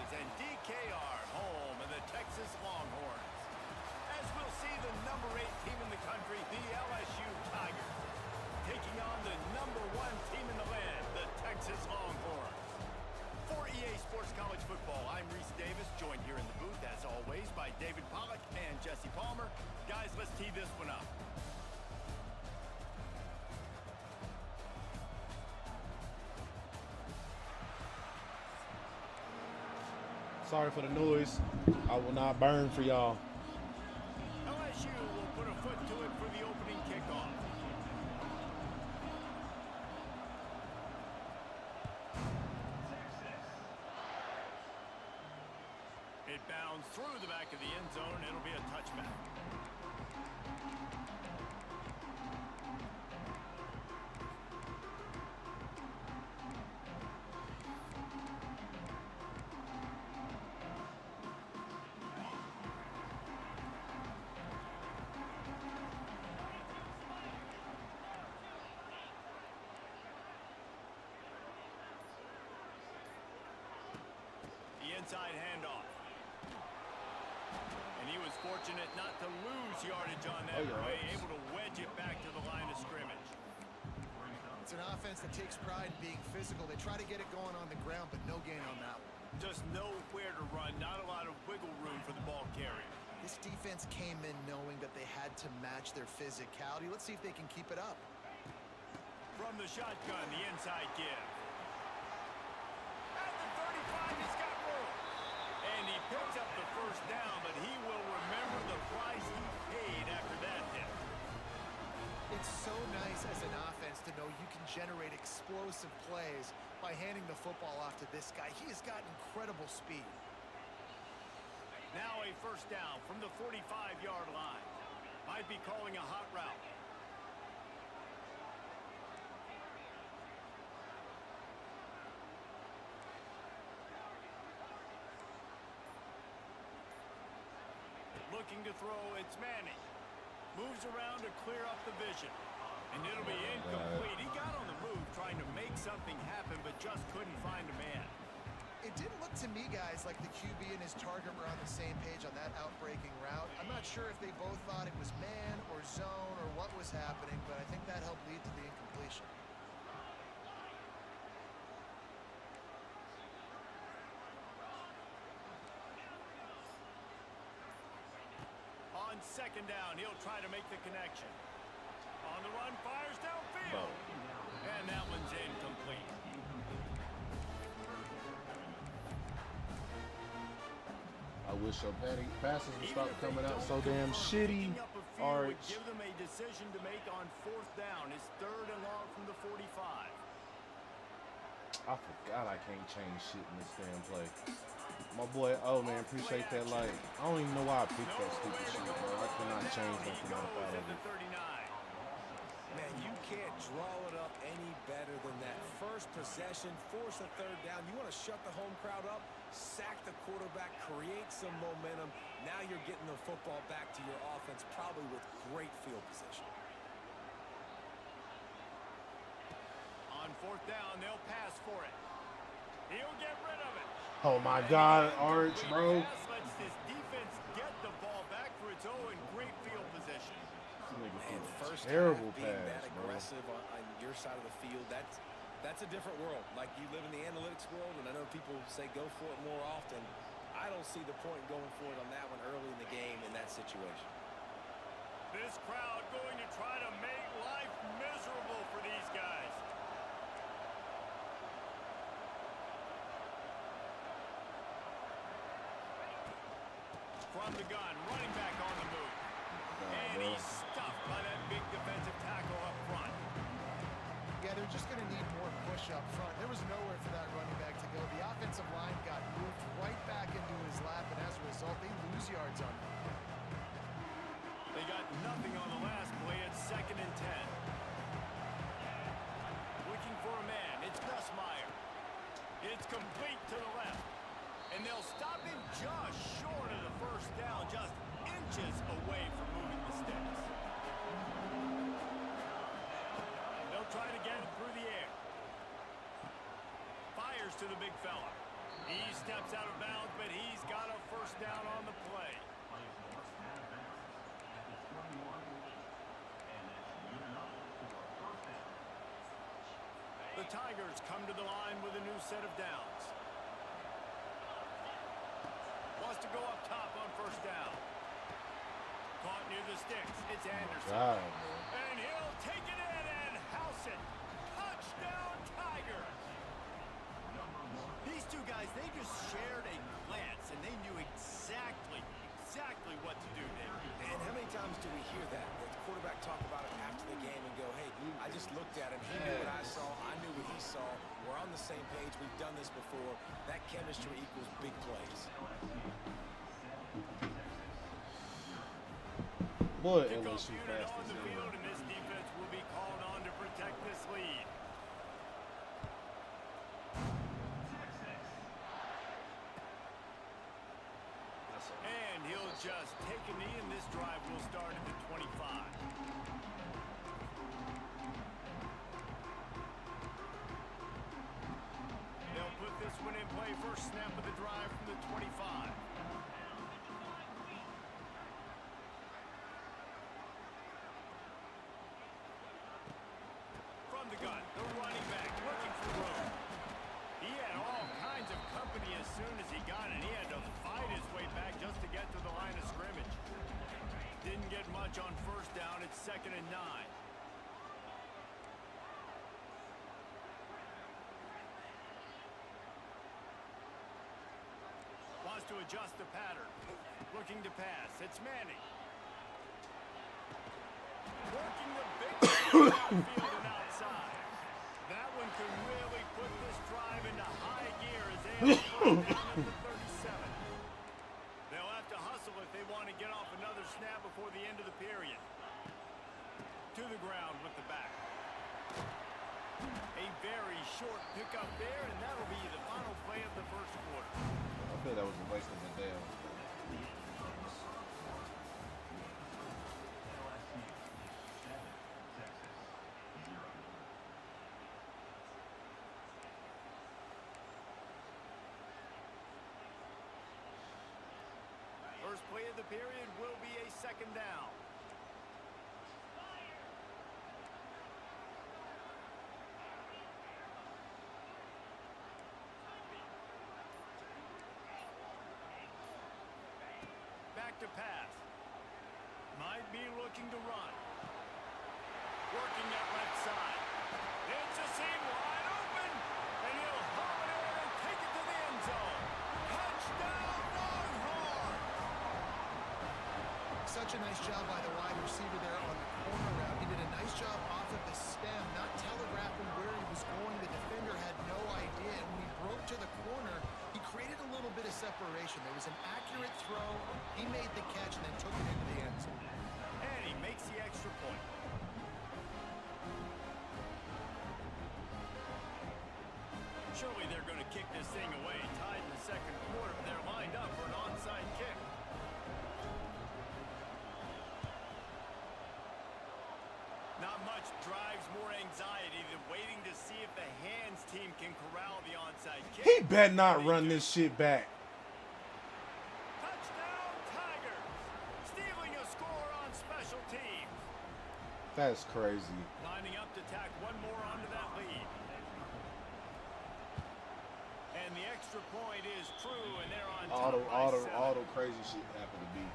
Texas, and DKR home of the Texas Longhorns. As we'll see, the number 8 team in the country, the LSU Tigers, taking on the number 1 team in the land, the Texas Longhorns. For EA Sports College Football, I'm Reese Davis, joined here in the booth, as always, by David Pollack and Jesse Palmer. Guys, let's tee this one up. Sorry for the noise. I will not burn for y'all. LSU will put a foot to it for the opening kickoff. It bounds through the back of the end zone. It'll be a touchback. Inside handoff. And he was fortunate not to lose yardage on that play, able to wedge it back to the line of scrimmage. It's an offense that takes pride in being physical. They try to get it going on the ground, but no gain on that one. Just nowhere to run, not a lot of wiggle room for the ball carrier. This defense came in knowing that they had to match their physicality. Let's see if they can keep it up. From the shotgun, the inside give. At the 35, he's got room. And he picks up the first down, but he will remember the price he paid after that hit. It's so nice as an offense to know you can generate explosive plays by handing the football off to this guy. He has got incredible speed. Now a first down from the 45-yard line. Might be calling a hot route. Looking to throw, it's Manning. Moves around to clear up the vision. And it'll be incomplete. He got on the move trying to make something happen, but just couldn't find a man. It didn't look to me, guys, like the QB and his target were on the same page on that outbreaking route. I'm not sure if they both thought it was man or zone or what was happening, but I think that helped lead to the incompletion. On second down, he'll try to make the connection. On the run, fires downfield. And that one's incomplete. I wish your passes would stop coming out so damn shitty. Arch. Give them a decision to make on fourth down. It's 3rd and long from the 45. I forgot I can't change shit in this damn play. My boy, oh man, appreciate that. Like, I don't even know why I picked that stupid shit, bro. I cannot change nothing out of it. Man, you can't draw it up any better than that. First possession, force a 3rd down. You want to shut the home crowd up, sack the quarterback, create some momentum. Now you're getting the football back to your offense, probably with great field position. On fourth down, they'll pass for it. He'll get rid of it. Oh my God, Arch, bro. Lets this defense get the ball back for its own great field position. And first terrible being pass, that bro. aggressive on your side of the field, that's a different world. Like, you live in the analytics world, and I know people say go for it more often. I don't see the point going for it on that one early in the game in that situation. This crowd going to try to make life miserable for these guys. From the gun, running back on the move. And he's stuffed by that big defensive tackle up front. Yeah, they're just going to need more push up front. There was nowhere for that running back to go. The offensive line got moved right back into his lap, and as a result, they lose yards on him. They got nothing on the last play. It's 2nd and 10. Looking for a man. It's Gus Meyer. It's complete to the left. And they'll stop him just short of the first down, just inches away from moving the sticks. They'll try to get it through the air. Fires to the big fella. He steps out of bounds, but he's got a first down on the play. The Tigers come to the line with a new set of downs. Wants to go up top on first down. Caught near the sticks. It's Anderson. And he'll take it in and house it. Touchdown, Tigers. These two guys, they just shared a glance, and they knew exactly what to do there. And how many times do we hear that? The quarterback talk about it after the game and go, hey, I just looked at him. He knew what I saw. I knew what he saw. We're on the same page. We've done this before. That chemistry equals big plays. Boy, Kickoff LSU unit fast on as the hell. field, and this defense will be called on to protect this lead. And he'll just take a knee, and this drive will start at the 25. They'll put this one in play. First snap of the drive from the 25. From the gun, the running back looking for room. He had all kinds of company as soon as he got it. He had to fight his way back just to get to the line of scrimmage. Didn't get much on first down. It's 2nd and 9. Wants to adjust the pattern. Looking to pass. It's Manning. Working the big field and outside. That one can really put this drive into high gear as they have first down at the 37. They'll have to hustle if they want to get off another snap before the end of the period. To the ground with the back. A very short pickup there, and that'll be the final play of the first quarter. I bet that was a waste of a damn. First play of the period will be a 2nd down. Back to pass. Might be looking to run. Working that left side. It's a seam wide open. And he'll haul it in and take it to the end zone. Touchdown, Longhorn! Such a nice job by the wide receiver there on the corner route. He did a nice job off of the stem, not telegraphing where he was going. The defender had no idea. And when he broke to the corner, he created a little bit of separation. There was an accurate throw. He made the catch and then took it into the end zone. And he makes the extra point. Surely they're going to kick this thing away. Tied in the 2nd quarter. They're lined up for an onside kick. Not much drives more anxiety than waiting to see if the hands team can corral the onside kick. He better not run this shit back. Touchdown, Tigers! Stealing a score on special teams. That's crazy. Lining up to tack one more onto that lead. And the extra point is true, and they're on top by 7. All the crazy shit happened to be.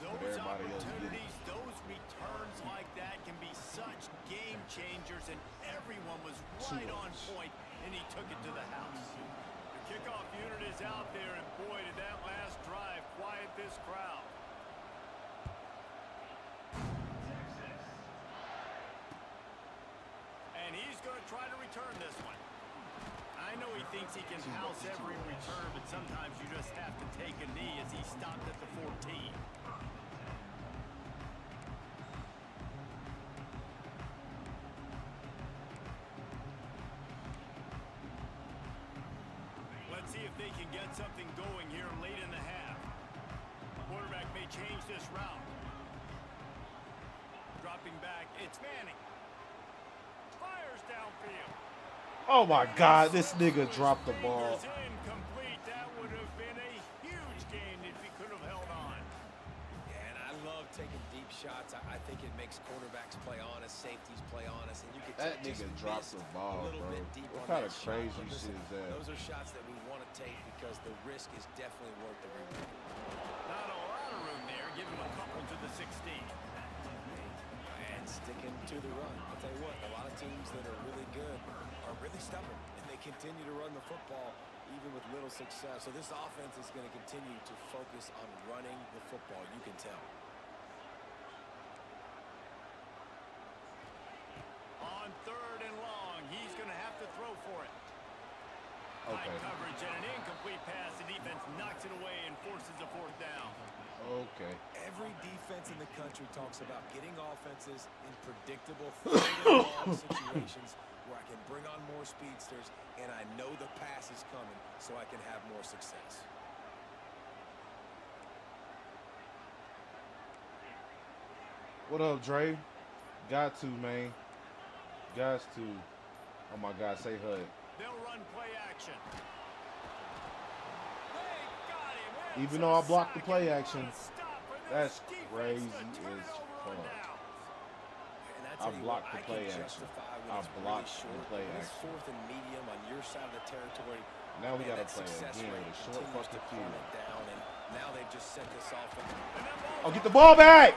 Those Everybody else did. opportunities, those returns like that can be such game changers, and everyone was right on point, and he took it to the house. The kickoff unit is out there, and boy, did that last drive quiet this crowd. And he's going to try to return this one. I know he thinks he can house every return, but sometimes you just have to take a knee as he stopped at the 14. Let's see if they can get something going here late in the half. Quarterback may change this route. Dropping back, it's Manning. Fires downfield. Oh my God, this nigga dropped the ball. Incomplete. That love taking deep shots. I think it makes quarterbacks play honest, safeties play honest, and you can That just nigga dropped the ball, a little bro. bit deep What on kind that of shot. crazy But shit listen, is that? those are shots that we want to take because the risk is definitely worth the reward. Not a lot of room there. Give him a couple to the 16. And sticking to the run. I'll tell you what, a lot of teams that are really good are really stubborn, and they continue to run the football even with little success. So this offense is going to continue to focus on running the football, you can tell. On 3rd and long, he's going to have to throw for it. Okay. High coverage and an incomplete pass. The defense knocks it away and forces a 4th down. Okay. Every defense in the country talks about getting offenses in predictable third-and-long situations where I can bring on more speedsters and I know the pass is coming so I can have more success. What up, Dre? Got to, man. Got to. Oh my God, say HUD. They'll run play action. They got him. Even though I blocked the play action, that's crazy as fuck. I blocked the play action. I blocked the play action. 4th and medium on your side of the territory. Now we Man, gotta that play success again rate with a short continues to fucking plummet field. down, and now they've just set this off. Oh, get the ball back!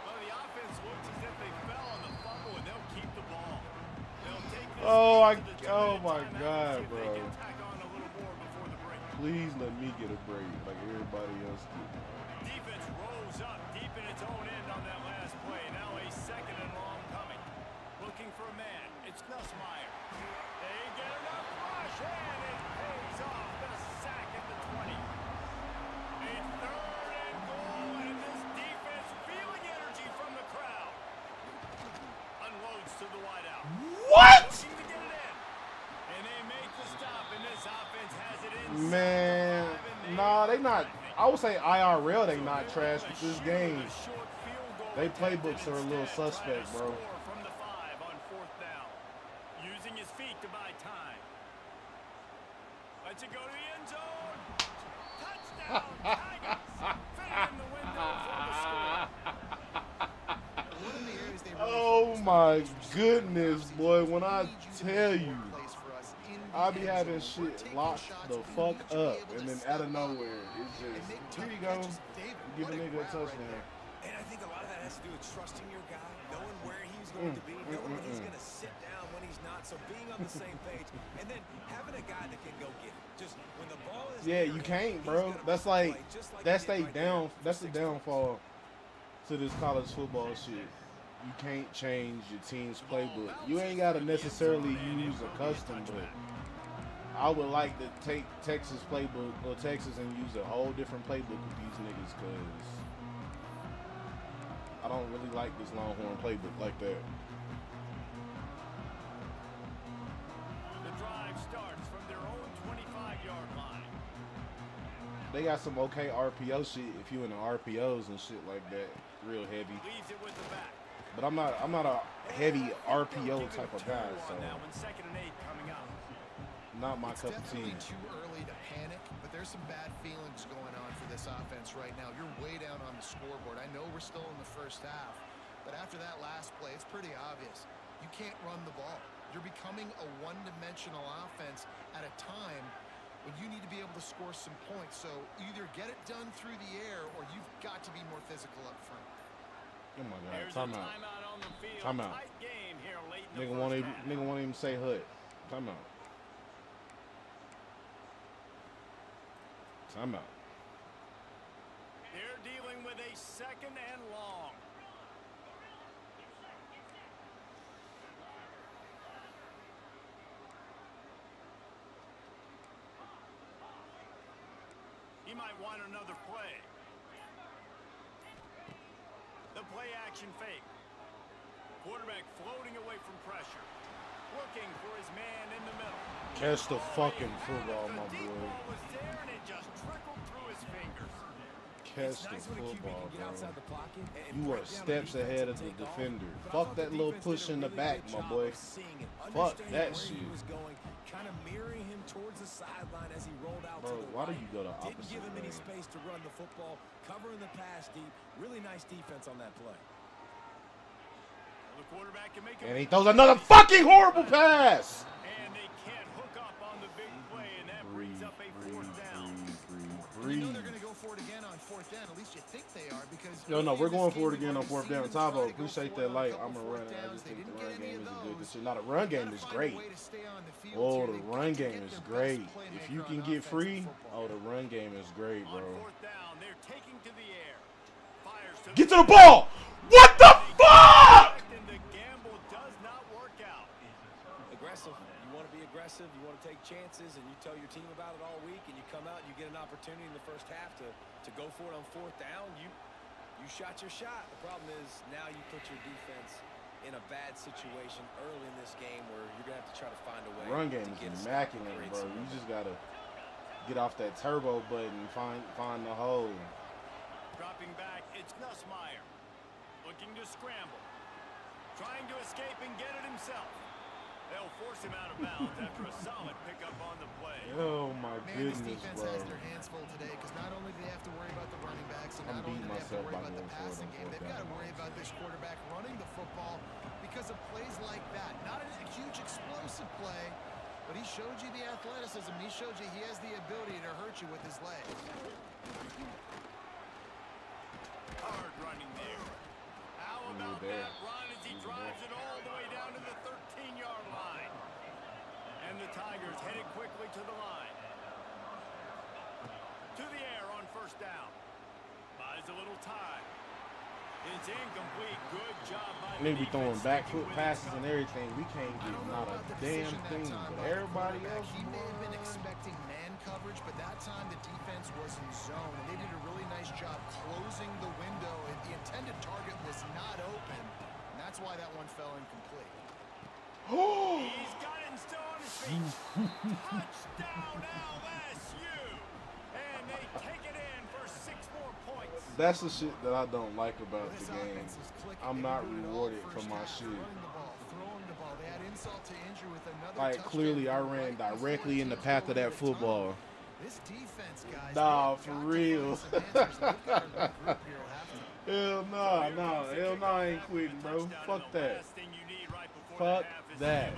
Well, the offense looks as if they fell on the fumble, and they'll keep the ball. They'll take this lead to the Oh 2-minute my timeout and God, see if bro. they can tack on a little more before the break. Please let me get a break like everybody else did. Defense rolls up deep in its own end on that last play. Now a 2nd and long coming. Looking for a man. It's Nussmeier. They get enough rush, and it pays off. The sack at the 20. A 3rd and goal, and this defense feeling energy from the crowd. Unloads to the wideout. What? Looking to get it in. And they make the stop, and this offense has it inside Man, the 5, and nah, they not. I would say IRL, they not trash with this game. They playbooks are a little suspect, bro. From the 5 on 4th down. Using his feet to buy time. Lets it go to the end zone. Touchdown, Tigers. Fitting in the window for the score. One of the areas they really Oh focused on my was receiving goodness, opportunities. boy, when I We need you to tell make you, more plays for us in the I be end having zone. We're shit taking locked shots. the We fuck need you to be up, able and to then step out of up nowhere, it's and just, make here tough you go. catches. David, Give what a nigga a route right touchdown. there. And I think a lot of that has to do with trusting your guy, knowing where he's going to be, knowing when he's going to sit down, when he's not. So being on the same page, and then having a guy that can go get it. Just when the ball is Yeah, in you your hand, can't, he's bro. gonna That's play like, just like that's he did they right there down. for That's the 6 points. downfall to this college football shit. You can't change your team's playbook. You ain't gotta necessarily use a custom book. I would like to take Texas playbook or Texas and use a whole different playbook with these niggas, cause I don't really like this Longhorn playbook like that. The drive starts from their own 25-yard line. They got some okay RPO shit if you in the RPOs and shit like that, real heavy. Leaves it with the back. But I'm not a heavy RPO type of guy, so On that one, 2nd and 8 coming up. not my It's cup of tea. definitely too early to panic, but there's some bad feelings going on for this offense right now. You're way down on the scoreboard. I know we're still in the first half, but after that last play, it's pretty obvious. You can't run the ball. You're becoming a one-dimensional offense at a time when you need to be able to score some points. So either get it done through the air or you've got to be more physical up front. Oh my God, Here's a time out. timeout on the field. Time out. Tight game here late in the Nigga first half. won't even say HUD. Time out. Time out. They're dealing with a 2nd and long. He might want another play. The play action fake. Quarterback floating away from pressure. Looking for his man in the middle. Catch the fucking He had football, it. my The deep boy. ball was there, and it just trickled through his fingers. catch the nice when a QB football, can get outside the bro. pocket and You break are down a steps defense ahead and of the take off. defender. But I Fuck thought that the little defense push did a in the really back, good my job boy. of seeing it, Fuck understanding that where he shit. was going, kind of mirroring him towards the sideline as he rolled out Bro, to the why do right. you go the Didn't opposite give him any way? space to run the football, covering the pass deep. Really nice defense on that play. The quarterback can make And he a throws another fucking horrible pass. and they can't hook up on the big play, and that brings up a fourth down. You know they're going to go for it again on fourth down. At least you think they are, because No, early we're in this going game, for it we've again on already fourth seen down. them try Tavo, to go appreciate for it that on a light. couple I'm going to fourth run it. I downs. just They think the didn't run get any game of is good. those. This shit. Now, the run game Gotta is find a great. way to stay on the field Oh, here. the They've got run to game get is their great. best If playmaker you on can get offensive free, football. oh, the run game is great, On bro. fourth down, they're taking to the air. Fires to Get to the ball. What the fuck? And the gamble does not work out. Aggressive. You want to be aggressive. You want to take chances, and you tell your team about it all week, and you come out and you get an opportunity in the first half to go for it on fourth down. You shot your shot. The problem is now you put your defense in a bad situation early in this game where you're going to have to try to find a way Run game to get a is stop and immaculate, create bro. some You momentum. just got to get off that turbo button and find the hole. Dropping back, it's Nussmeier. Looking to scramble. Trying to escape and get it himself. They'll force him out of bounds after a solid pickup on the play. Oh, my Man, this goodness, defense bro. has their hands full today, because not only do they have to worry about the running backs, and I'm not only beating do they have to myself worry by about the going forward passing on game, fourth they've got to down. worry about this quarterback running the football because of plays like that. Not a huge explosive play, but he showed you the athleticism. He showed you he has the ability to hurt you with his legs. Hard running there. How about there. that run as he drives it all the way down to the 13-yard line? And the Tigers headed quickly to the line. To the air on first down. Buys a little time. It's incomplete. Good job by And they the be throwing defense back sticking foot with passes his and everything. We can't I get don't know not a about the damn decision that thing. time But by the everybody quarterback. else, He may have been boy. expecting man coverage, but that time the defense was in zone, and they did a really nice job closing the window. The intended target was not open, and that's why that one fell incomplete. He's got it and still on his feet. Touchdown LSU. And they take it in for 6 more points. That's the shit that I don't like about This the game. offense is clicking. I'm They not were doing it all rewarded for first my half, shit. running the ball, throwing the ball. They had insult to injury with another Like, touchdown clearly I right ran before directly in the teams path go of that into the tunnel. football. This defense, guys, Nah, they've for got to real. find some answers. They've got to regroup here at halftime. Hell nah, hell nah, I ain't quitting, bro. Fuck that. Fuck that.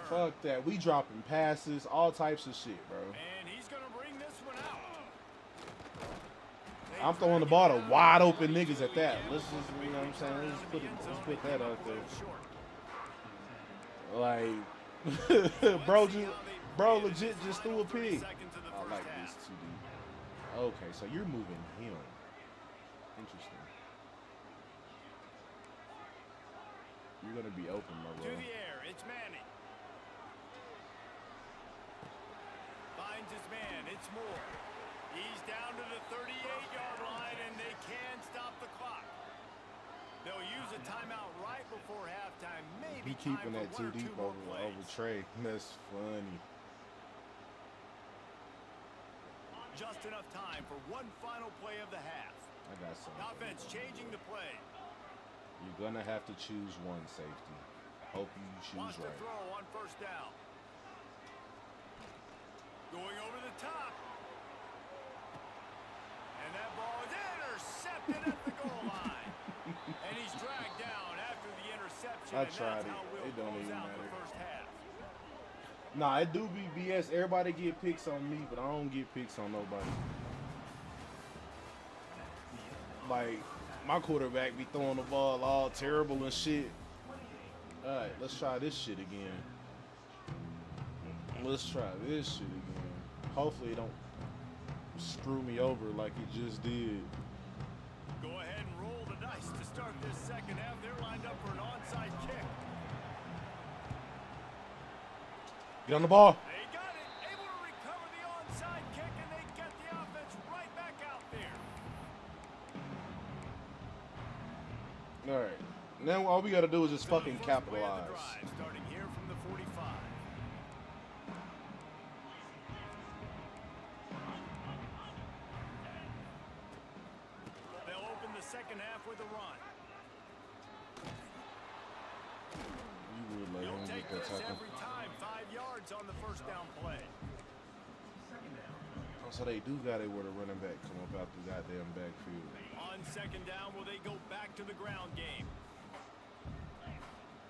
Fuck that. We dropping passes, all types of shit, bro. And he's going to bring this one out. I'm throwing the ball to wide open niggas at that. Let's just, you know what I'm saying? Let's put that out there. Like, bro, legit just threw a pig. I like this too, dude. Okay, so you're moving him. Interesting. You're gonna be open, my To bro. the air, it's Manning. Finds his man, it's Moore. He's down to the 38-yard line, and they can stop the clock. They'll use a timeout right before halftime. Maybe He keeping time that for too 1 or 2 deep more over plays. Trey. That's funny. Just enough time for one final play of the half. I got something. Offense changing the play. You're gonna have to choose one safety. Hope you Wants choose to right. throw on first down. Going over the top. And that ball is intercepted at the goal line. And he's dragged down after the interception. I and tried that's how it. we'll It don't close even out matter. the first half. Nah, it do be BS. Everybody get picks on me, but I don't get picks on nobody. Like, my quarterback be throwing the ball all terrible and shit. Alright, let's try this shit again. Let's try this shit again. Hopefully it don't screw me over like it just did. Go ahead and roll the dice to start this second half. They're lined up for an onside kick. Get on the ball. They got it. Able to recover the onside kick, and they get the offense right back out there. Alright. Now all we gotta do is just So the fucking first play of the capitalize. drive, starting here from the 45. second half with a run. You would let You'll him take get that this tackle. every time. 5 yards on the first down play. So they do got it where the running back come up out the goddamn backfield. On second down, will they go back to the ground game?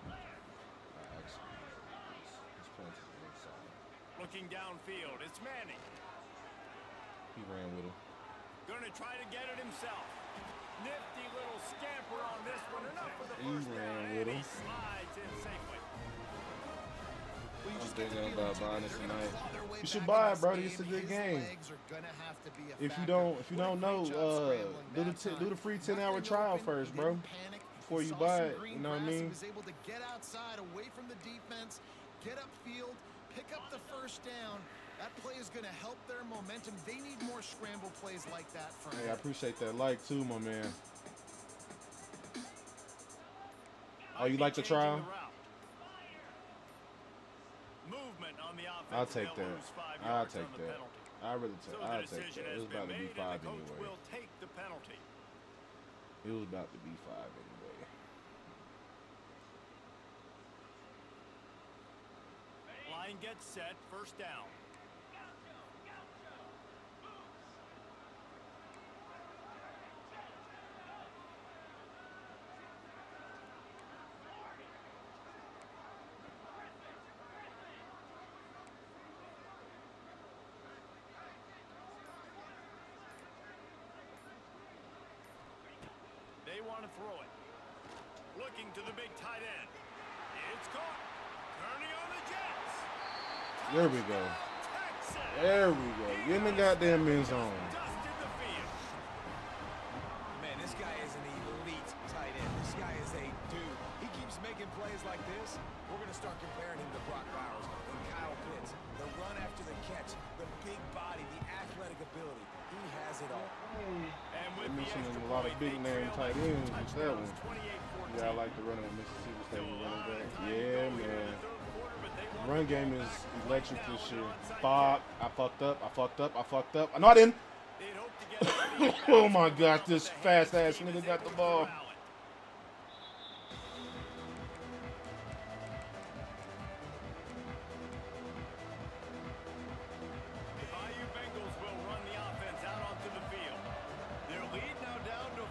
Actually, it's playing to the inside. Looking downfield, it's Manning. He ran with him. Gonna try to get it himself. Nifty little scamper on this one. Enough for the He first ran down, with and he him. slides in safely. Well, you I'm just get the thinking feeling, about too, buying that this they're gonna tonight. claw their way You should back buy in it, this Brody. It's a game. good His game. legs are gonna have to be a If you factor. don't What a great know, job scrambling do that time. the free 10-hour Nothing trial open, first, he bro. didn't panic. Before He you saw buy some it, green you know what I grass. He mean? was able to get outside, away from the defense, get upfield, pick up the first down. That play is going to help their momentum. They need more scramble plays like that from Hey, I him. appreciate that like too, my man. Oh, you like the trial? Movement on the offense. I'll take They'll that. lose 5 I'll yards take on the that. penalty. I really So take. the I'll take decision that. It has was about been to be made, 5 and the coach anyway. will take the penalty. It was about to be 5 anyway. Line gets set. First down. They want to throw it. Looking to the big tight end. It's caught. Turning on the Jets. There we go. Texas. There we go. Get in the goddamn end zone. Dusted the field. Man, this guy is an elite tight end. This guy is a dude. He keeps making plays like this. We're going to start comparing him to Brock Bowers and Kyle Pitts. The run after the catch, the big body, the athletic ability. He has it all. And with They're the missing extra a lot of point, big they name trail tight by ends. two It's that one. touchdowns, 28-14. Yeah, I like the running with Mississippi State Still a running lot of back. time to Yeah, go here in man. the third quarter, but they want Run the game ball is back electric right now this with an year. onside Fuck. kick. I fucked up. I fucked up. I fucked up. I know I didn't. They'd hope to get a lead Oh back, my but God, the this Hands fast ass team nigga is got able the to ball. corral it. The Bayou Bengals will run the offense out onto the field. Their lead now down to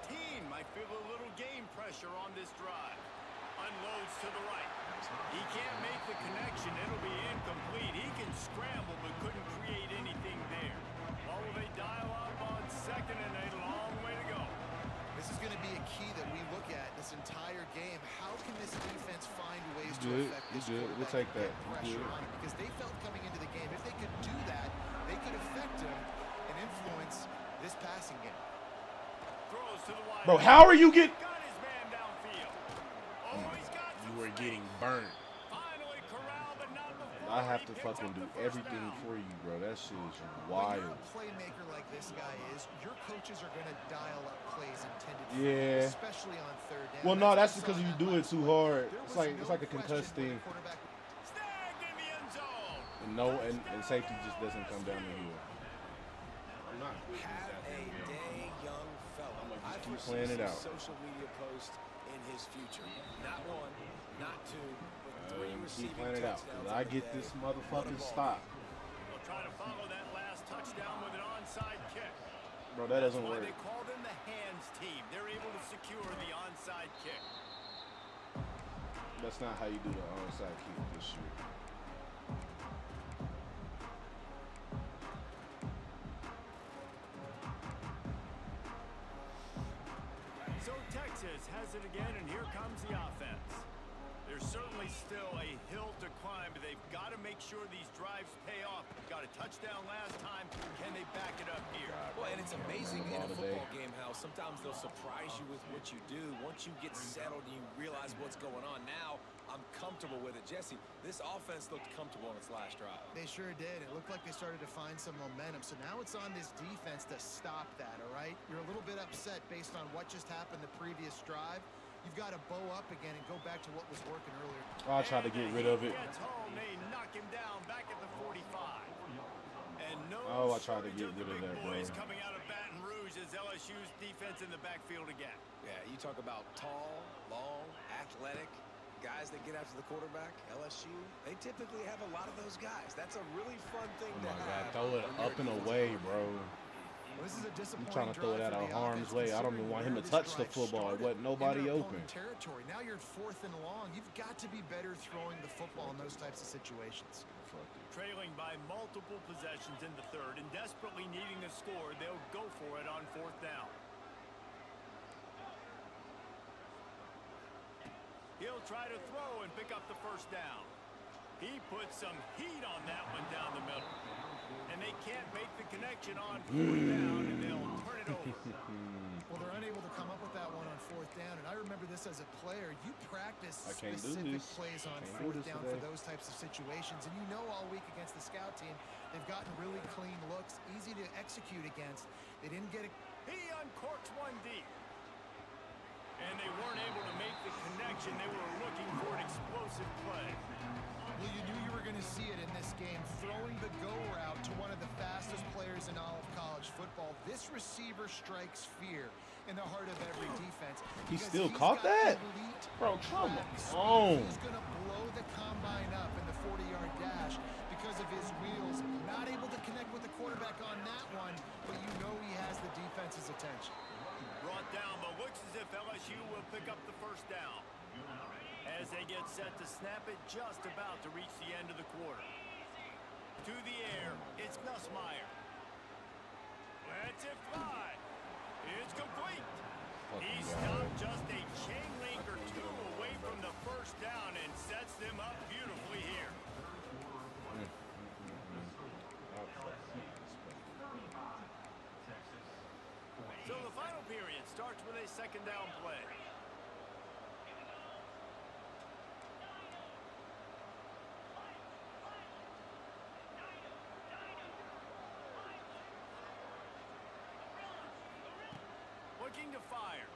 14. Might feel a little game pressure on this drive. Unloads to the right. He can't make the connection. It'll be incomplete. He can scramble but couldn't create anything there. What will they dial up on second and a long way to go? This is going to be a key that we look at this entire game. How can this defense find ways to Good, affect this good. We'll quarterback take that. and get pressure Good. on him? Because they felt coming into the game, if they could do that, they could affect him and influence this passing game. Throws to the wide. Bro, how are you getting? Got his man downfield. Oh, he's got some You were space. getting burnt. Finally corralled, but not before I have he to picks fucking up do the first everything down. for you, bro. That shit is When wild. you're a playmaker like this guy is, your coaches are going to dial up plays intended for Yeah. you, especially on third down. Well, no, that's what we because saw you in do that it too last play. hard. There It's was like no a question concussed where the thing. quarterback Snagged in the end zone. And safety just doesn't come down the hill. I'm not Have a day, young fella. I'ma just I keep foresee playing it some out. social media posts in his future. Not one, not two, but three Keep receiving playing it out. touchdowns 'Cause I on the get day. this What a motherfucking ball stop. They'll try to follow that last touchdown with an onside kick. Bro, that doesn't That's why work. they call them the hands team. They're able to secure the onside kick. That's not how you do the onside kick this year. So Texas has it again, and here comes the offense. There's certainly still a hill to climb, but they've got to make sure these drives pay off. Got a touchdown last time. Can they back it up here? Well, and it's amazing in a Ball football today. game how sometimes they'll surprise you with what you do. Once you get settled and you realize what's going on, now I'm comfortable with it. Jesse, this offense looked comfortable on its last drive. They sure did. It looked like they started to find some momentum. So now it's on this defense to stop that, all right? You're a little bit upset based on what just happened the previous drive. You've got to bow up again and go back to what was working earlier. I'll try to get rid of it. Gets home, they knock him down back at the 45. And no Oh, I tried to shortage get of the rid of big that, bro. boys coming out of Baton Rouge uses LSU's defense in the backfield again. Yeah, you talk about tall, long, athletic guys that get after the quarterback. LSU, they typically have a lot of those guys. That's a really fun thing Oh to my God, have. throw it when you're up a and defensive away, coordinator. bro. Well, this is a I'm disappointing trying to throw it drive out for of the harm's offense, way. I don't even considering want him where to this touch the drive football. started What? Nobody in their open. opponent territory. Now you're 4th and long. You've got to be better throwing the football in those types of situations. Trailing by multiple possessions in the third and desperately needing a score, they'll go for it on 4th down. He'll try to throw and pick up the first down. He puts some heat on that one down the middle. And they can't make the connection on 4th down, and they'll turn it over. Well, they're unable to come up with that one on 4th down, and I remember this as a player. You practice I can't do specific this. plays on Can't do 4th this down today. for those types of situations, and you know all week against the scout team, they've gotten really clean looks, easy to execute against. They didn't get it. He uncorks one deep. And they weren't able to make the connection. They were looking for an explosive play. Well, you knew you were going to see it in this game, throwing the go route to one of the fastest players in all of college football. This receiver strikes fear in the heart of every defense. He because still he's caught got that? elite Bro, come track speed. on. He's going to blow the combine up in the 40-yard dash because of his wheels. Not able to connect with the quarterback on that one, but you know he has the defense's attention. Brought down, but looks as if LSU will pick up the first down. As they get set to snap it, just about to reach the end of the quarter. To the air, it's Nussmeier. Lets it fly. It's complete. He stopped just a chain link or two away from the first down and sets them up beautifully here. So the final period starts with a 2nd down play. Looking to fire.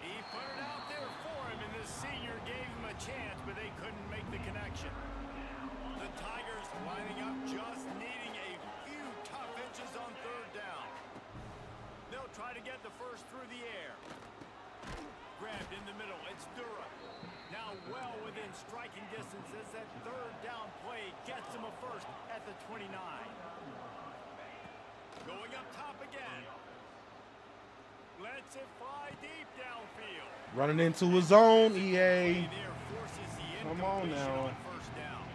He put it out there for him, and the senior gave him a chance, but they couldn't make the connection. The Tigers lining up, just needing a few tough inches on 3rd down. They'll try to get the first through the air. Grabbed in the middle, it's Dura. Now well within striking distance as that 3rd down play gets him a first at the 29. Going up top again. Lets it fly deep downfield. Running into his zone, EA. There forces the Come on incompletion now. on 1st down.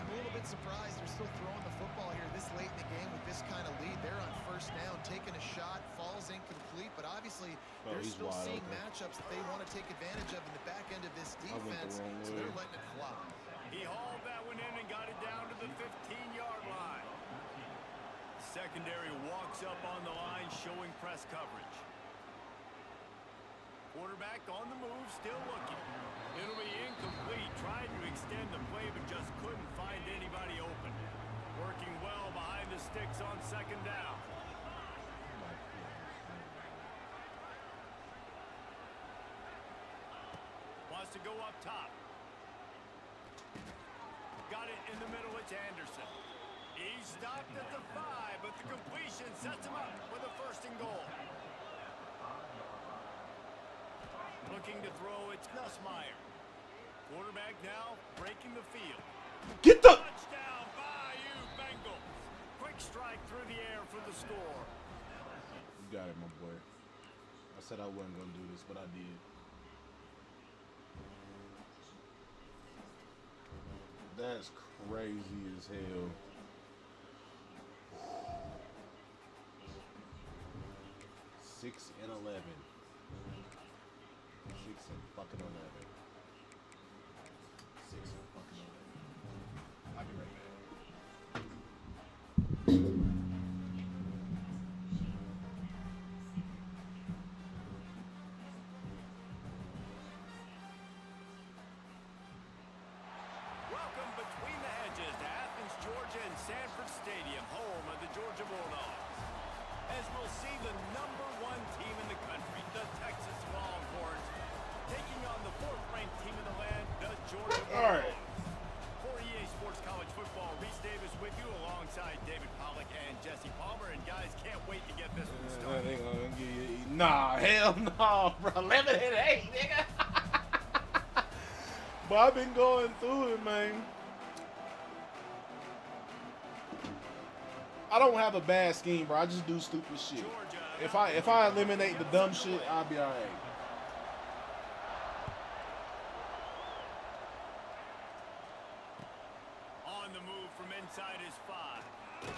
I'm a little bit surprised they're still throwing the football here this late in the game with this kind of lead. They're on 1st down, taking a shot, falls incomplete, but obviously Oh, they're he's still wide seeing open. matchups that they want to take advantage of in the back end of this went the defense, wrong so way. they're letting it fly. He hauled that one in and got it down to the 15-yard line. Secondary walks up on the line, showing press coverage. Quarterback on the move, still looking. It'll be incomplete. Tried to extend the play, but just couldn't find anybody open. Working well behind the sticks on 2nd down. Wants to go up top. Got it in the middle, it's Anderson. He stopped at the 5, but the completion sets him up with a 1st and goal. Looking to throw, it's Nussmeier. Quarterback now breaking the field. Get the... Touchdown, Bayou Bengals. Quick strike through the air for the score. You got it, my boy. I said I wasn't going to do this, but I did. That's crazy as hell. Six and 11. 6 and fucking 11. 6 and fucking 11. I'll be right back. Welcome between the hedges to Athens, Georgia and Sanford Stadium, home of the Georgia Bulldogs. As we'll see the #1 team in the country, the Texas Longhorns, taking on the 4th-ranked team in the land, the Georgia Bulldogs. All right. For EA Sports College Football, Reese Davis with you alongside David Pollack and Jesse Palmer. And Nah, hell no, bro. 11-8, nigga. But I've been going through it, man. I don't have a bad scheme, bro. I just do stupid shit. If I eliminate the dumb shit, I'll be alright. On the move from inside his 5.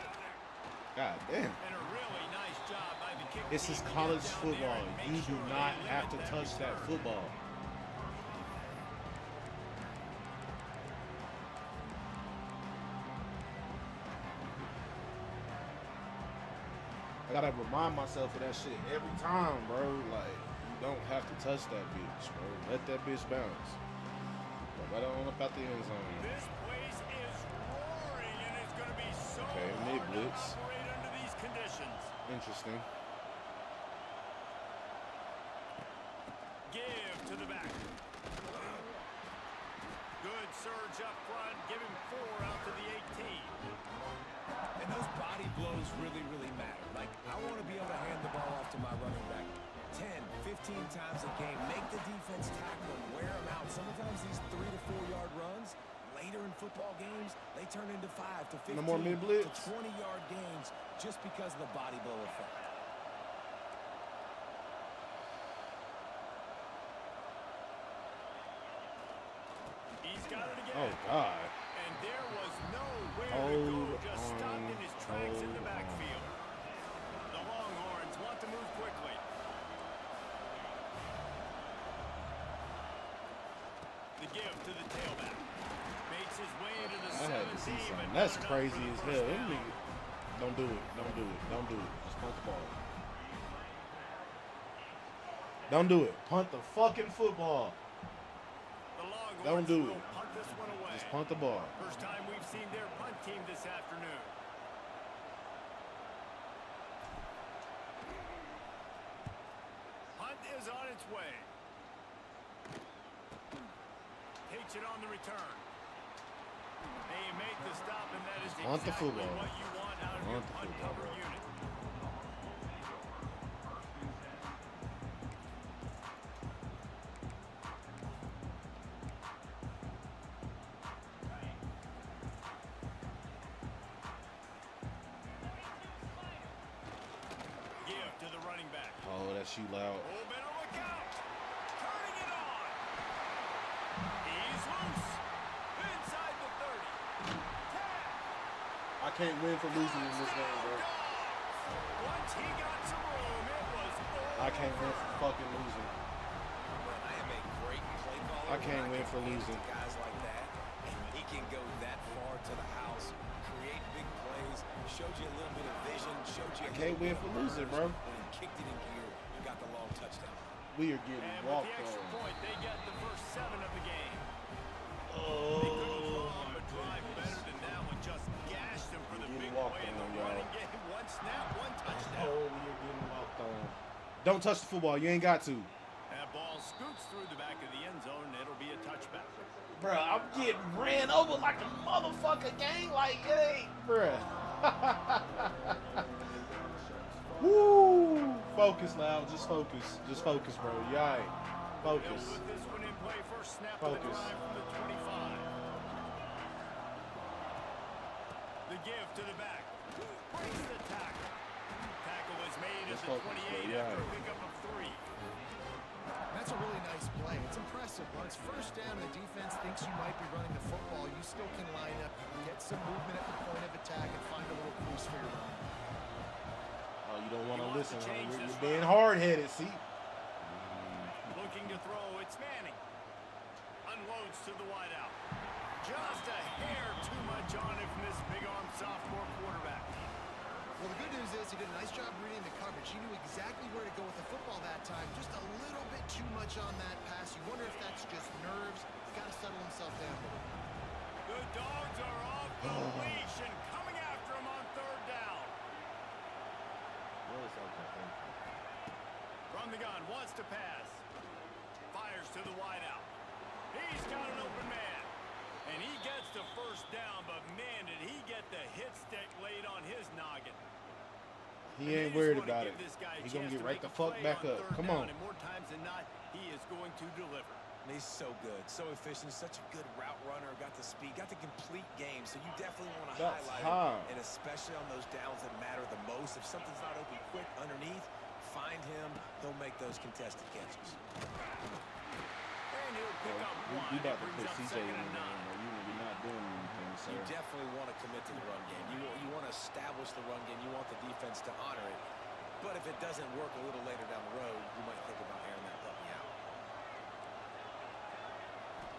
God damn. And a really nice job by the kick. This is college football. You do not have to touch that football. I gotta remind myself of that shit every time, bro. Like, you don't have to touch that bitch, bro. Let that bitch bounce. Right on up out the end zone. This place is roaring, and it's going to be so Okay, hard mid-blitz. to operate under these conditions. Interesting. Give to the back. Good surge up front. Give him 4 out to the 18. And those body blows really, really matter. Like, I want to be able to hand the ball off to my running back 10, 15 times a game. Make the defense tackle them, wear them out. Sometimes these 3 to 4 yard runs, later in football games, they turn into 5 to 15 No more mid-blitz. to 20 yard gains just because of the body blow effect. He's got it again. Oh, God. And there was nowhere to Hold go. Just stopped in his tracks in the on. backfield. The Longhorns want to move quickly. The give to the tailback. Makes his way to the I had to see 17, something. but That's not enough crazy for the as first hell. Them down. niggas. Don't do it. Don't do it. Don't do it. Just punt the ball. Don't do it. Punt the fucking football. The Longhorns Don't do will it. punt this one away. Just punt the ball. First time we've seen their punt team this afternoon. Punt is on its way. Takes it on the return. They make the stop, and that is Punt the exactly football. what you want out of your Punt the punt football. cover unit. Give to the running back. Oh, that shoot loud. Oh, better look out. Turning it on. He's loose. Inside the 30. I can't win for losing in this game, bro. Once he got some room, it was I can't win for fucking losing. Well, I am a great play caller. I can't when win for can hand it losing. to guys like that, and he can go that far to the house, create big plays, showed you a little bit of vision, showed you. I can't win for losing, bro. When he kicked it in gear, you got the long touchdown. We are getting And with walked the extra on. point, they get the first 7 of the game. They couldn't Oh. draw up a drive better than that one. Just gashed him for the Getting big walked play in the on, y'all. running game. One snap, one touchdown. Oh, we are getting walked on. Don't touch the football. You ain't got to. That ball scoots through the back of the end zone, and it'll be a touchback. Bruh, I'm getting ran over like a motherfucker gang. Like, it ain't. Bruh. Woo! Focus, Loud. Just focus. Just focus, bro. You all right. They'll Focus. put this one in play. First snap of the Focus. drive from the 25. The give to the back. Breaks the tackle. Tackle is made at Just the focus, 28 bro. after a Yeah. pickup of 3. That's a really nice play. It's impressive. When it's first down, the defense thinks you might be running the football. You still can line up, get some movement at the point of attack, and find a little crease for your run. Oh, you don't want to He wants listen. to Huh? change You're this being route. hard-headed. See? Looking to throw. It's Manning. Unloads to the wideout. Just a hair too much on it from this big-arm sophomore quarterback. Well, the good news is he did a nice job reading the coverage. He knew exactly where to go with the football that time. Just a little bit too much on that pass. You wonder if that's just nerves. He's got to settle himself down. The Dogs are off the leash and coming after him on 3rd down. From the gun, wants to pass. Fires to the wideout. He's got an open man. And he gets the first down, but man, did he get the hit stick laid on his noggin. He ain't worried about it. He gonna get right the fuck back up. Come on. And more times than not, he is going to deliver. And he's so good, so efficient, such a good route runner, got the speed, got the complete game. So you definitely want to That's highlight high. it, and especially on those downs that matter the most. If something's not open quick underneath, find him. He'll make those contested catches. And he'll pick up one. We about to It put brings up CJ in second there. and 9. You will be not doing anything, sir. You definitely want to commit to the run game. You want to establish the run game. You want the defense to honor it. But if it doesn't work a little later down the road, you might think about airing that puppy out.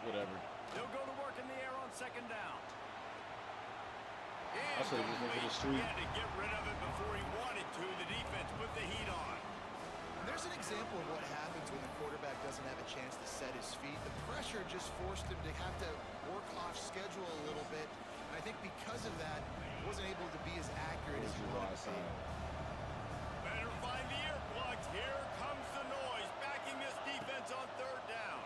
Whatever. They'll go to work in the air on second down. I said just look at the street. He had to get rid of it before he wanted to. The defense put the heat on. There's an example of what happens when the quarterback doesn't have a chance to set his feet. The pressure just forced him to have to work off schedule a little bit. And I think because of that, he wasn't able to be as accurate as he wanted to be. Better find the earplugs. Here comes the noise, backing this defense on third down.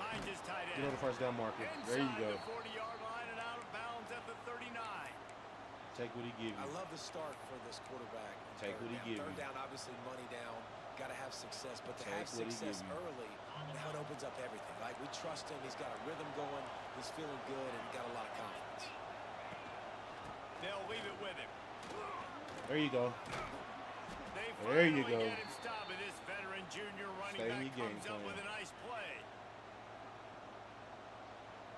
Finds his tight end. Get on the first down marker. There you go. Inside the 40-yard line and out of bounds at the 39. Take what he give I you. love the start for this quarterback. Take what he give you. Third down, obviously money down. Got to have success, but to Take have what he success give you. early, now it opens up everything. Like, we trust him. He's got a rhythm going. He's feeling good, and got a lot of confidence. They'll leave it with him. There you go. They There you finally go. get him stopped, and this veteran junior running Stay in back your game comes up plan. with a nice play.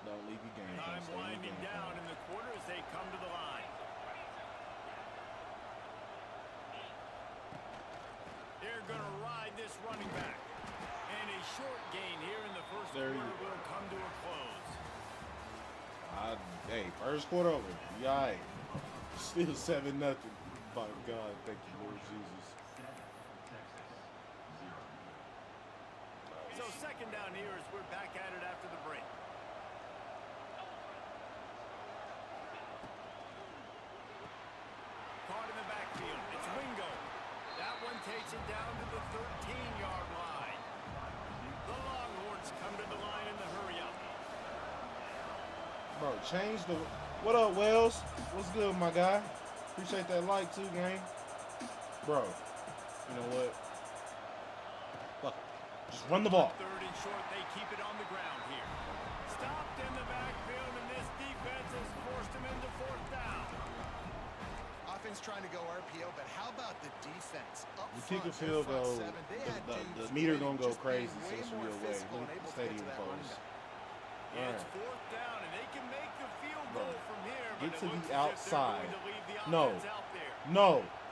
Don't leave your game. Time Stay in your winding game down plan. in the quarter as they come to the line. They're going to ride this running back. And a short gain here in the first There you quarter go. will come to a close. Hey, first quarter over. You all right. Still 7-0. My God, thank you, Lord Jesus. So second down here as we're back at it after the break. Caught in the backfield. It's Wingo. That one takes it down to the 13-yard line. The Longhorns come to the line in the hurry-up. Bro, change the... What up, Wells? What's good, my guy? Appreciate that like, too, gang. Bro, you know what? Fuck it. Just run the ball. Third and short, they keep it on the ground here. Stopped in the backfield, and this defense has forced him into fourth down. Offense trying to go RPO, but how about the defense? Up You front, kick a their field front goal, seven, they had the dudes meter gonna go just being crazy way since more we away. physical Look and at able the to get to stadium that running pose. back. It's Alright. fourth down, and they can make the field goal from here. Get but to it the looks as if they're outside. going to leave the No. offense out there. No.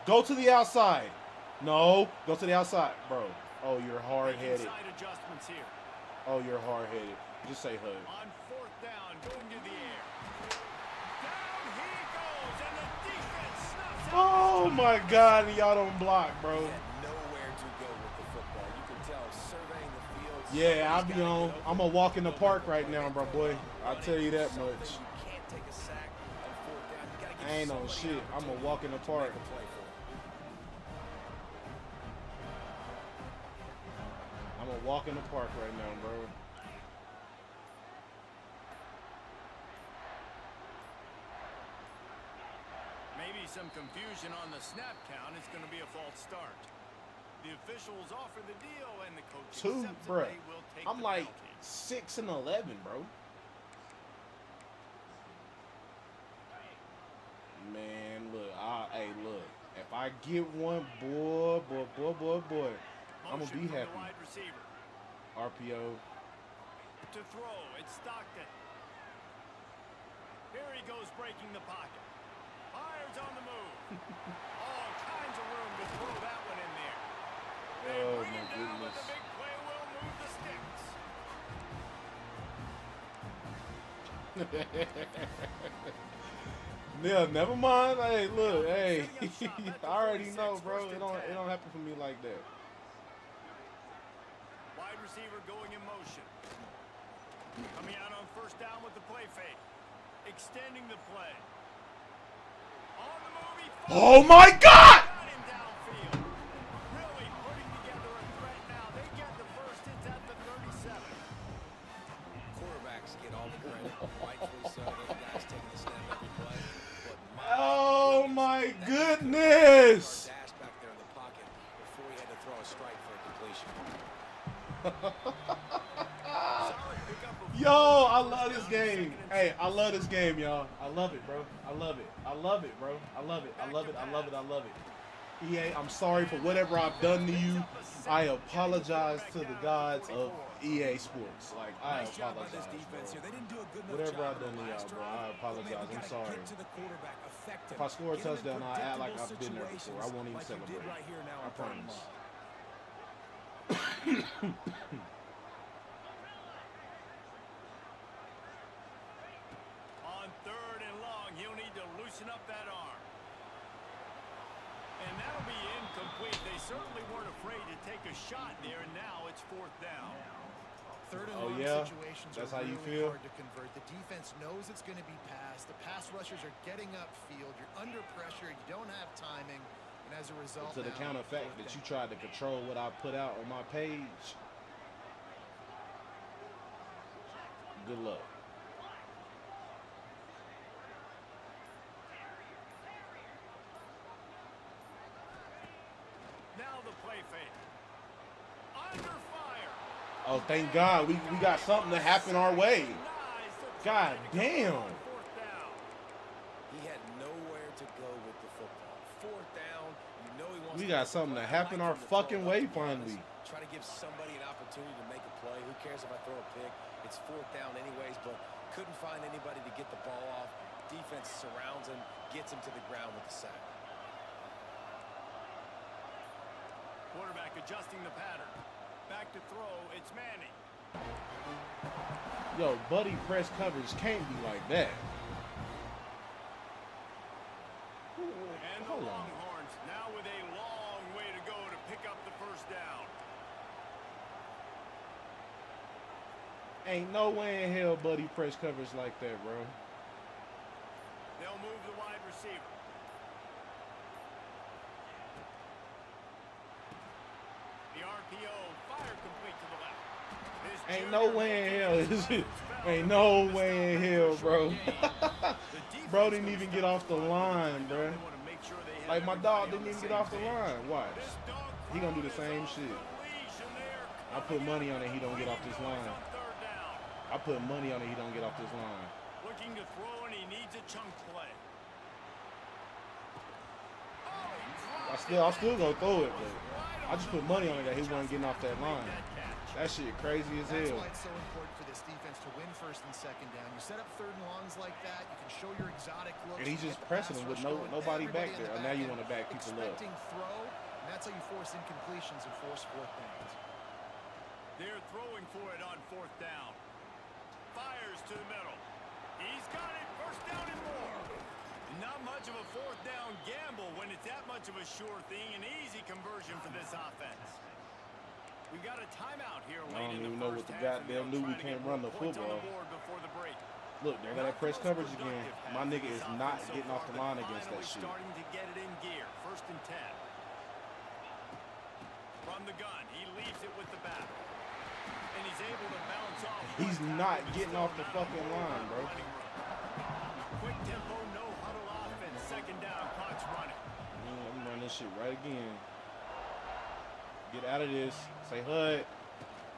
Go to the outside. No. Go to the outside. Bro. Oh, you're Making hard-headed. side adjustments here. Oh, you're hard-headed. Just say HUD. On fourth down, going to the air. Down he goes, and the defense snuffs out. Oh, my God. Y'all don't block, bro. He had nowhere to go with the football. You can tell surveying the field. Yeah, I'll somebody's be gotta on. get open. I'm a walk in the park right now, bro, boy. I'll tell you that Something much. You can't take a sack on fourth down. You gotta give I ain't on somebody shit. I'm a opportunity walk in the to park. make a play for him. I'm a walk in the park right now, bro. Maybe some confusion on the snap count. It's going to be a false start. The officials offer the deal, and the coach Two, accepts it. bro. They will take I'm the like penalty. 6 and 11, bro. Man, look. Hey, look. If I get one, boy, I'm gonna Motion be from the happy. wide receiver. RPO. To throw, it's Stockton. Here he goes, breaking the pocket. Fires on the move. All kinds of room to throw that one in there. They Oh, bring my him down, but goodness. the big play will move the sticks. Yeah, never mind. Hey, look, hey, I already know, bro. It don't happen for me like that. Wide receiver going in motion. Coming out on first down with the play fake. Extending the play. On the move, he Oh my God! got him downfield. Really putting together a threat now. They get the first. It's at the 37. Quarterbacks get all the credit, rightfully so. Those guys taking the snap every play. But Oh my goodness! Yo, I love this game. Hey, I love this game, y'all. I love it, bro. I love it. I love it, bro. I love it. I love it. I love it. I love it. EA, I'm sorry for whatever I've done to you. I apologize to the gods of EA Sports. Like, I apologize, bro. Whatever I've done to y'all, bro, I apologize. I'm sorry. If I score a touchdown, I'll act like I've been there before. I won't even celebrate. I promise. On 3rd and long, he'll need to loosen up that arm. And that'll be incomplete. They certainly weren't afraid to take a shot there, and now it's 4th down. 3rd and Oh, long yeah? situations That's are how you really feel? hard to convert. The defense knows it's going to be passed. The pass rushers are getting upfield. You're under pressure. You don't have timing. And as a result, To the now, counter fact 4th that you down. tried to control what I put out on my page. Good luck. Now the play fake. Under fire. Oh, thank God. We got something to happen our way. Denies the God try to damn. convert on 4th down. He had nowhere to go with the football. 4th down, you know he wants We to got make a something to play. I happen like our him to fucking throw it way up, to be finally. honest. Try to give somebody an opportunity to make a play. Who cares if I throw a pick? It's 4th down anyways, but couldn't find anybody to get the ball off. Defense surrounds him, gets him to the ground with the sack. Quarterback adjusting the pattern. Back to throw. It's Manning. Yo, buddy press coverage can't be like that. And the Hold on. Longhorns now with a long way to go to pick up the 1st down. Ain't no way in hell buddy press coverage like that, bro. They'll move the wide receiver. The RPO fire complete to the left. This Ain't no junior way in making hell. his first foul. Ain't no The way in stop hell, after a bro. short gain. The Bro defense didn't gonna even stop get off the run with line, the bro. They wanna make sure they have Like my everybody dog on didn't the even get same off the page. line. Watch. This dog He gonna do the crowd same is shit. off the leash, and they are I put coming money out on it he don't get off this winning line. on 3rd down. I put money on it he don't get off this line. Looking to throw, and he needs a chunk play. I still gonna throw it, but I just put money on it that he wasn't getting off that line. That shit crazy as That's hell. why it's so important for this defense to win 1st and 2nd down. You set up 3rd and longs like that. You can show your exotic looks. And he's you just get the pressing pass him with rush going, nobody back everybody on there. the And now you end want to back people up. expecting throw, and that's how you force incompletions and force 4th downs. They're throwing for it on 4th down. Fires to the middle. He's got it. 1st down and more. Not much of a 4th down gamble when it's that much of a sure thing. An easy conversion for this offense. We've got a timeout here I late don't in the even know what first the half, and goddamn they'll knew we try to can't get run more the points on football. the board before the break. Look, there got that press coverage again. My nigga is not getting off the line against that shit. Starting to get it in gear. 1st and 10. From the gun, he leaves it with the back. And he's able to bounce off. He's not getting off the fucking line, bro. Quick tempo, no huddle offense. 2nd down, clock's running. Man, I'm running this shit right again. Get out of this. Say HUD.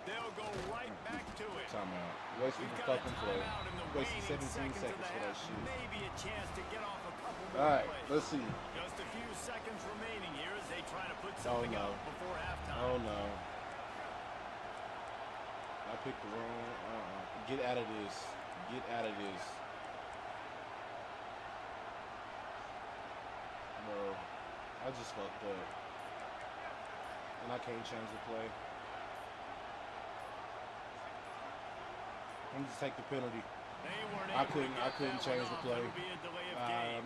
They'll go right back to it. Timeout. Wasted We've the got a fucking play. timeout in the Wasted waning 17 seconds of the for that half. shit. Maybe a chance to get off a couple more Alright, plays. let's see. Just a few seconds remaining here as they try to put Oh something no. up before halftime. Oh no. I picked the wrong. Get out of this. Get out of this. Bro, I just fucked up. And I can't change the play. I'm just take the penalty. They weren't I able to couldn't get that change one the off. play. It'll be a delay of game.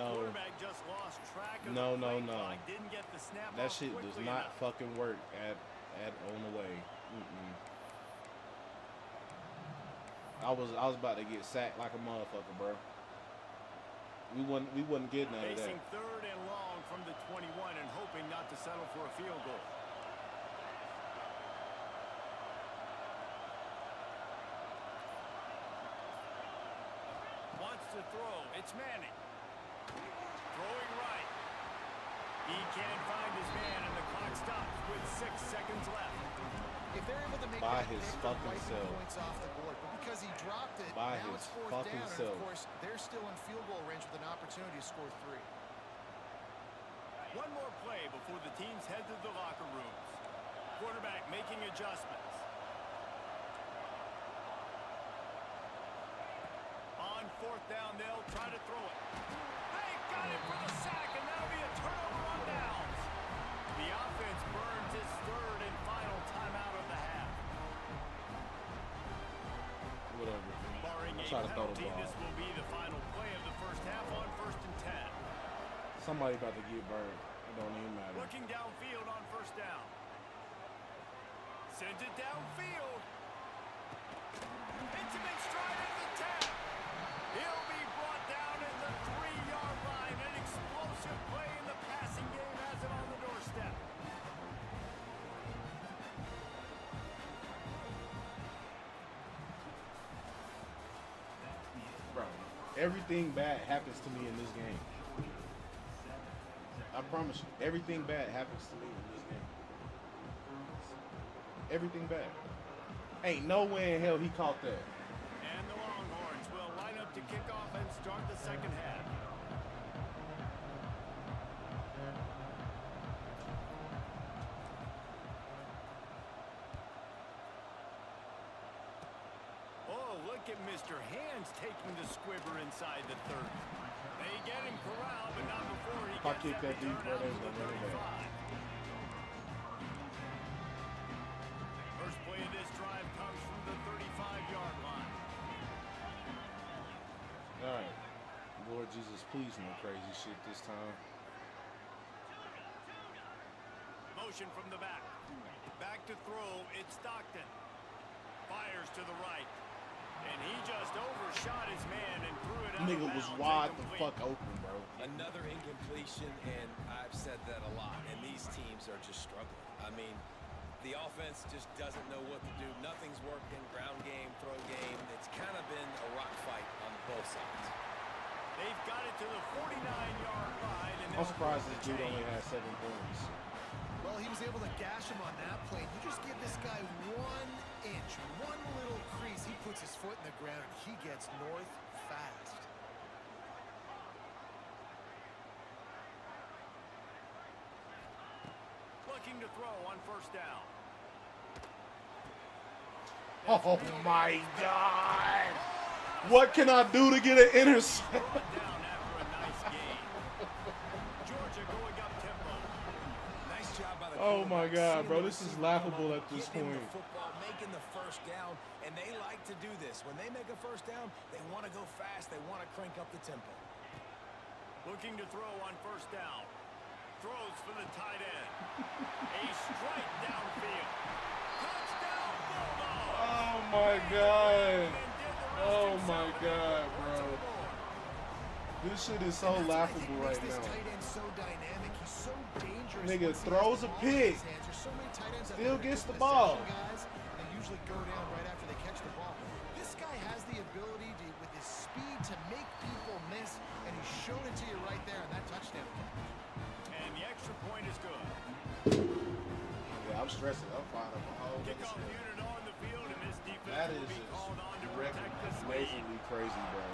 No. Quarterback just lost track of No, the no, play no. clock. Didn't get the snap That off shit does quickly not enough. fucking work at on the way. I was about to get sacked like a motherfucker, bro. We wouldn't get none of that. Facing 3rd and long from the 21 and hoping not to settle for a field goal. Wants to throw. It's Manning. Throwing right. He can't find his man, and the clock stops with 6 seconds left. if they're able to make By that his pick, fucking they're wiping self. points off the board. But because he dropped it, By now his it's fourth fucking down, and self. of course, they're still in field goal range with an opportunity to score 3. One more play before the teams head to the locker rooms. Quarterback making adjustments. On fourth down, they'll try to throw it. They got it for the sack, and that'll be a turnover on downs. The offense burns its third and final timeout of the half. Whatever. Barring a I'll try to throw the penalty, ball. this will be the final play of the first half on 1st and 10. Somebody about to get burned. It don't even matter. Looking downfield on first down. Sends it downfield. Hits him in stride at the 10. He'll be brought down at the 3-yard line. An explosive play in the passing game has it on the doorstep. Bro, everything bad happens to me in this game. I promise you, everything bad happens to me in this game. Everything bad. Ain't no way in hell he caught that. And the Longhorns will line up to kick off and start the second half. Oh, look at Mr. Hands taking the squibber inside the 30. They get him corralled, but not before he If I gets kick that deep, return bro, out they to the gonna run it back. 35. First play of this drive comes from the 35-yard line. Alright. Lord Jesus, please no crazy shit this time. Motion from the back. Back to throw, it's Stockton. Fires to the right. And he just overshot his man and threw it out Nigga of was bounds, wide the incomplete. fuck open, bro. Another incompletion, and I've said that a lot, and these teams are just struggling. I mean, the offense just doesn't know what to do. Nothing's working. Ground game, throw game. It's kind of been a rock fight on both sides. They've got it to the 49-yard line. And I'm surprised this dude only had 7 points. Well, he was able to gash him on that play. You just give this guy 1 inch, one little crease. He puts his foot in the ground, and he gets north fast. Looking to throw on first down. Oh my God! What can I do to get an interception? Brought down after a nice gain. Georgia going up tempo. Nice job by the Oh my God, quarterback, bro, seeing the this is receiver laughable come at this getting him point. the football, making the first down, and they like to do this. When they make a first down, they want to go fast. They want to crank up the tempo. Looking to throw on first down. Throws for the tight end. A strike downfield. Touchdown, Bulldogs! Oh my God! Oh my God, bro! This shit is so laughable right now. This tight end so dynamic. He's so dangerous. Nigga once he throws has a the ball in pick. his hands. There's so many tight ends out Still there that gets are the good ball. possession guys. They usually go down right after they catch the ball. This guy has the ability to, with his speed, to make people miss, and he showed it to you right there on that touchdown catch. And the extra point is good. Yeah, I'm stressing. I'm fine up a whole Kickoff unit on the field, and this defense That will is be just called on to direct, protect this lead. amazingly crazy, bro.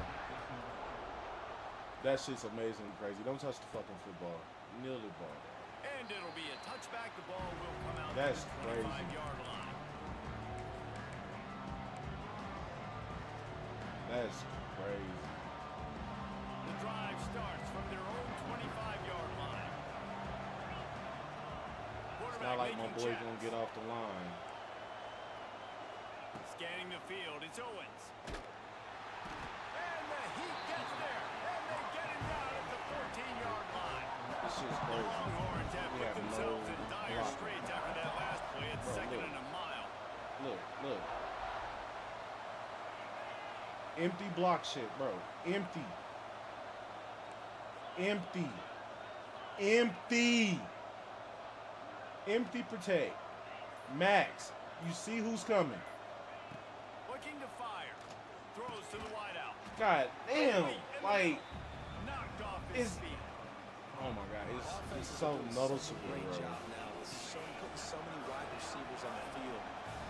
That shit's amazingly crazy. Don't touch the fucking football. Kneel the ball. And it'll be a touchback. The ball will come out That's to the crazy. 25-yard line. That's crazy. The drive starts from their own 25-yard line. It's not like my boy's gonna get off the line. Scanning the field, it's Owens. And the Heat gets there. And they get him down at the 14-yard line. This shit's The crazy. Longhorns have We put have no themselves in dire block. straits after that last play. It's Bro, second look. and a mile. Look. Empty block shit, bro. Empty. Empty protect. Max, you see who's coming. Looking to fire. Throws to the wideout. God damn. Like, Knocked off his it's... feet. Oh my God, it's Offense so is doing noticeable, Great bro. job now. Putting so many wide receivers on the field.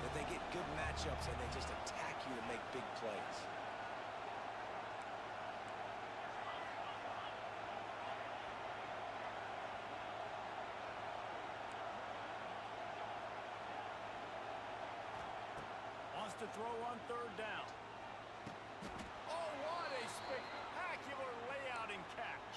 that they get good matchups and they just attack you to make big plays. Wants to throw on third down. Oh, what a spectacular layout and catch.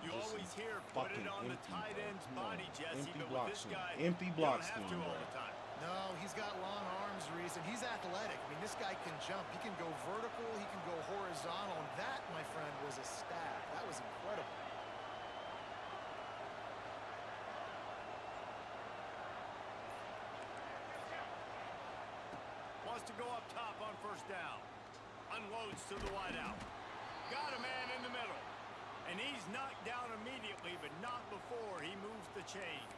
You Just always hear put it fucking on the empty, tight bro. end's Come on. body, Jesse, Empty but block with this scheme. guy, Empty you block don't have to scheme, all bro. the time. No, he's got long arms, Reese, and he's athletic. I mean, this guy can jump. He can go vertical. He can go horizontal. And that, my friend, was a stab. That was incredible. Wants to go up top on first down. Unloads to the wideout. Got a man in the middle. And he's knocked down immediately, but not before he moves the chains.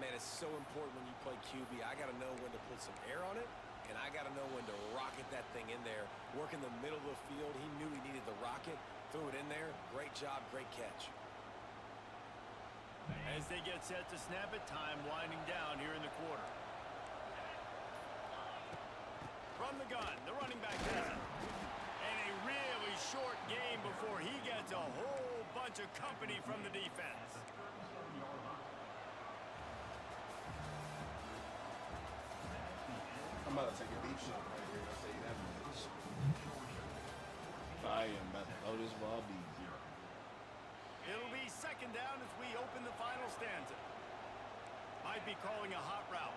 Man, it's so important when you play QB. I got to know when to put some air on it, and I got to know when to rocket that thing in there. Work in the middle of the field. He knew he needed the rocket. Threw it in there. Great job, great catch. As they get set to snap it, time winding down here in the quarter. From the gun, the running back has it. And a really short game before he gets a whole bunch of company from the defense. I'm about to take a deep shot right here. I'll tell you that much. I am about to throw this ball deep. It'll be second down as we open the final stanza. Might be calling a hot route.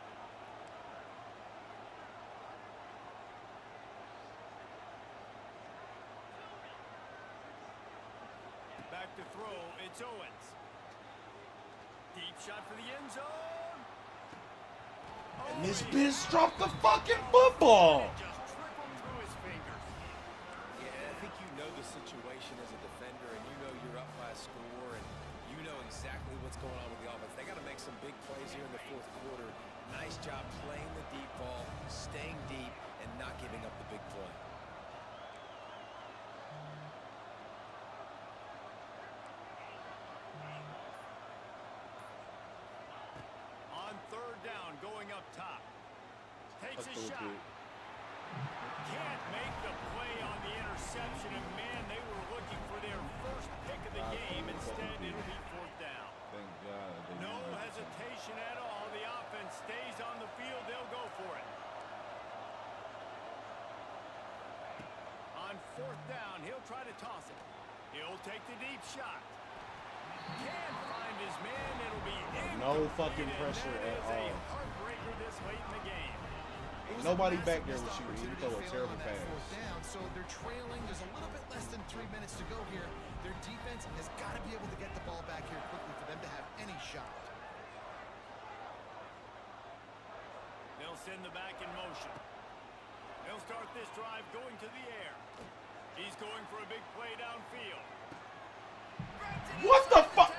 Back to throw, it's Owens. Deep shot for the end zone. And this bitch dropped the fucking football. It just trickled through his fingers. Yeah, and I think you know the situation as a defender, and you know you're up by a score, and you know exactly what's going on with the offense. They got to make some big plays here in the fourth quarter. Nice job playing the deep ball, staying deep, and not giving up the big play. On third down, going up top. Takes a shot. Can't make the play on the interception, and man, they were looking for their first pick of the game. Instead, it'll be fourth down. Thank God. No hesitation at all. The offense stays on the field. They'll go for it. On fourth down, he'll try to toss it. He'll take the deep shot. Can't find his man. It'll be No incomplete, fucking and pressure that at is a all. heartbreaker this late in the game. It was Nobody a back massive there with missed you. He opportunity throw a failing terrible on that pass. fourth down, so they're trailing. There's a little bit less than 3 minutes to go here. Their defense has got to be able to get the ball back here quickly for them to have any shot. They'll send the back in motion. They'll start this drive going to the air. He's going for a big play downfield. What the fuck?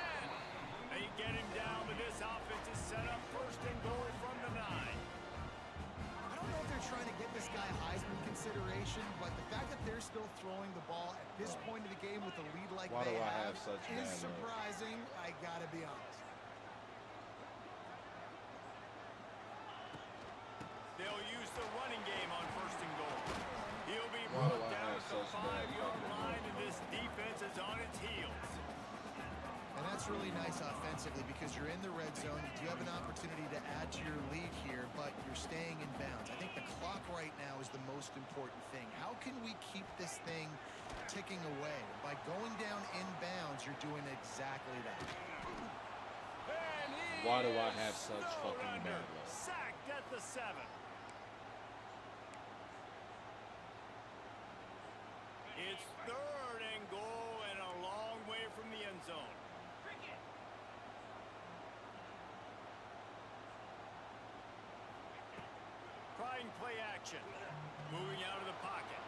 They get him down, but this offense is set up first and goal from the 9. I don't know if they're trying to get this guy Heisman consideration, but the fact that they're still throwing the ball at this point of the game with a lead like Why they do I have have such is bad luck? surprising. I gotta be honest. They'll use the running game on first and goal. He'll be Why do brought I down have at the such bad 5-yard fucking line, luck? and this defense is on its heels. And that's really nice offensively because you're in the red zone. You do have an opportunity to add to your lead here, but you're staying in bounds. I think the clock right now is the most important thing. How can we keep this thing ticking away? By going down in bounds, you're doing exactly that. And he Why do I is have such snowed fucking under. bad luck? Sacked at the 7. It's third and goal and a long way from the end zone. Trying play action. Moving out of the pocket.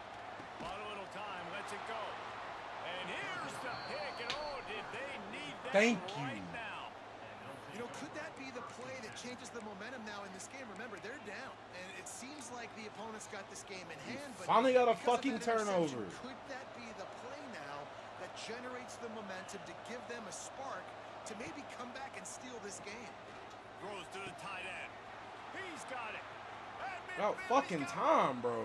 Bought a little time, lets it go. And here's the pick. And oh, did they need that Thank right you. now? You know, could that be the play that changes the momentum now in this game? Remember, they're down, and it seems like the opponent's got this game in hand. But Finally got a because of fucking that interception, turnover. Could that be the play now that generates the momentum to give them a spark to maybe come back and steal this game? Throws to the tight end. He's got it. About fucking time, bro.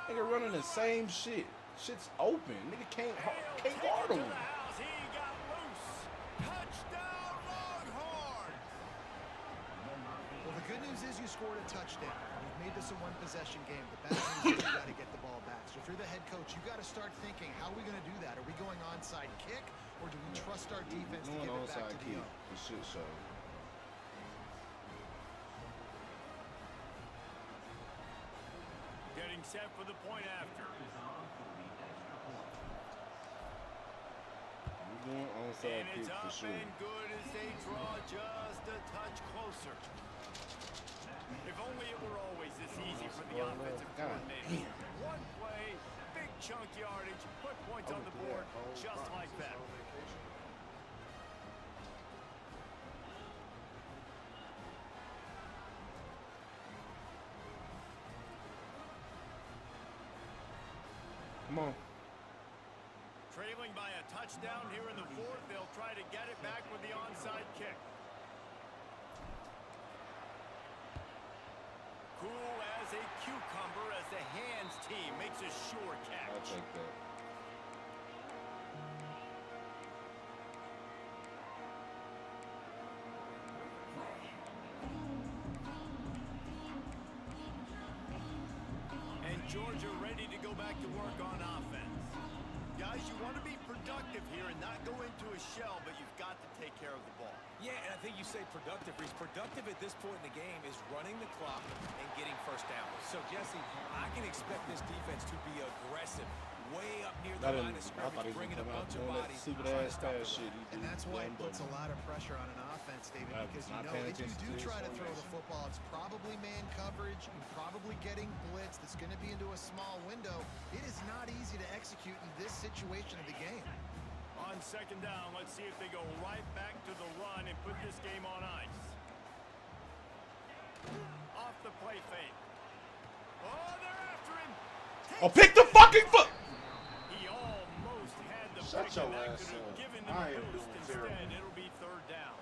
Nigga running the same shit. Shit's open. Nigga can't guard him. He got loose. Touchdown, Longhorn. Well, the good news is you scored a touchdown. You've made this a one-possession game. The bad news is you got to get the ball back. So if you're the head coach, you got to start thinking, how are we going to do that? Are we going onside kick, or do we trust our defense to give it back to the own? The shit show. Getting set for the point after. We're going onside And kick it's for up sure. and good as they draw just a touch closer. If only it were always this easy for the offensive coordinator. One play, big chunk yardage, put points on the board just like that. Come on. Trailing by a touchdown here in the fourth, they'll try to get it back with the onside kick. Cool as a cucumber as the hands team makes a sure I'll catch. take that. And Georgia ready to go back to work on offense. Guys, you want to be productive here and not go into a shell, but you've got to take care of the ball. Yeah, and I think you say productive, Reese. Productive at this point in the game is running the clock and getting first down. So, Jesse, I can expect this defense to be aggressive, way up near the line of scrimmage, bringing a bunch of bodies. Stupid trying to ass stop the pass run. shit. And that's why it puts a lot of pressure on an offense, David, because you know if you do try to throw the football, it's probably man coverage, you're probably getting blitz that's going to be into a small window. It is not easy to execute in this situation of the game. On second down, let's see if they go right back to the run and put this game on ice. Off the play fake. Oh, they're after him. Oh, pick the fucking foot! He almost had the Shut pick, your and that ass could have up. given them I a am boost. doing Instead, terrible. it'll be third down.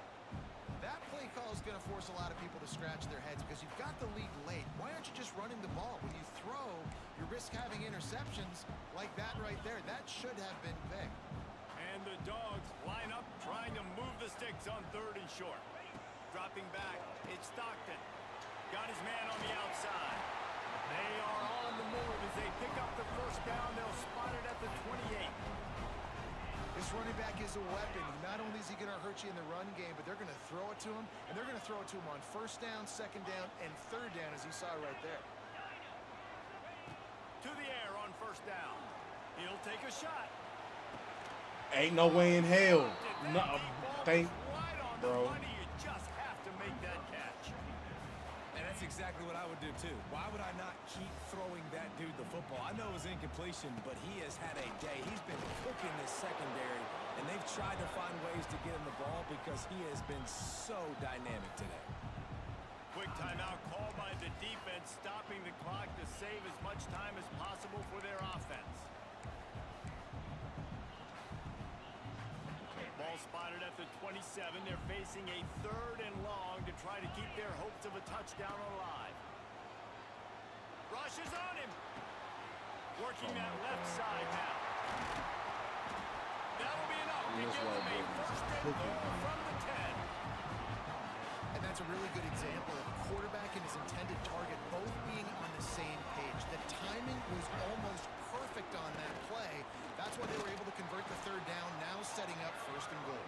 That play call is going to force a lot of people to scratch their heads because you've got the lead late. Why aren't you just running the ball? When you throw, you risk having interceptions like that right there. That should have been big. And the Dogs line up, trying to move the sticks on third and short. Dropping back, it's Stockton. Got his man on the outside. They are on the move as they pick up the first down. They'll spot it at the 28. This running back is a weapon. Not only is he going to hurt you in the run game, but they're going to throw it to him, and they're going to throw it to him on first down, second down, and third down, as you saw right there. To the air on first down. He'll take a shot. Ain't no way in hell. No, thank, Right on bro. the money. You just have to make that catch. And that's exactly what I would do, too. Why would I not keep throwing that dude the football? I know it was incompletion, but he has had a day. He's been cooking this secondary, and they've tried to find ways to get him the ball because he has been so dynamic today. Quick timeout called by the defense, stopping the clock to save as much time as possible for their offense. Ball spotted at the 27. They're facing a third and long to try to keep their hopes of a touchdown alive. Rush is on him. Working that left side now. That'll be enough to give them a first and goal from the 10. And that's a really good example of a quarterback and his intended target both being on the same page. The timing was almost perfect on that play. That's why they were able to convert the third down, now setting up first and goal.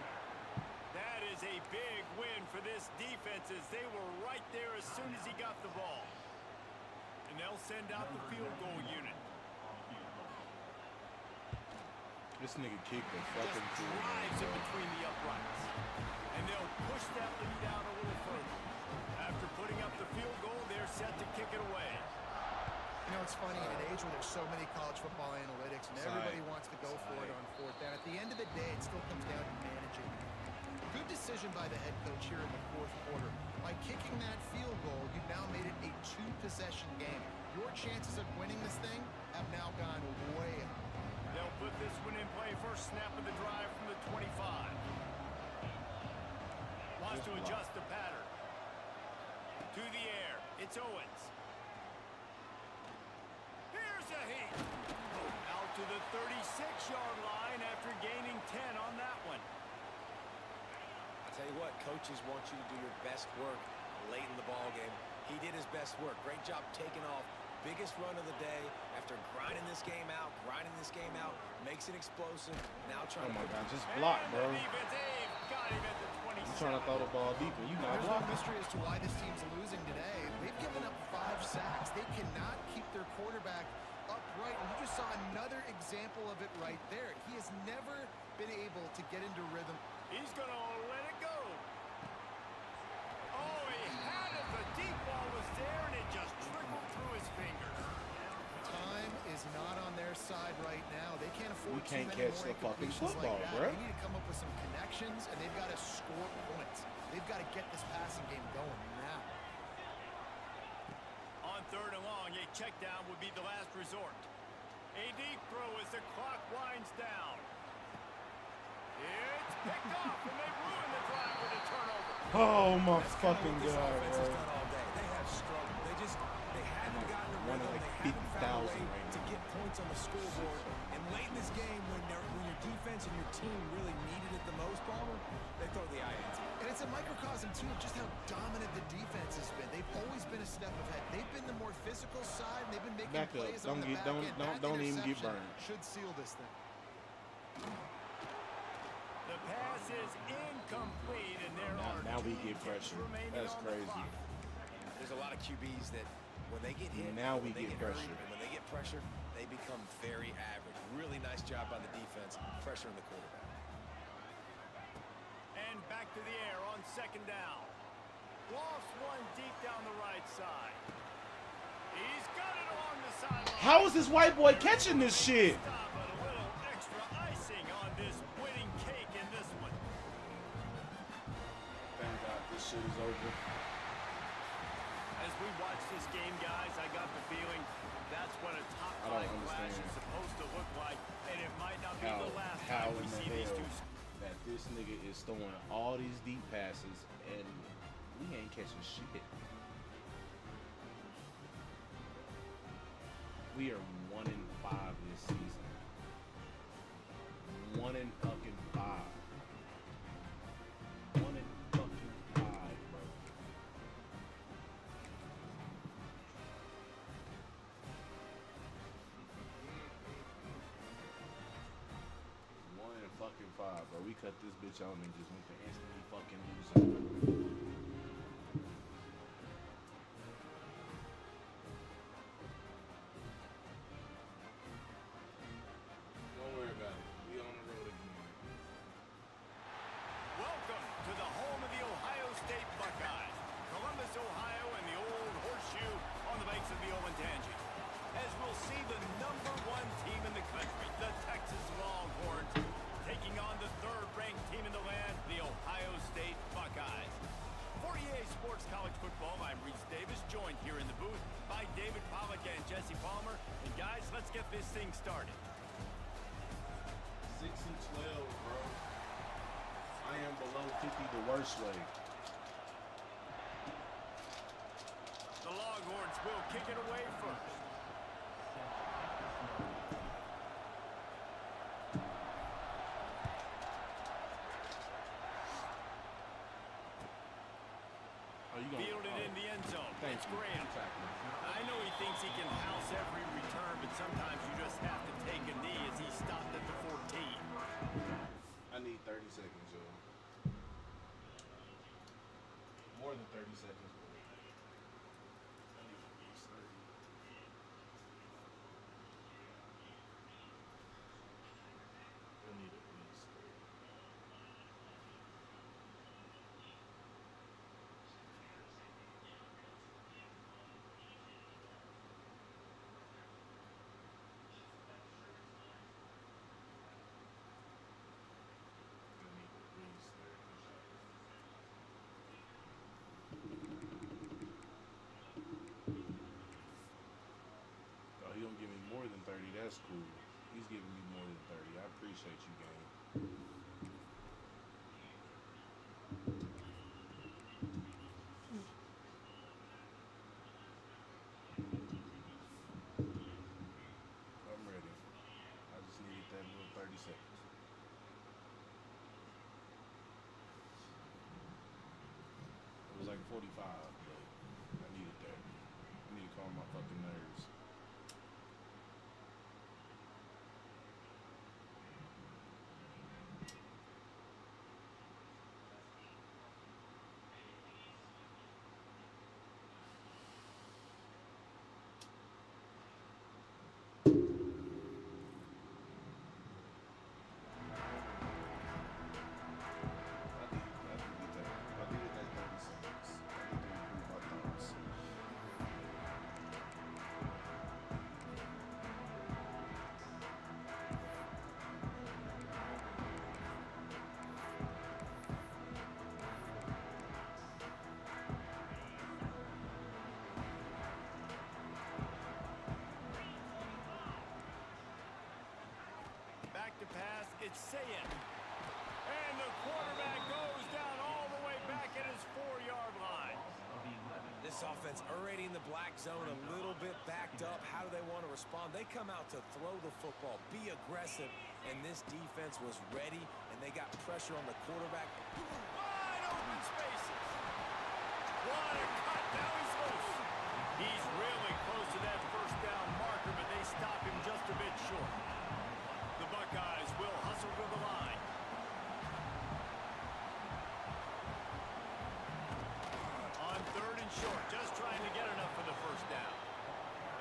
That is a big win for this defense as they were right there as soon as he got the ball. And they'll send out the field goal unit. This nigga kicked the Just fucking field drives it goal. between the uprights. And they'll push that lead out a little further. After putting up the field goal, they're set to kick it away. You know, it's funny, in an age where there's so many college football analytics and everybody wants to go for it on fourth down, at the end of the day, it still comes down to managing. Good decision by the head coach here in the fourth quarter. By kicking that field goal, you've now made it a two-possession game. Your chances of winning this thing have now gone way up. They'll put this one in play. First snap of the drive from the 25. Wants to adjust the pattern. To the air. It's Owens. Here's a heat. Out to the 36-yard line after gaining 10 on that one. I'll tell you what, coaches want you to do your best work late in the ball game. He did his best work. Great job taking off. Biggest run of the day after grinding this game out, makes it explosive. Now trying Oh my to... God, just block, bro. And the defensive got him at the 27. You trying to throw the ball deep and you not There's no blocking. mystery as to why this team's losing today. They've given up 5 sacks. They cannot keep their quarterback upright. And you just saw another example of it right there. He has never been able to get into rhythm. He's going to let it go. Oh, he had it. The deep ball was there, and it just trickled through his fingers. Time is not on their side right now. They can't afford We can't too many catch more the fucking incompletions football, like that. bro. They need to come up with some connections, and they've got to score points. They've got to get this passing game going now. On 3rd and long, a check down would be the last resort. A deep throw as the clock winds down. It's picked off, and they ruin the drive with a turnover. Oh my That's kinda fucking what this God, offense bro. has done all day. They have struggled. They haven't gotten a One of rhythm. like They haven't found a 50,000 way right to now. get points on the scoreboard. And late in this game, when your defense and your team really needed it the most, Palmer, they throw the INT. And it's a microcosm, too, of just how dominant the defense has been. They've always been a step ahead. They've been the more physical side, and they've been making Back up. plays on Don't the get- back don't- end. don't- That don't even get interception burned. should seal this thing. The pass is incomplete, and there are Now we 2 get ticks pressure. remaining That's on the crazy. clock. There's a lot of QBs that when they get hit, Now we when they get hurt, pressure. and when they get pressured, they become very average. Really nice job by the defense, pressuring the quarterback. And back to the air on 2nd down. Lost one deep down the right side. He's got it along the sideline. How is this white boy catching this shit? Stop, but a little extra icing on this winning cake in this one. Thank God this shit is over. As we watch this game, guys, I got the feeling that's what a top I don't 5 clash understand is supposed to look like, and it might not be the last How time we in the see these hell two. that this nigga is throwing all these deep passes and we ain't catching shit. We are 1-5 this season. 1-5. 1-5, bro. Fucking 5, bro. We cut this bitch on and just went to instantly fucking losing. Don't worry about it. We on the road again. Welcome to the home of the Ohio State Buckeyes. Columbus, Ohio, and the old horseshoe on the banks of the Olentangy. As we'll see the #1 team in the country, the Texas Longhorns, taking on the 3rd-ranked team in the land, the Ohio State Buckeyes. For EA Sports College Football, I'm Reese Davis, joined here in the booth by David Pollack and Jesse Palmer. And guys, let's get this thing started. 6-12, bro. I am below 50 the worst way. The Longhorns will kick it away first. Oh, you gonna, Fielded in the end zone. Thank It's you. Graham. I know he thinks he can house every return, but sometimes you just have to take a knee as he stopped at the 14. I need 30 seconds, yo. More than 30 seconds, bro. I need at least 30. I need at least 30. I need at least 30. Oh, he don't give me more than 30. That's cool. He's giving me more than 30. I appreciate you, gang. 45, but I needed that. I need to calm my fucking nerves. Back to pass, it's Saying. And the quarterback goes down all the way back at his 4-yard line. This offense already in the black zone, a little bit backed up. How do they want to respond? They come out to throw the football, be aggressive, and this defense was ready, and they got pressure on the quarterback. Wide open spaces. What a cut. Now he's loose. He's really close to that first down marker, but they stop him just a bit short. The Buckeyes will hustle to the line. On 3rd and short, just trying to get enough for the first down.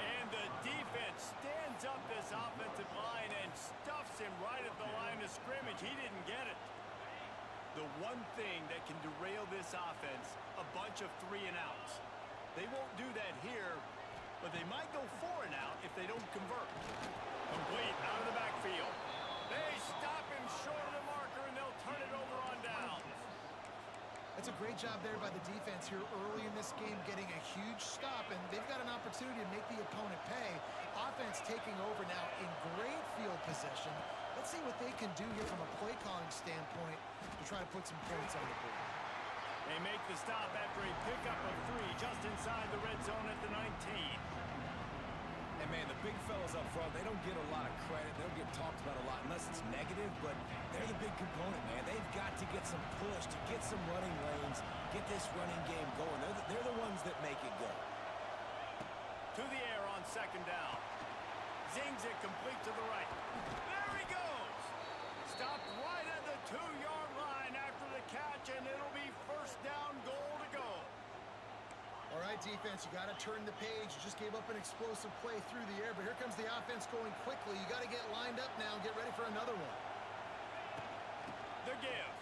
And the defense stands up this offensive line and stuffs him right at the line of scrimmage. He didn't get it. The one thing that can derail this offense, a bunch of 3-and-outs. They won't do that here, but they might go 4-and-out if they don't convert. Complete out of the backfield. They stop him short of the marker, and they'll turn it over on downs. That's a great job there by the defense here early in this game, getting a huge stop, and they've got an opportunity to make the opponent pay. Offense taking over now in great field possession. Let's see what they can do here from a play calling standpoint to try to put some points on the board. They make the stop after a pickup of 3 just inside the red zone at the 19. And, man, the big fellas up front, they don't get a lot of credit. They don't get talked about a lot unless it's negative, but they're the big component, man. They've got to get some push, to get some running lanes, get this running game going. They're the ones that make it go. To the air on 2nd down. Zings it complete to the right. There he goes! Stopped right at the 2-yard line after the catch, and it'll be 1st down, goal to go. All right, defense, you got to turn the page. You just gave up an explosive play through the air, but here comes the offense going quickly. You got to get lined up now and get ready for another one. The give.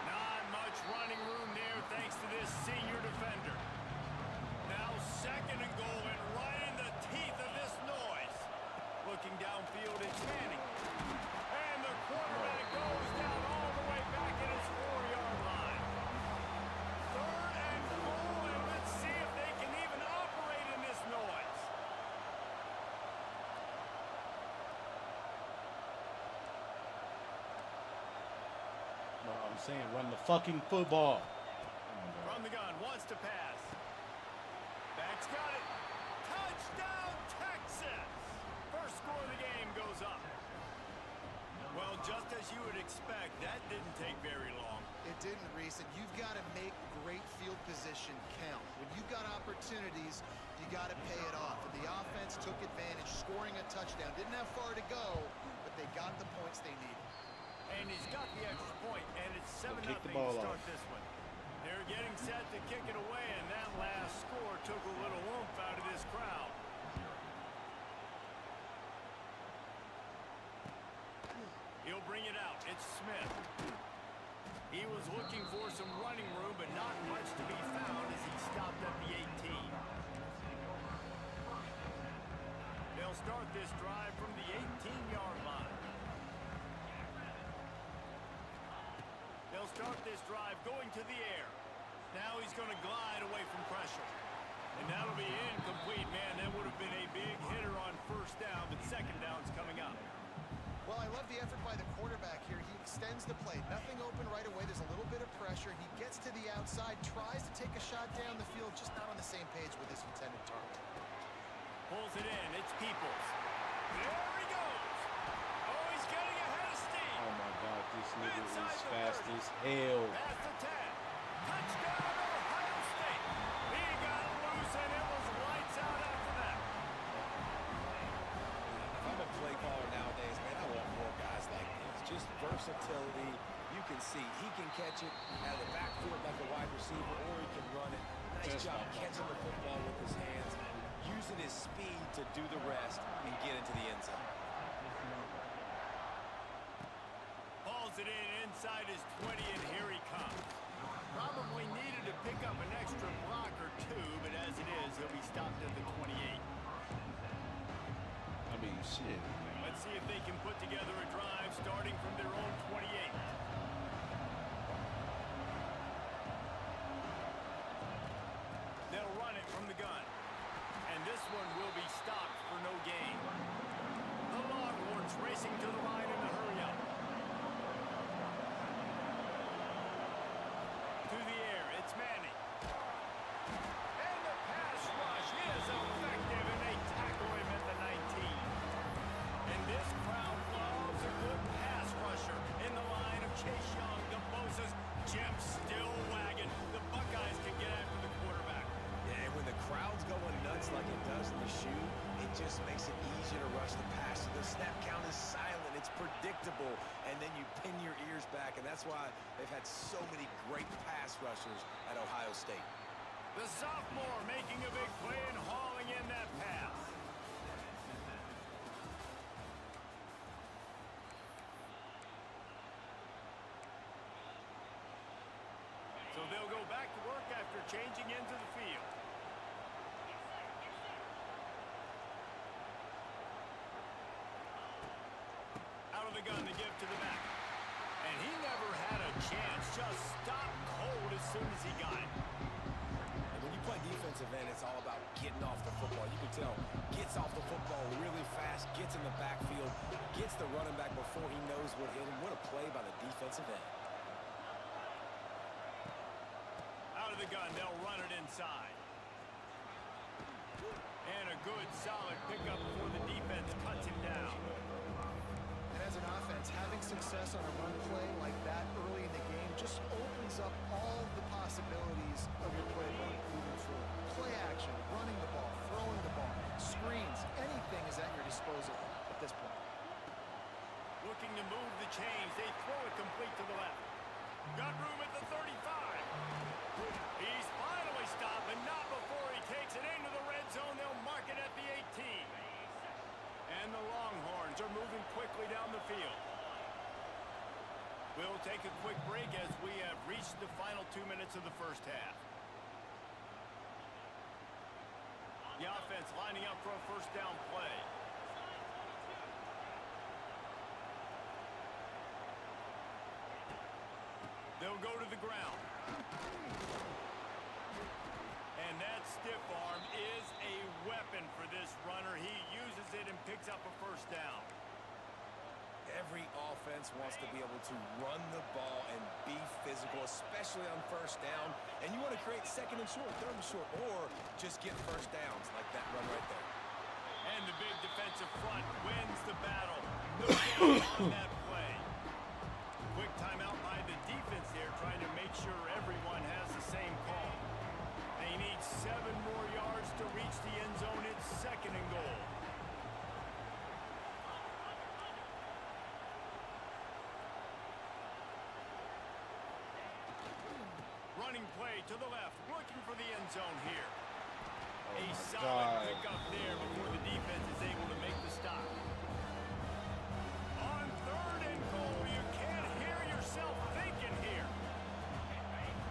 Not much running room there thanks to this senior defender. Now 2nd and goal, and right in the teeth of this noise. Looking downfield, it's Manning. And the quarterback goes down all the way back at his 4-yard line. 3rd and goal, and let's see if they can even operate in this noise. No, I'm saying run the fucking football. From the gun, wants to pass. Back's got it. Touchdown, Texas! First score of the game goes up. Well, just as you would expect, that didn't take very long. It didn't, Reese, and you've got to make great field position count. When you've got opportunities, you got to pay it off. And the offense took advantage, scoring a touchdown. Didn't have far to go, but they got the points they needed. And he's got the extra point, and it's 7-0 kick the to ball start off. this one. They're getting set to kick it away, and that last score took a little oomph out of this crowd. He'll bring it out. It's Smith. He was looking for some running room, but not much to be found as he stopped at the 18. They'll start this drive from the 18-yard line. They'll start this drive going to the air. Now he's going to glide away from pressure. And that'll be incomplete, man. That would have been a big hitter on 1st down, but 2nd down's coming up. Well, I love the effort by the quarterback here. He extends the play. Nothing open right away. There's a little bit of pressure. He gets to the outside, tries to take a shot down the field, just not on the same page with his intended target. Pulls it in. It's Peoples. There he goes. Oh, he's getting ahead of steam. Oh my God, this nigga Inside is the fast 30. as hell. Past the 10. Touchdown, Ohio! versatility. You can see he can catch it out of the backfield like a wide receiver, or he can run it. Nice job catching the football with his hands, using his speed to do the rest and get into the end zone. Hauls it in inside his 20, and here he comes. Probably needed to pick up an extra block or two, but as it is, he'll be stopped at the 28. I mean, shit. Let's see if they can put together a drive starting from their own 28. They'll run it from the gun. And this one will be stopped for no gain. The Longhorns racing to the line in the hurry-up. To the air, it's Manning. And the pass rush is effective, and they tackle him at the 19. And this crowd loves a good pass rusher in the line of Chase Young, the Bosa's, Jim still wagging. The Buckeyes can get after the quarterback. Yeah, when the crowd's going nuts like it does in the shoe, it just makes it easier to rush the passer. The snap count is silent. It's predictable. And then you pin your ears back. And that's why they've had so many great pass rushers at Ohio State. The sophomore making a big play and hauling in that pass. So they'll go back to work after changing into the field. Out of the gun to give to the back. And he never had a chance. Just stopped cold as soon as he got it. And when you play defensive end, it's all about getting off the football. You can tell, gets off the football really fast, gets in the backfield, gets the running back before he knows what hit him. What a play by the defensive end. Out of the gun, they'll run it inside. And a good, solid pickup before the defense cuts him down. And as an offense, having success on a run play like that early in the game just opens up all the possibilities of your playbook moving forward. Play action, running the ball, throwing the ball, screens, anything is at your disposal at this point. Looking to move the chains. They throw it complete to the left. Got room at the 35. He's finally stopped, but not before he takes it into the red zone. They'll mark it at the 18. And the Longhorns are moving quickly down the field. We'll take a quick break as we have reached the final 2 minutes of the first half. The offense lining up for a first down play. They'll go to the ground. And that stiff arm is a weapon for this runner. He uses it and picks up a first down. Every offense wants to be able to run the ball and be physical, especially on first down. And you want to create second and short, third and short, or just get first downs like that run right there. And the big defensive front wins the battle. No down on that play. Quick timeout by the defense here, trying to make sure everyone has the same call. They need 7 more yards to reach the end zone. It's second and goal. Running play to the left, looking for the end zone here. Oh A my solid God. pickup there before the defense is able to make the stop. On third and goal, you can't hear yourself thinking here.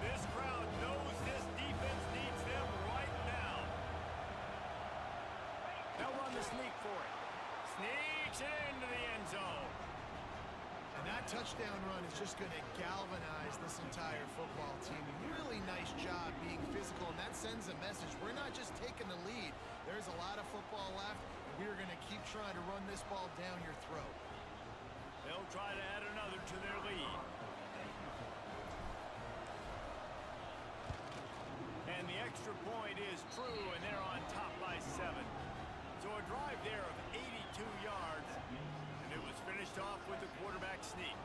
This crowd knows this defense needs them right now. They'll run the sneak for it. Sneaks it into the end zone. And that touchdown run is just going to galvanize this entire football team. Really nice job being physical, and that sends a message. We're not just taking the lead. There's a lot of football left, and we're going to keep trying to run this ball down your throat. They'll try to add another to their lead. And the extra point is true, and they're on top by 7. So a drive there of 82 yards, and it was finished off with a quarterback sneak.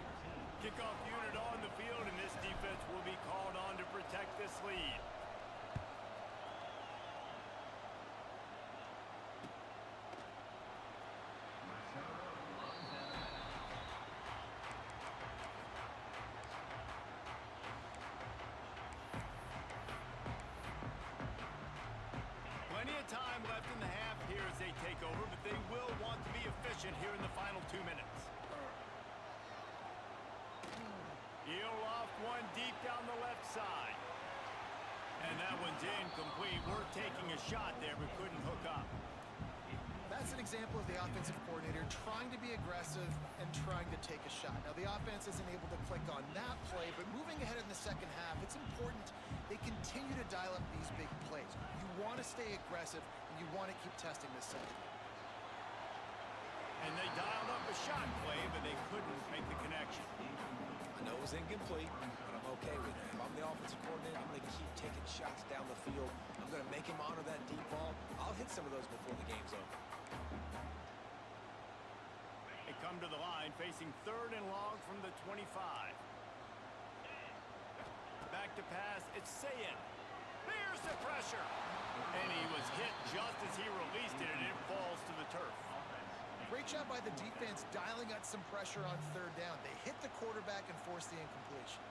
Kickoff unit on the field, and this defense will be called on to protect this lead. may take over, but they will want to be efficient here in the final 2 minutes. He'll off one deep down the left side. And that one's incomplete. We're taking a shot there, but couldn't hook up. That's an example of the offensive coordinator trying to be aggressive and trying to take a shot. Now, the offense isn't able to click on that play, but moving ahead in the second half, it's important they continue to dial up these big plays. You want to stay aggressive, and you want to keep testing this second. And they dialed up a shot play, but they couldn't make the connection. I know it was incomplete, but I'm okay with it. If I'm the offensive coordinator, I'm going to keep taking shots down the field. I'm going to make him honor that deep ball. I'll hit some of those before the game's over. They come to the line, facing 3rd and long from the 25. Back to pass, it's Sayin. There's the pressure. And he was hit just as he released it, and it falls to the turf. Great job by the defense dialing out some pressure on 3rd down. They hit the quarterback and forced the incompletion.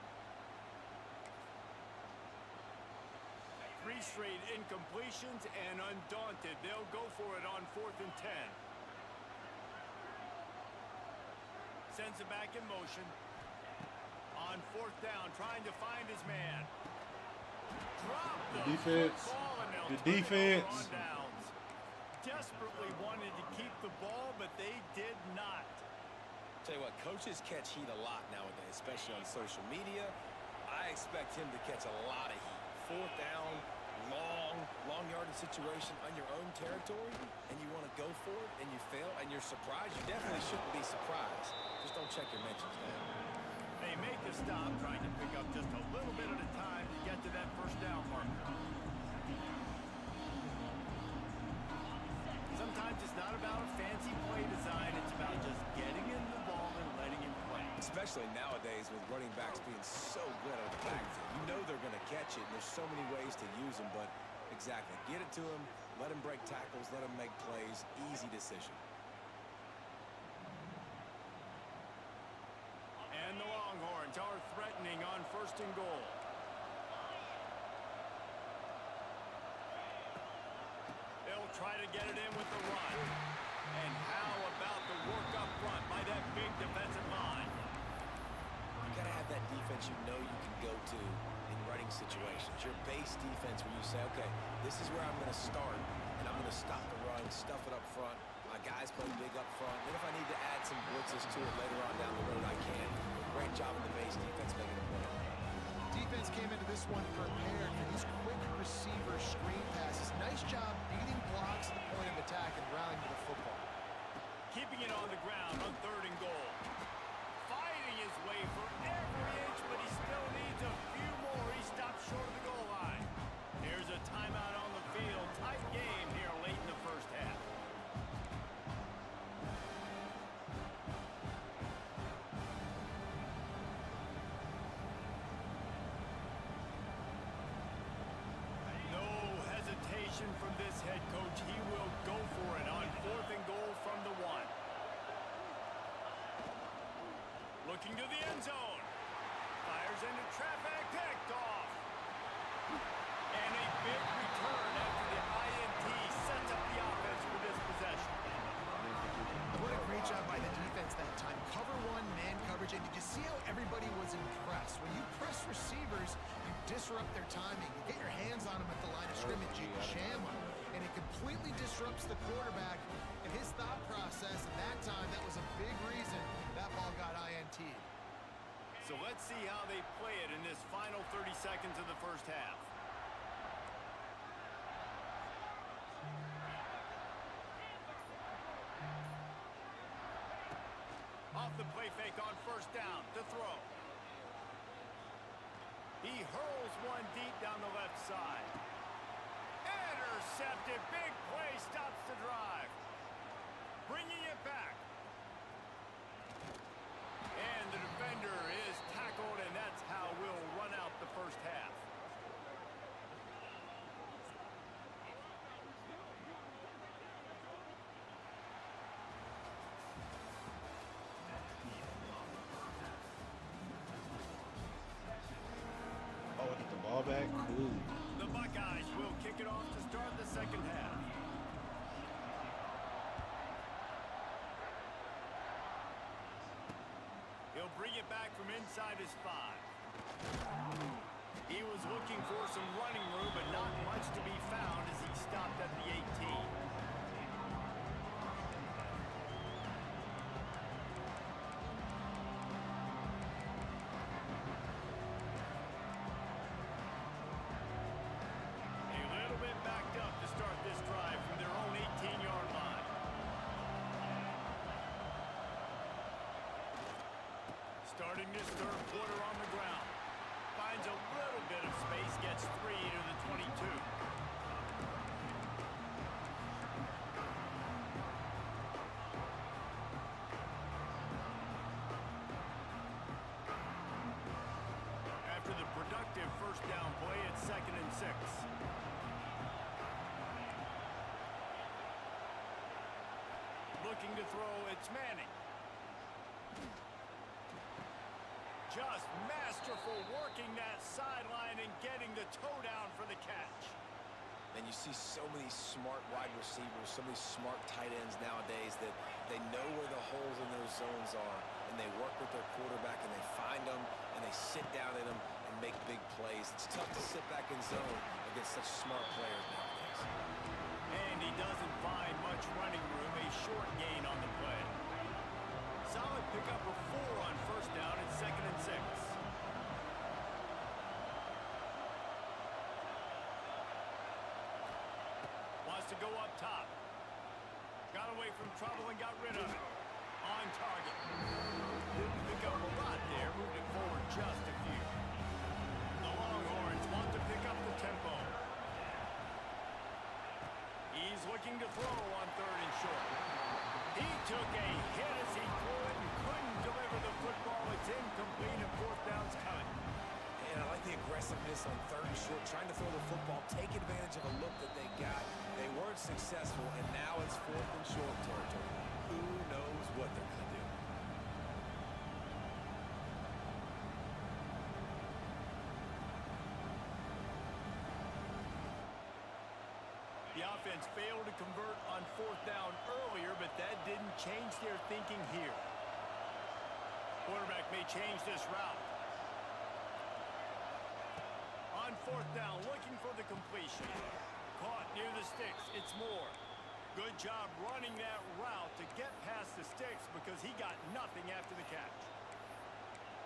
3 straight incompletions, and undaunted, they'll go for it on 4th and 10. Sends it back in motion. On 4th down, trying to find his man. Drop the defense. football, and they'll The turn it over defense. on downs. Desperately wanted to keep the ball, but they did not. Tell you what, coaches catch heat a lot nowadays, especially on social media. I expect him to catch a lot of heat. 4th down, long yardage situation on your own territory, and you want to go for it, and you fail, and you're surprised. You definitely shouldn't be surprised. Just don't check your mentions down. They make the stop, trying to pick up just a little bit at a time to get to that 1st down marker. Sometimes it's not about a fancy play design. It's about just getting in the ball and letting him play. Especially nowadays with running backs being so good at the backfield. You know they're going to catch it, and there's so many ways to use them, but exactly. Get it to him, let him break tackles, let him make plays. Easy decision. And the Longhorns are threatening on 1st and goal. They'll try to get it in with the run. And how about the work up front by that big defensive line? You got to have that defense you know you can go to in running situations. Your base defense where you say, okay, this is where I'm going to start, and I'm going to stop the run, stuff it up front. My guys play big up front. Then if I need to add some blitzes to it later on down the road, I can. Great job in the base defense making it work. Defense came into this one prepared for these quick receiver screen passes. Nice job beating blocks at the point of attack and rallying to the football. Keeping it on the ground on 3rd and goal. Fighting his way for every inch, but he still needs a few more. He stopped short of the goal line. Here's a timeout on the field. Tight game here late in the 1st half. No hesitation from this head coach. He will go for it on 4th and goal from the 1. Looking to the end zone. Fires into traffic. Picked off. And a big return after the INT sets up the offense for this possession. What a great job by the defense that time. Cover 1, man coverage. And did you see how everybody was impressed? When you press receivers, you disrupt their timing. You get your hands on them at the line of scrimmage. You jam them. And it completely disrupts the quarterback and his thought process. And that time, that was a big reason that ball got INT'd. So let's see how they play it in this final 30 seconds of the 1st half. Off the play fake on 1st down to throw. He hurls one deep down the left side. Intercepted. Big play stops the drive. Bringing it back. And the defender is tackled, and that's how we'll run out the 1st half. Oh, get the ball back. Cool. The Buckeyes will kick it off to start the 2nd half. He'll bring it back from inside his 5. He was looking for some running room, but not much to be found as he stopped at the 18. A little bit backed up to start this drive from their own 18-yard line. Starting this third quarter on the ground. Finds a little bit of space, gets 3 to the 22. After the productive first down play, it's 2nd and 6. Looking to throw, it's Manning. Just masterful working that sideline and getting the toe down for the catch. And you see so many smart wide receivers, so many smart tight ends nowadays that they know where the holes in those zones are, and they work with their quarterback, and they find them, and they sit down in them and make big plays. It's tough to sit back in zone against such smart players nowadays. And he doesn't find much running room, a short gain on the play. Solid pickup of 4 on first down and 2nd and 6. Wants to go up top. Got away from trouble and got rid of it. On target. Didn't pick up a lot there, moved it forward just a few. The Longhorns want to pick up the tempo. He's looking to throw on 3rd and short. He took a hit as he threw it and couldn't deliver the football. It's incomplete and 4th down's coming. And I like the aggressiveness on 3rd and short, trying to throw the football, take advantage of a look that they got. They weren't successful, and now it's 4th and short territory. Who knows what they're going to do? The offense failed to convert on 4th down earlier, but that didn't change their thinking here. Quarterback may change this route. On 4th down, looking for the completion. Caught near the sticks. It's Moore. Good job running that route to get past the sticks because he got nothing after the catch.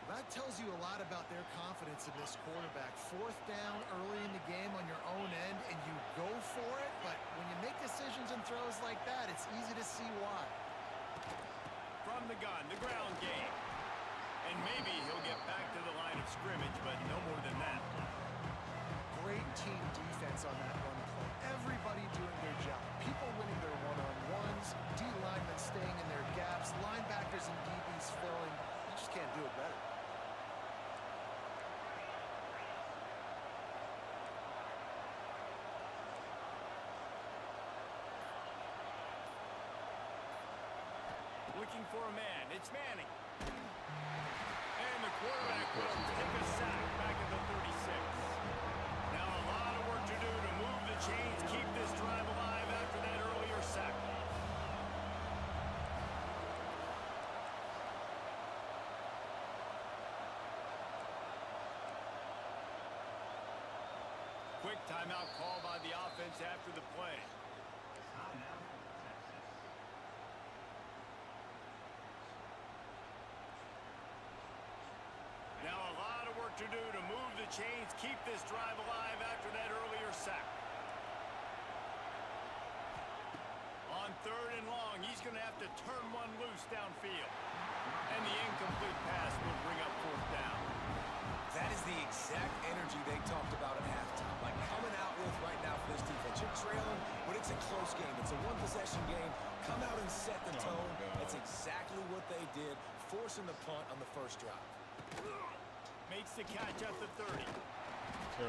That tells you a lot about their confidence in this quarterback. 4th down early in the game on your own end, and you go for it, but when you make decisions and throws like that, it's easy to see why. From the gun, the ground game. And maybe he'll get back to the line of scrimmage, but no more than that. Great team defense on that run play. Everybody doing their job. People winning their one-on-ones, D-linemen staying in their gaps, linebackers and DBs filling. You just can't do it better. Looking for a man. It's Manning. And the quarterback will take a sack back at the 36. Now a lot of work to do to move the chains, keep this drive alive after that earlier sack. Quick timeout call by the offense after the play. Now a lot of work to do to move the chains, keep this drive alive after that earlier sack. On 3rd and long, he's going to have to turn one loose downfield. And the incomplete pass will bring up 4th down. That is the exact energy they talked about at halftime. Like coming out with right now for this defense. You're trailing, but it's a close game. It's a one-possession game. Come out and set the tone. That's exactly what they did, forcing the punt on the first drive. Makes the catch at the 30.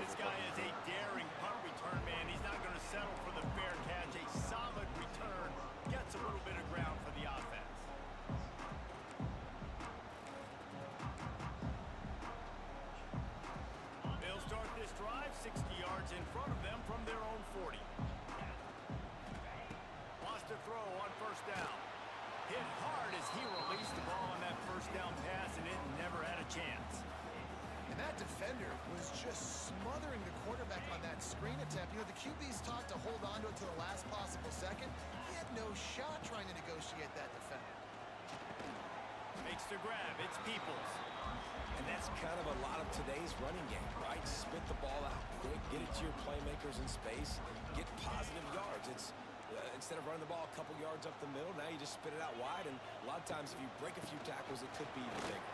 This guy is a daring punt return man. He's not going to settle for the fair catch. A solid return. Gets a little bit of ground for the offense. They'll start this drive 60 yards in front of them from their own 40. Wants to throw on 1st down. Hit hard as he released the ball on that first down pass, and it never had a chance. And that defender was just smothering the quarterback on that screen attempt. You know, the QB's taught to hold on to it to the last possible second. He had no shot trying to negotiate that defender. Makes the grab. It's Peoples. And that's kind of a lot of today's running game, right? Spit the ball out quick, get it to your playmakers in space, get positive yards. It's instead of running the ball a couple yards up the middle, now you just spit it out wide, and a lot of times if you break a few tackles, it could be even bigger.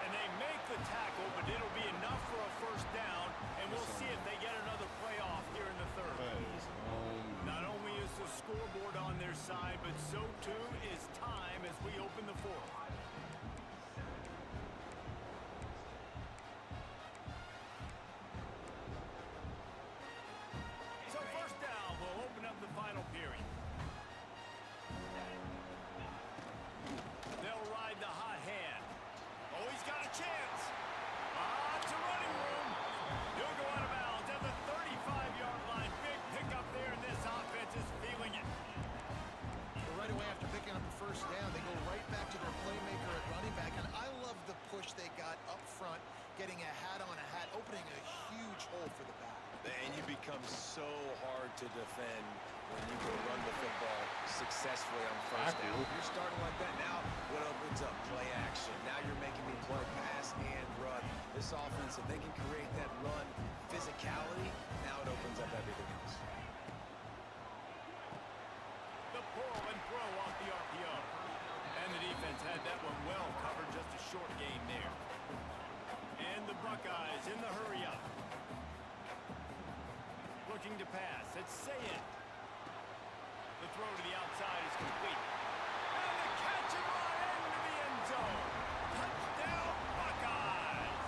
And they make the tackle, but it'll be enough for a first down, and we'll see if they get another playoff here in the third. Not only is the scoreboard on their side, but so too is time as we open the fourth. So first down will open up the final period. They'll ride the hot hand. Oh, he's got a chance. It's a running room. He'll go out of bounds at the 35-yard line. Big pickup there, and this offense is feeling it. Well, right away after picking up the first down, they go right back to their playmaker at running back. And I love the push they got up front, getting a hat on a hat, opening a huge hole for the back. And you become so hard to defend when you go run the football successfully on first down. If you're starting like that now, what opens up? Play action. Now you're making me play pass and run. This offense, if they can create that run physicality, now it opens up everything else. The pull and throw off the RPO. And the defense had that one well covered, just a short gain there. And the Buckeyes in the hurry-up. Looking to pass. It's Sayin. The throw to the outside is complete. And the catch and run into the end zone. Touchdown, Buckeyes!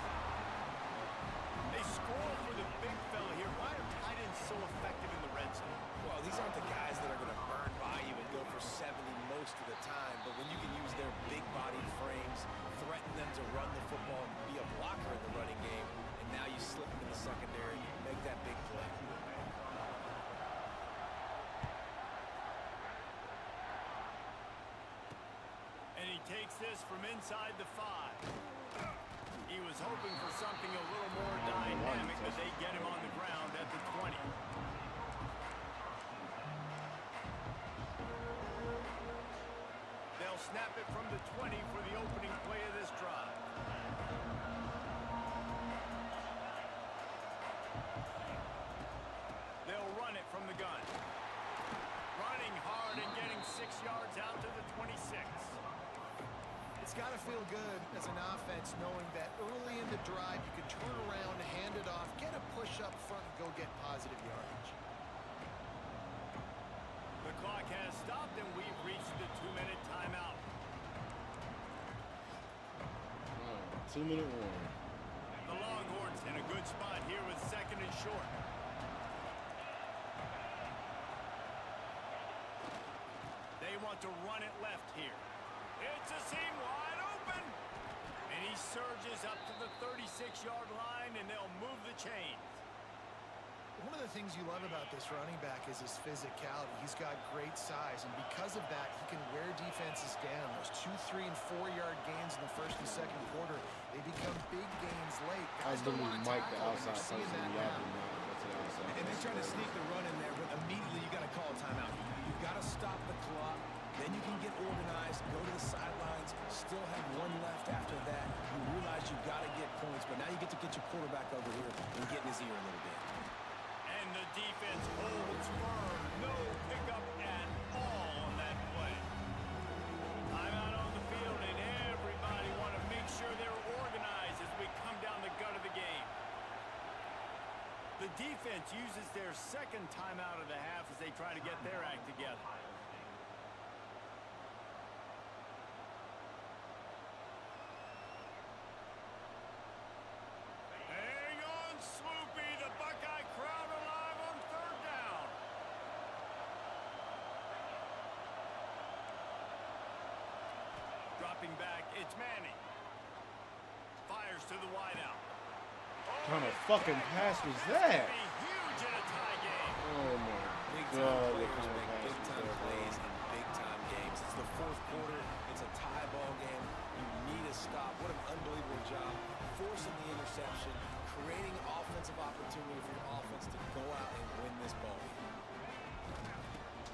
They score for the big fella here. Why are tight ends so effective in the red zone? Well, these aren't the guys that are going to burn by you and go for 70 most of the time, but when you can use their big-bodied frames, threaten them to run the football and be a blocker in the running game, and now you slip into the secondary, make that big play. And he takes this from inside the 5. He was hoping for something a little more dynamic, but they get him on the ground at the 20. They'll snap it from the 20 for the opening play of this drive. They'll run it from the gun. Running hard and getting 6 yards out to the 26. It's got to feel good as an offense knowing that early in the drive you can turn around, hand it off, get a push up front, and go get positive yardage. The clock has stopped, and we've reached the 2-minute timeout. 2-minute warning. The Longhorns in a good spot here with second and short. They want to run it left here. It's a seam wide open. And he surges up to the 36-yard line, and they'll move the chains. One of the things you love about this running back is his physicality. He's got great size, and because of that, he can wear defenses down. Those 2-, 3-, and 4-yard gains in the first and second quarter, they become big gains late. I Guys don't want to Mike the tackle, and outside you're seeing person. that Yeah, now. And they're trying to sneak the run in there, but immediately you got to call a timeout. You've got to stop the clock. Then you can get organized, go to the sidelines, still have one left after that. You realize you've got to get points, but now you get to get your quarterback over here and get in his ear a little bit. And the defense holds firm. No pickup at all on that play. I'm out on the field, and everybody want to make sure they're organized as we come down the gut of the game. The defense uses their second timeout of the half as they try to get their act together. Hang on, Sloopy. The Buckeye crowd alive on third down. Dropping back, it's Manning. Fires to the wideout. What kind of fucking pass was that? Be huge in a tie game. Oh my Big God! time players make big time plays in big time the fourth quarter. It's a tie ball game. You need a stop. What an unbelievable job. Forcing the interception, creating offensive opportunity for your offense to go out and win this ball game.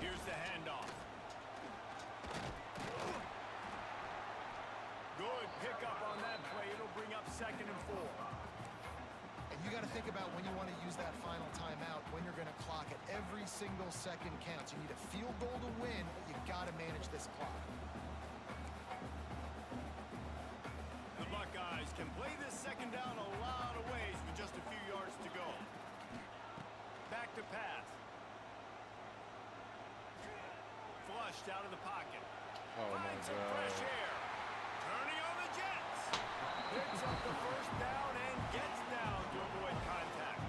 Here's the handoff. Good pickup on that play. It'll bring up 2nd and 4. And you got to think about when you want to use that final timeout, when you're going to clock it. Every single second counts. You need a field goal to win, but you got to manage this clock. The Buckeyes can play this 2nd down a lot of ways with just a few yards to go. Back to pass. Flushed out of the pocket. Oh my Finds some fresh God. air. Turning on the Jets. Picks up the 1st down and gets down to avoid contact.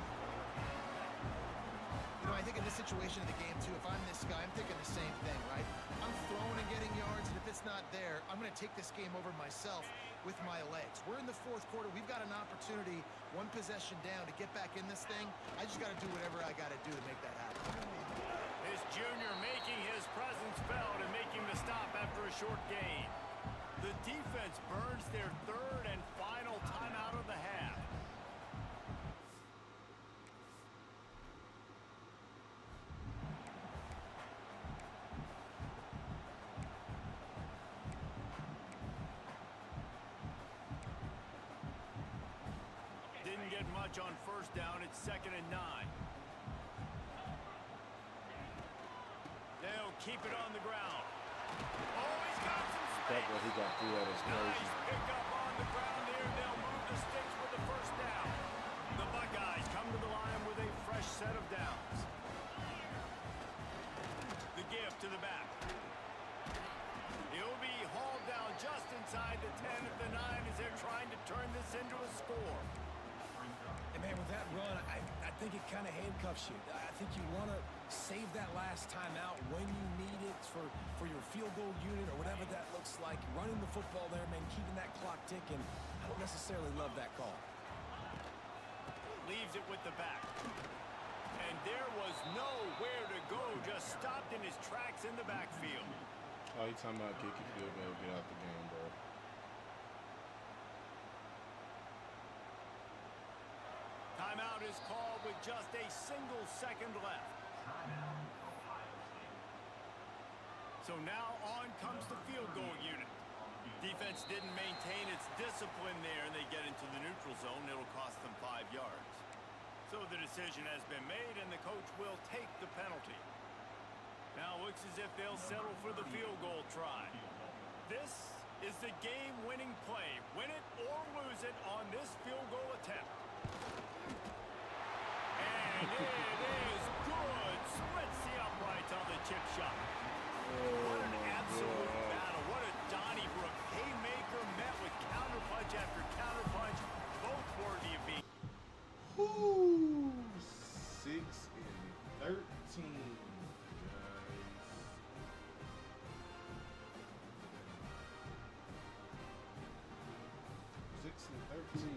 You know, I think in this situation of the game, too, if I'm this guy, I'm thinking the same thing, right? I'm throwing and getting yards, and if it's not there, I'm going to take this game over myself with my legs. We're in the 4th quarter. We've got an opportunity, 1 possession down, to get back in this thing. I just got to do whatever I got to do to make that happen. His junior making his presence felt and making the stop after a short gain. The defense burns their 3rd and final timeout of the half. Didn't get much on 1st down. It's 2nd and 9. They'll keep it on the ground. Oh, he's got some That space. what he got through that is Nice crazy. pick up on the ground there. They'll move the sticks with the 1st down. The Buckeyes come to the line with a fresh set of downs. The gift to the back. He'll be hauled down just inside the 10 at the 9 as they're trying to turn this into a score. And, man, with that run, I think it kind of handcuffs you. I think you want to save that last timeout when you need it for your field goal unit or whatever that looks like. Running the football there, man, keeping that clock ticking. I don't necessarily love that call. Leaves it with the back. And there was nowhere to go. Just stopped in his tracks in the backfield. Oh, you talking about kick your field goal, get out the game, bro. Timeout is called with just a single second left. So now on comes the field goal unit. Defense didn't maintain its discipline there, and they get into the neutral zone. It'll cost them 5 yards. So the decision has been made, and the coach will take the penalty. Now looks as if they'll settle for the field goal try. This is the game-winning play. Win it or lose it on this field goal attempt. And it is good. Splits the uprights on the chip shot. What an absolute battle. What a Donnybrook haymaker met with counterpunch after counterpunch. Both worthy of being. Woo! 6 and 13, guys. 6 and 13.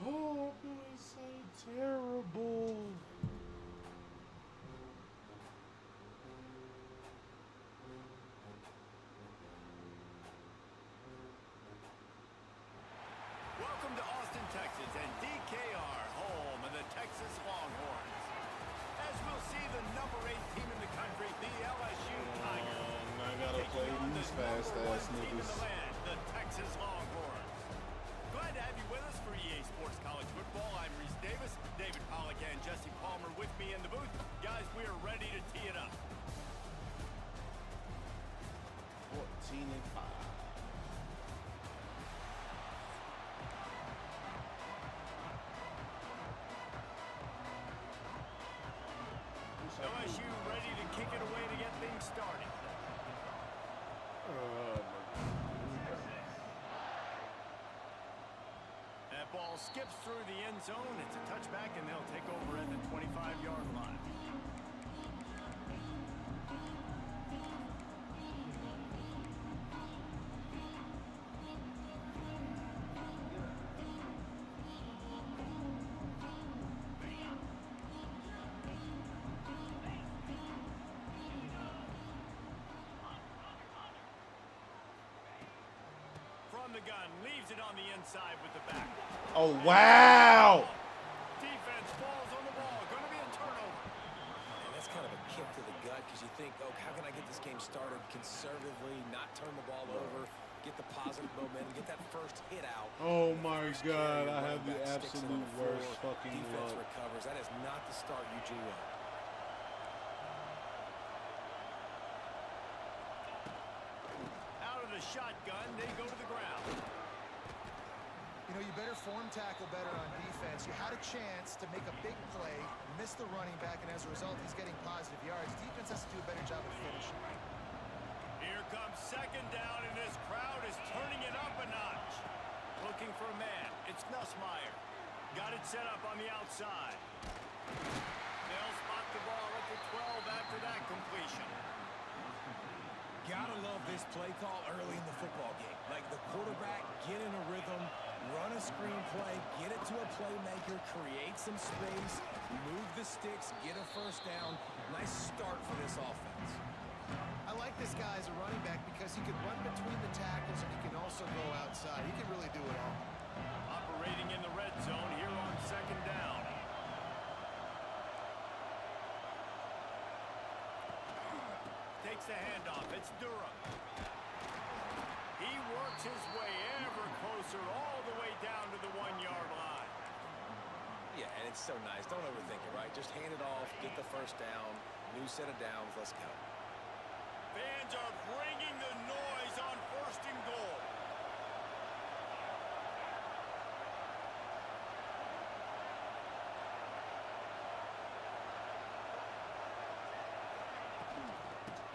Oh, boy, so terrible. Welcome to Austin, Texas, and DKR, home of the Texas Longhorns. As we'll see the number 8 team in the country, the LSU Tigers. I gotta play taking on these the number 1 fast-ass team in niggas. the land, the Texas Longhorns. Glad to have you with us for EA Sports College Football. I'm Reese Davis, David Pollack, and Jesse Palmer with me in the booth. Guys, we are ready to tee it up. 14 and 5. LSU ready to kick it away to get things started. That ball skips through the end zone. It's a touchback, and they'll take over at the 25-yard line. the gun, leaves it on the inside with the back. Oh, wow. Defense falls on the ball. Going to be a turnover. And that's kind of a kick to the gut because you think, oh, how can I get this game started conservatively, not turn the ball over, get the positive momentum, get that first hit out. Oh, my God. I have the absolute worst fucking Defense luck. recovers. That is not the start you drew up. Out of the shotgun, they go to the ground. You know, you better form tackle better on defense. You had a chance to make a big play, miss the running back, and as a result, he's getting positive yards. Defense has to do a better job of finishing. Here comes second down, and this crowd is turning it up a notch. Looking for a man. It's Nussmeier. Got it set up on the outside. They'll spot the ball at the 12 after that completion. Gotta love this play call early in the football game. Like the quarterback, get in a rhythm, run a screen play, get it to a playmaker, create some space, move the sticks, get a first down. Nice start for this offense. I like this guy as a running back because he can run between the tackles and he can also go outside. He can really do it all. Operating in the red zone here on second down. Takes the handoff. It's Durham. He works his way ever closer all the way down to the 1-yard line. Yeah, and it's so nice. Don't overthink it, right? Just hand it off, get the first down, new set of downs, let's go. Fans are bringing the noise on first and goal.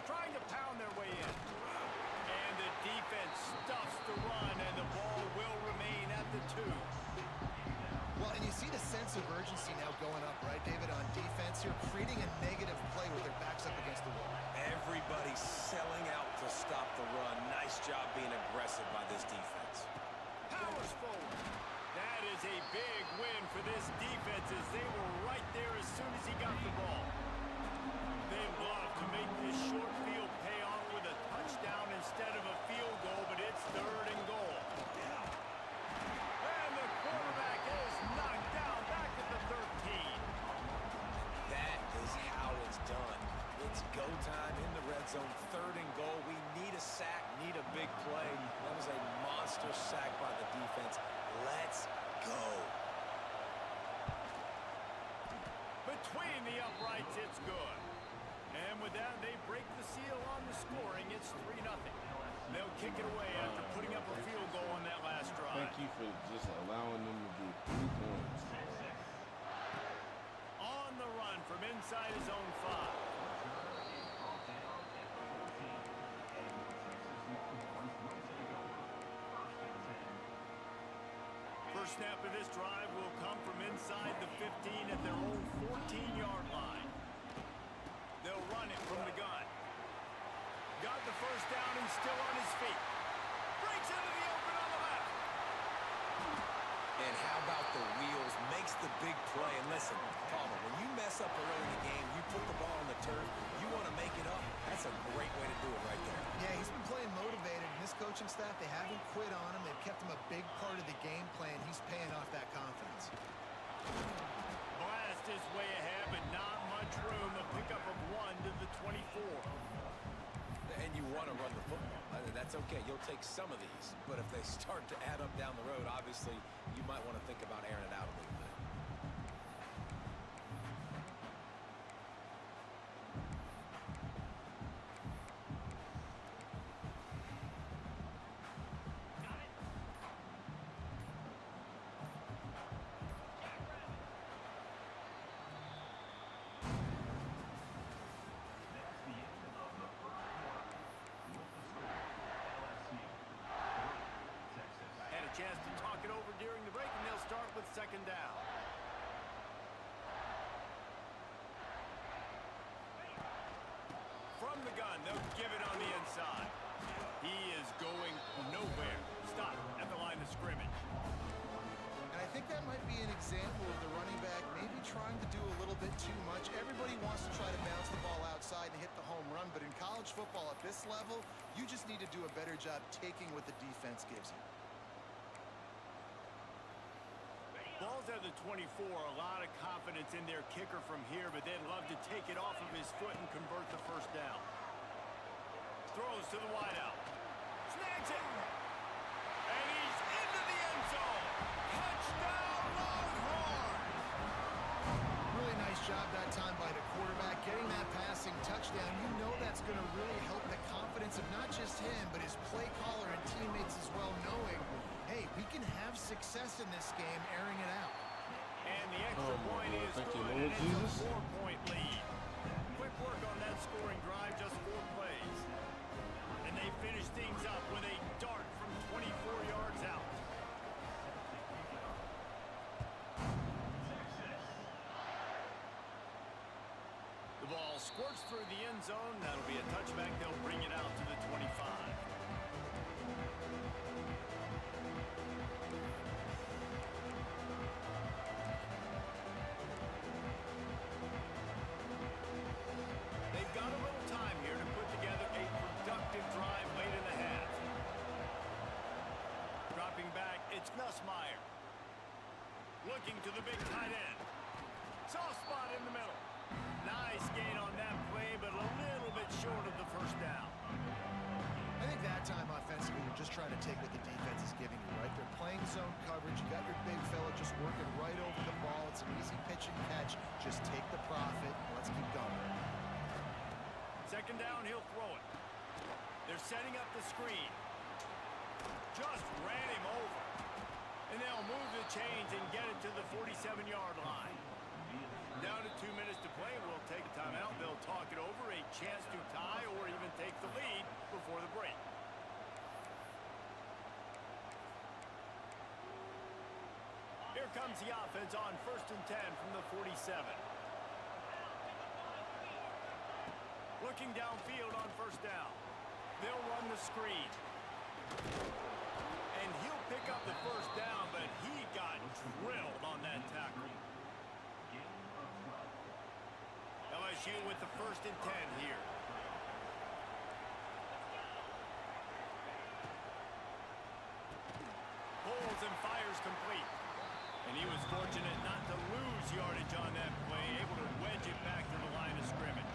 Trying to pound their way in. And the defense stuffs the run, and the ball will remain at the 2. Well, and you see the sense of urgency now going up, right, David, on defense. You're creating a negative play with their backs up against the wall. Everybody's selling out to stop the run. Nice job being aggressive by this defense. Powers forward. That is a big win for this defense as they were right there as soon as he got the ball. They'd love to make this short field pay off with a touchdown instead of a field goal, but it's third and goal. And the quarterback is knocked down back at the 13. That is how it's done. It's go time in the red zone, third and goal. We need a sack, need a big play. That was a monster sack by the defense. Let's go. Between the uprights, it's good. And with that, they break the seal on the scoring. It's 3-0. They'll kick it away after putting up a field goal on that last drive. Thank you for just allowing them to get 3 points. On the run from inside his own 5. First snap of this drive will come from inside the 15 at their own 14-yard line. They'll run it from the gun. Got the first down and still on his feet. Breaks into the open on the left. And how about the wheels? Makes the big play. And listen, Palmer, when you mess up early in the game, you put the ball on the turf, you want to make it up. That's a great way to do it right there. Yeah, he's been playing motivated, and this coaching staff, they haven't quit on him. They've kept him a big part of the game plan. He's paying off that confidence. Blast his way ahead, but not much room. A pickup of 1 to the 24. And you want to run the football. That's okay. You'll take some of these. But if they start to add up down the road, obviously, you might want to think about airing it out a little bit. Chance to talk it over during the break, and they'll start with second down. From the gun, they'll give it on the inside. He is going nowhere. Stop at the line of scrimmage. And I think that might be an example of the running back maybe trying to do a little bit too much. Everybody wants to try to bounce the ball outside and hit the home run, but in college football at this level, you just need to do a better job taking what the defense gives you. the 24. A lot of confidence in their kicker from here, but they'd love to take it off of his foot and convert the first down. Throws to the wideout. Snags it. And he's into the end zone. Touchdown, Longhorn! Really nice job that time by the quarterback. Getting that passing touchdown, you know that's going to really help the confidence of not just him, but his play caller and teammates as well, knowing, hey, we can have success in this game airing it out. And the extra point is Thank you, good, Lord and it's Jesus. a 4-point lead. Quick work on that scoring drive, just 4 plays. And they finish things up with a dart from 24 yards out. The ball squirts through the end zone. That'll be a touchback. They'll bring it out to the 25. They've got a little time here to put together a productive drive late in the half. Dropping back, it's Nussmeier. Looking to the big tight end. Soft spot in the middle. Nice gain on that play, but a little bit short of the first down. I think that time offensively, you're just trying to take what the defense is giving you, right? They're playing zone coverage. You got your big fella just working right over the ball. It's an easy pitch and catch. Just take the profit. Let's keep going. Second down, he'll throw it. They're setting up the screen. Just ran him over. And they'll move the chains and get it to the 47-yard line. Down to 2 minutes to play. We'll take a timeout. They'll talk it over. A chance to tie or even take the lead before the break. Here comes the offense on 1st and 10 from the 47. Looking downfield on 1st down. They'll run the screen. And he'll pick up the 1st down, but he got drilled on that tackle. LSU with the 1st and 10 here. Pulls and fires complete. And he was fortunate not to lose yardage on that play, able to wedge it back to the line of scrimmage.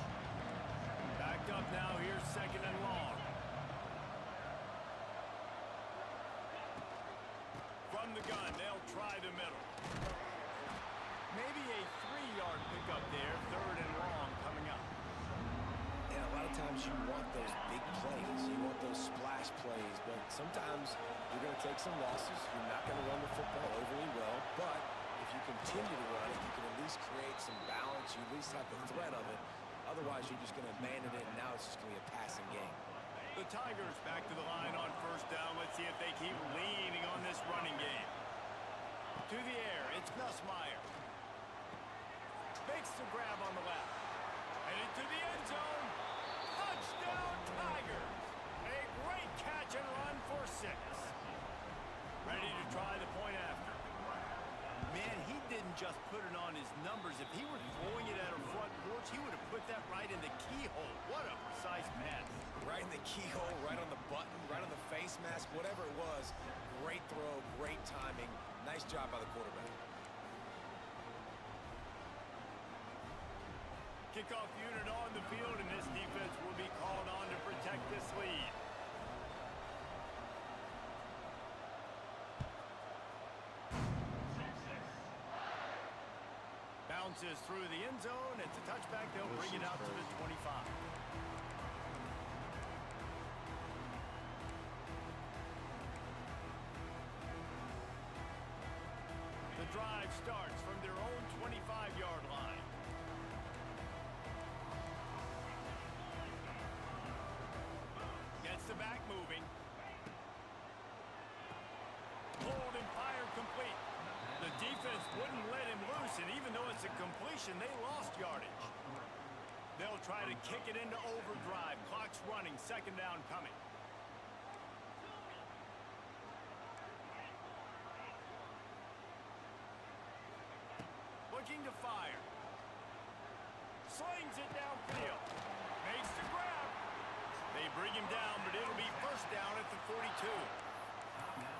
Backed up now, here's 2nd and long. From the gun, they'll try the middle. Maybe a 3-yard pickup there, 3rd and long coming up. Yeah, a lot of times you want those big plays. You want those splash plays, but sometimes you're going to take some losses. You're not going to run the football overly well, but if you continue to run it, you can at least create some balance. You at least have the threat of it. Otherwise, you're just going to abandon it, and now it's just going to be a passing game. The Tigers back to the line on 1st down. Let's see if they keep leaning on this running game. To the air, it's Nussmeier. Makes the grab on the left. And into the end zone. Touchdown, Tigers. A great catch and run for 6. Ready to try the point after. Man, he didn't just put it on his numbers. If he were throwing it at a front porch, he would have put that right in the keyhole. What a precise pass. Right in the keyhole, right on the button, right on the face mask, whatever it was. Great throw, great timing. Nice job by the quarterback. Kickoff unit on the field, and this defense will be called on to protect this lead. Bounces through the end zone. It's a touchback. They'll bring it out to the 25. The drive starts from their own 25-yard line. Gets the back moving. Hold and fire complete. The defense wouldn't let him loose, and even though it's a completion, they lost yardage. They'll try to kick it into overdrive. Clock's running. 2nd down coming. Looking to fire. Slings it downfield. Makes the grab. They bring him down, but it'll be 1st down at the 42.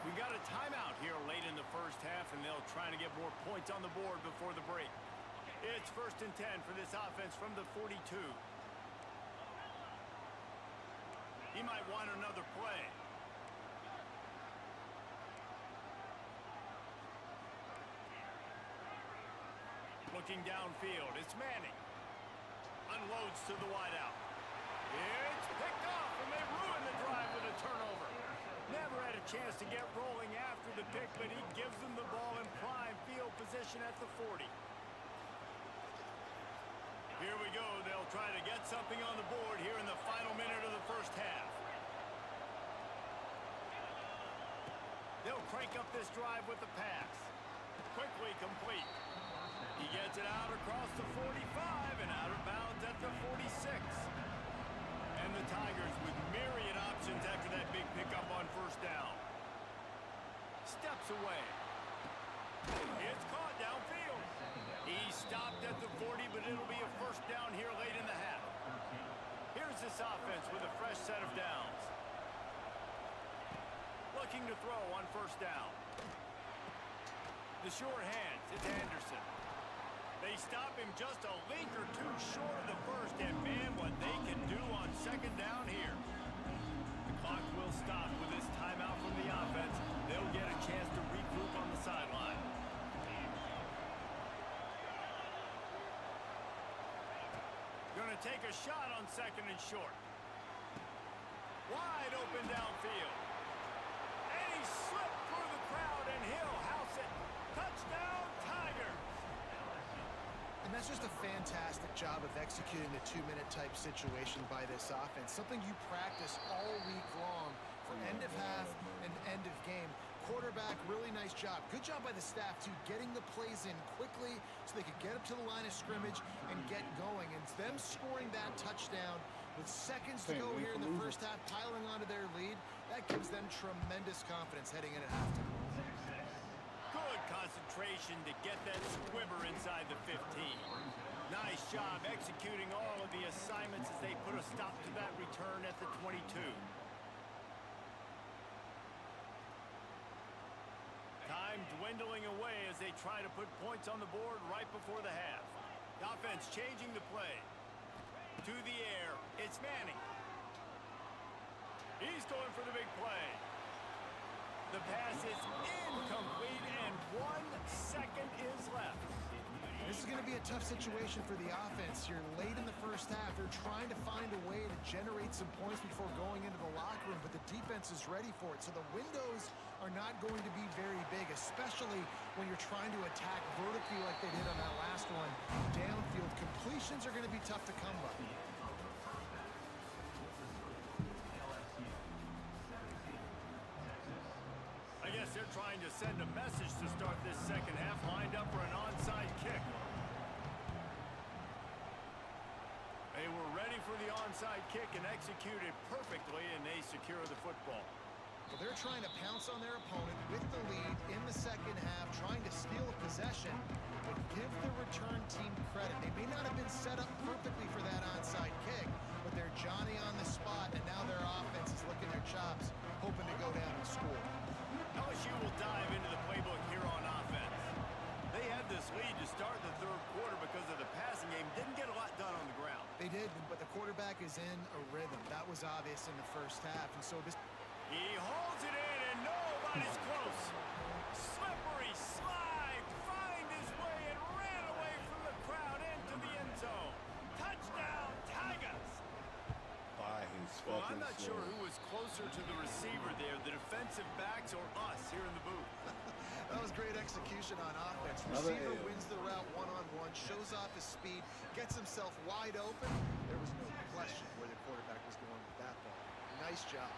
We got a timeout here late in the first half, and they'll try to get more points on the board before the break. It's 1st and 10 for this offense from the 42. He might want another play. Looking downfield, it's Manning. Unloads to the wideout. It's picked off, and they ruin the drive with a turnover. Never had a chance to get rolling after the pick, but he gives them the ball in prime field position at the 40. Here we go. They'll try to get something on the board here in the final minute of the first half. They'll crank up this drive with the pass. Quickly complete. He gets it out across the 45 and out of bounds at the 46. And the Tigers with myriad options after that big pickup on first down. Steps away. It's caught downfield. He stopped at the 40, but it'll be a first down here late in the half. Here's this offense with a fresh set of downs. Looking to throw on first down. The short hands, it's Anderson. They stop him just a link or two short of the first, and man, what they can do on second down here. The clock will stop with this timeout from the offense. They'll get a chance to regroup on the sideline. Going to take a shot on 2nd and short. Wide open downfield. And he slipped through the crowd, and he'll house it. Touchdown, Tigers! And that's just a fantastic job of executing the 2-minute type situation by this offense. Something you practice all week long for end of half and end of game. Quarterback, really nice job. Good job by the staff, too, getting the plays in quickly so they could get up to the line of scrimmage and get going. And them scoring that touchdown with seconds to go here in the first half, piling onto their lead, that gives them tremendous confidence heading in at halftime. Good concentration to get that squibber inside the 15. Nice job executing all of the assignments as they put a stop to that return at the 22. Time dwindling away as they try to put points on the board right before the half. The offense changing the play. To the air, it's Manning. He's going for the big play. The pass is incomplete, and 1 second is left. This is going to be a tough situation for the offense. You're late in the first half. They're trying to find a way to generate some points before going into the locker room, but the defense is ready for it. So the windows are not going to be very big, especially when you're trying to attack vertically like they did on that last one. Downfield completions are going to be tough to come by. I guess they're trying to send a message to start this second half, lined up for an onside kick. They were ready for the onside kick and executed perfectly, and they secure the football. Well, they're trying to pounce on their opponent with the lead in the second half, trying to steal a possession, but give the return team credit. They may not have been set up perfectly for that onside kick, but they're Johnny on the spot, and now their offense is licking their chops, hoping to go down and score. LSU will dive into the playbook here on offense. They had this lead to start the third quarter because of the passing game. Didn't get a lot done on the ground. They did, but the quarterback is in a rhythm. That was obvious in the first half, and so this... He holds it in, and nobody's close. Slippery slide, find his way, and ran away from the crowd into the end zone. Touchdown, Tigers! By his Well, fucking I'm not sure self. who was closer to the receiver there, the defensive backs or us here in the booth. That was great execution on offense. Another Receiver L. wins the route one-on-one, shows off his speed, gets himself wide open. There was no question where the quarterback was going with that ball. Nice job.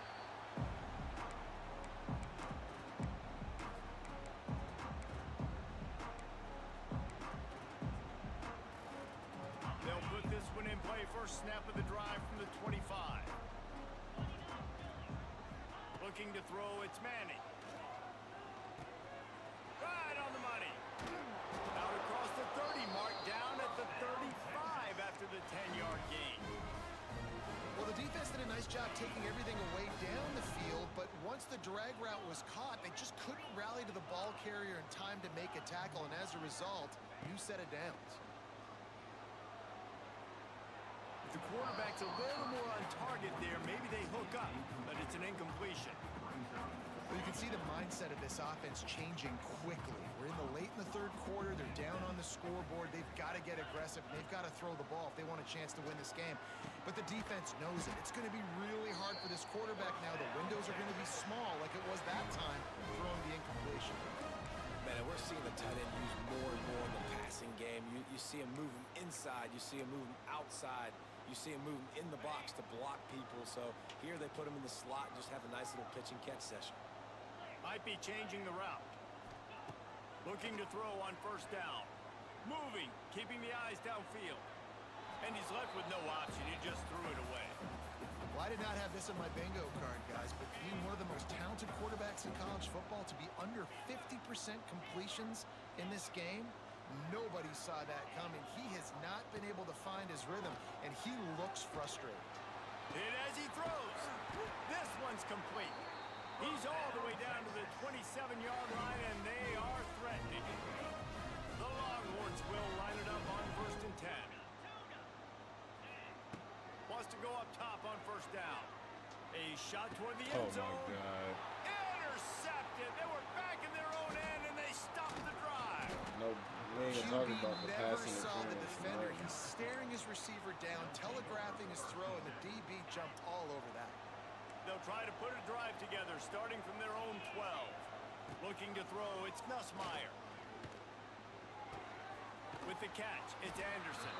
They'll put this one in play. First snap of the drive from the 25. Looking to throw, it's Manning. Right on the money. Out across the 30 mark, down at the 35 after the 10-yard gain. Well, the defense did a nice job taking everything away down the field, but once once the drag route was caught, they just couldn't rally to the ball carrier in time to make a tackle, and as a result, new set of downs. If the quarterback's a little more on target there, maybe they hook up, but it's an incompletion. Well, you can see the mindset of this offense changing quickly. We're late in the third quarter. They're down on the scoreboard. They've got to get aggressive. They've got to throw the ball if they want a chance to win this game. But the defense knows it. It's going to be really hard for this quarterback now. The windows are going to be small like it was that time throwing the incompletion. Man, we're seeing the tight end used more and more in the passing game. You see him moving inside. You see him moving outside. You see him moving in the box to block people. So here they put him in the slot and just have a nice little pitch and catch session. Might be changing the route. Looking to throw on first down. Moving, keeping the eyes downfield. And he's left with no option. He just threw it away. Well, I did not have this on my bingo card, guys, but being one of the most talented quarterbacks in college football, to be under 50% completions in this game, nobody saw that coming. He has not been able to find his rhythm, and he looks frustrated. Hit as he throws. This one's complete. He's all the way down to the 27-yard line, and they are threatening. The Longhorns will line it up on 1st and 10. Wants to go up top on first down. A shot toward the end zone. Oh, my God. Intercepted. They were back in their own end, and they stopped the drive. No, we ain't gonna talk about the never passing saw the interference. defender. He's staring his receiver down, telegraphing his throw, and the DB jumped all over that. They'll try to put a drive together, starting from their own 12. Looking to throw, it's Nussmeier. With the catch, it's Anderson.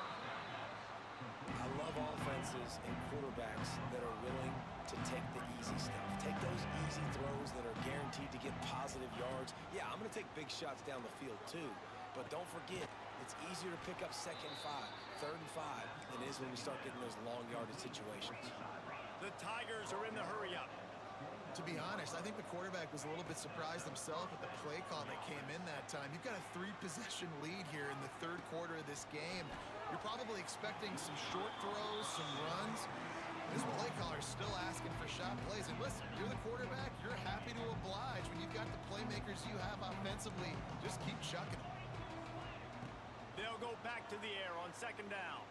I love offenses and quarterbacks that are willing to take the easy stuff. Take those easy throws that are guaranteed to get positive yards. Yeah, I'm going to take big shots down the field too. But don't forget, it's easier to pick up 2nd and 5, 3rd and 5 than it is when we start getting those long yardage situations. The Tigers are in the hurry-up. To be honest, I think the quarterback was a little bit surprised himself at the play call that came in that time. You've got a 3-possession lead here in the third quarter of this game. You're probably expecting some short throws, some runs. This play caller is still asking for shot plays. And listen, you're the quarterback. You're happy to oblige. When you've got the playmakers you have offensively, just keep chucking them. They'll go back to the air on 2nd down.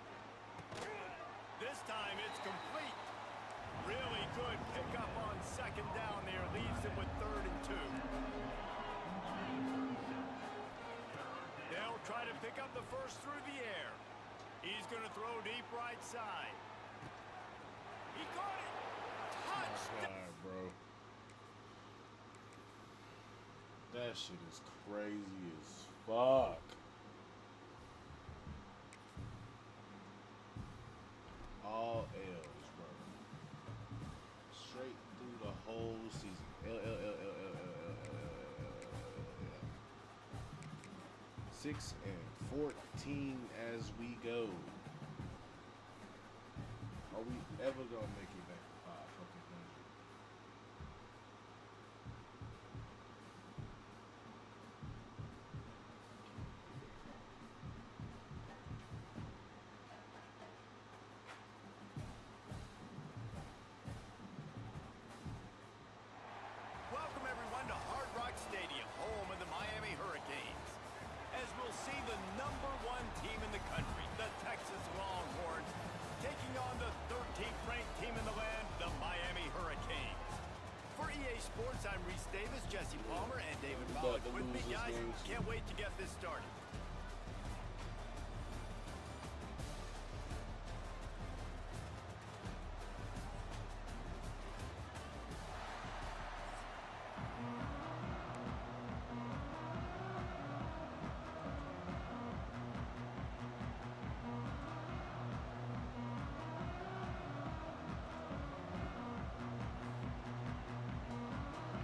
This time it's complete. Really good pickup on 2nd down there. Leaves them with 3rd and 2. They'll try to pick up the first through the air. He's going to throw deep right side. He caught it. Touchdown. God, bro. That shit is crazy as fuck. All L's, bro. Straight through the whole season. L. 6 and 14 as we go. Are we ever gonna make it back to 500? Welcome everyone to Hard Rock Stadium, home of the Miami Hurricanes. As we'll see the #1 team in the country, the Texas Longhorns, taking on the 13th ranked team in the land, the Miami Hurricanes. For EA Sports, I'm Reese Davis, Jesse Palmer, and David Pollock with me, guys. Can't wait to get this started.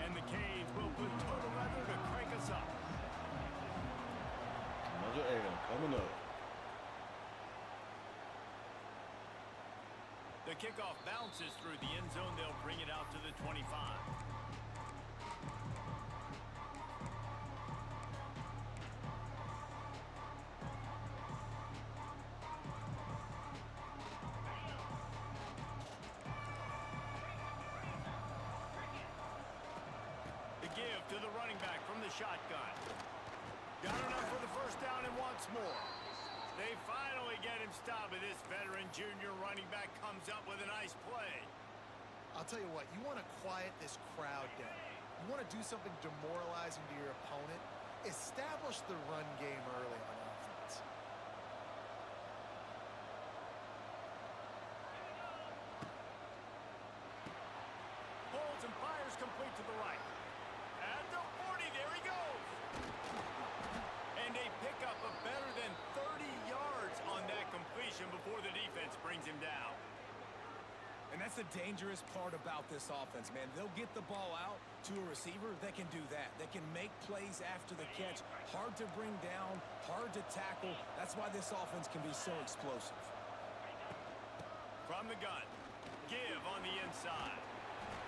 And the Canes will put total leather to crank us up. Another L coming up. The kickoff bounces through the end zone. They'll bring it out to the 25. to the running back from the shotgun. Got enough for the first down and wants more. They finally get him stopped, but this veteran junior running back comes up with a nice play. I'll tell you what, you want to quiet this crowd down. You want to do something demoralizing to your opponent. Establish the run game early on offense. Holds and fires complete to the right. At the 40, there he goes. And they pick up a better than 30 yards on that completion before the defense brings him down. And that's the dangerous part about this offense, man. They'll get the ball out to a receiver. They can do that. They can make plays after the catch. Hard to bring down, hard to tackle. That's why this offense can be so explosive. From the gun, give on the inside.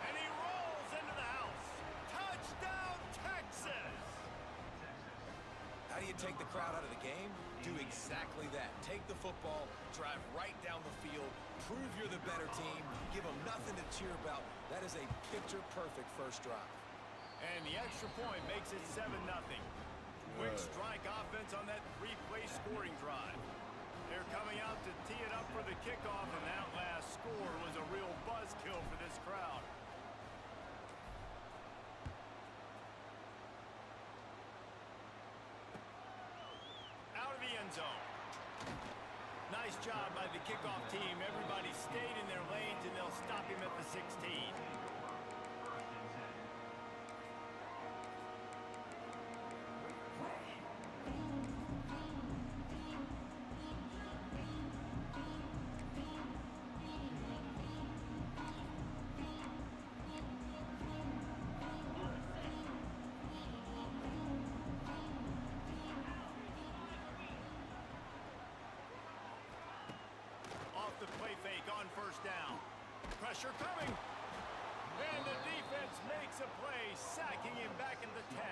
And he rolls into the house. Touchdown, Texas! How do you take the crowd out of the game? Do exactly that. Take the football, drive right down the field, prove you're the better team, give them nothing to cheer about. That is a picture-perfect first drive. And the extra point makes it 7-0. Quick strike offense on that three-play scoring drive. They're coming out to tee it up for the kickoff, and that last score was a real buzzkill for this crowd. Out of the end zone. Nice job by the kickoff team. Everybody stayed in their lanes, and they'll stop him at the 16. The play fake on first down. Pressure coming. And the defense makes a play, sacking him back at the 10.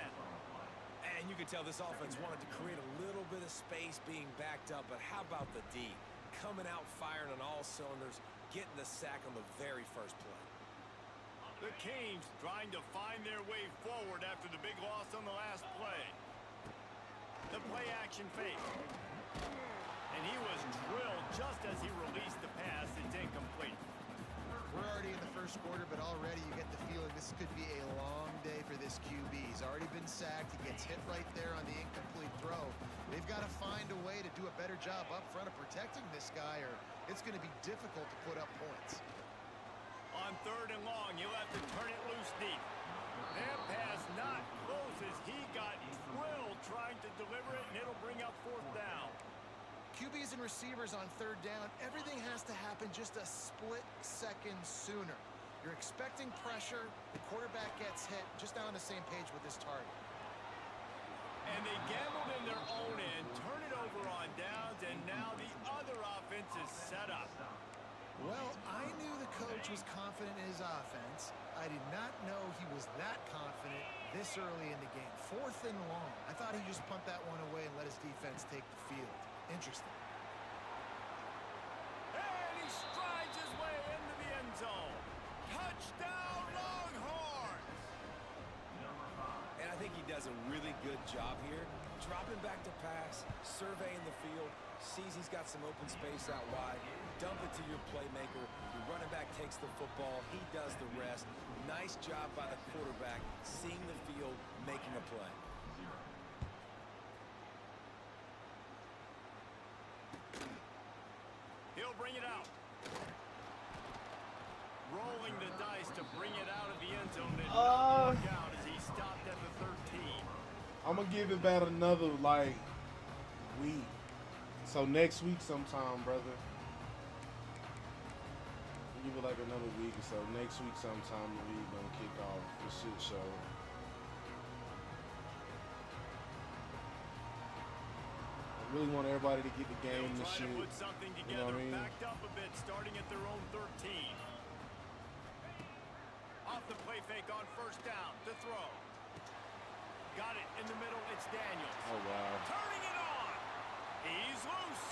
And you can tell this offense wanted to create a little bit of space being backed up, but how about the D? Coming out firing on all cylinders, getting the sack on the very first play. The Canes trying to find their way forward after the big loss on the last play. The play action fake. And he was drilled just as he released the pass. It's incomplete. We're already in the first quarter, but already you get the feeling this could be a long day for this QB. He's already been sacked. He gets hit right there on the incomplete throw. They've got to find a way to do a better job up front of protecting this guy, or it's going to be difficult to put up points. On third and long, you'll have to turn it loose deep. That pass not close as he got drilled trying to deliver it, and it'll bring up fourth down. QBs and receivers on third down, everything has to happen just a split second sooner. You're expecting pressure, the quarterback gets hit, just not on the same page with his target. And they gambled in their own end, turn it over on downs, and now the other offense is set up. Well, I knew the coach was confident in his offense. I did not know he was that confident this early in the game. Fourth and long. I thought he'd just punt that one away and let his defense take the field. Interesting. And he strides his way into the end zone. Touchdown, Longhorns! And I think he does a really good job here. Dropping back to pass, surveying the field, sees he's got some open space out wide, dump it to your playmaker. Your running back takes the football. He does the rest. Nice job by the quarterback, seeing the field, making a play. He'll bring it out. Rolling the dice to bring it out of the end zone. It knocked out as he stopped at the 13. I'm going to give it about another, like, week. So next week sometime, brother. Give it like another week or so. Next week sometime, the league going to kick off the shit show. I really want everybody to get the game and shit. Put something together, you know what I mean? backed up a bit, starting at their own 13. Off the play fake on first down to throw. Got it in the middle. It's Daniels. Oh, wow. Turning it on. He's loose.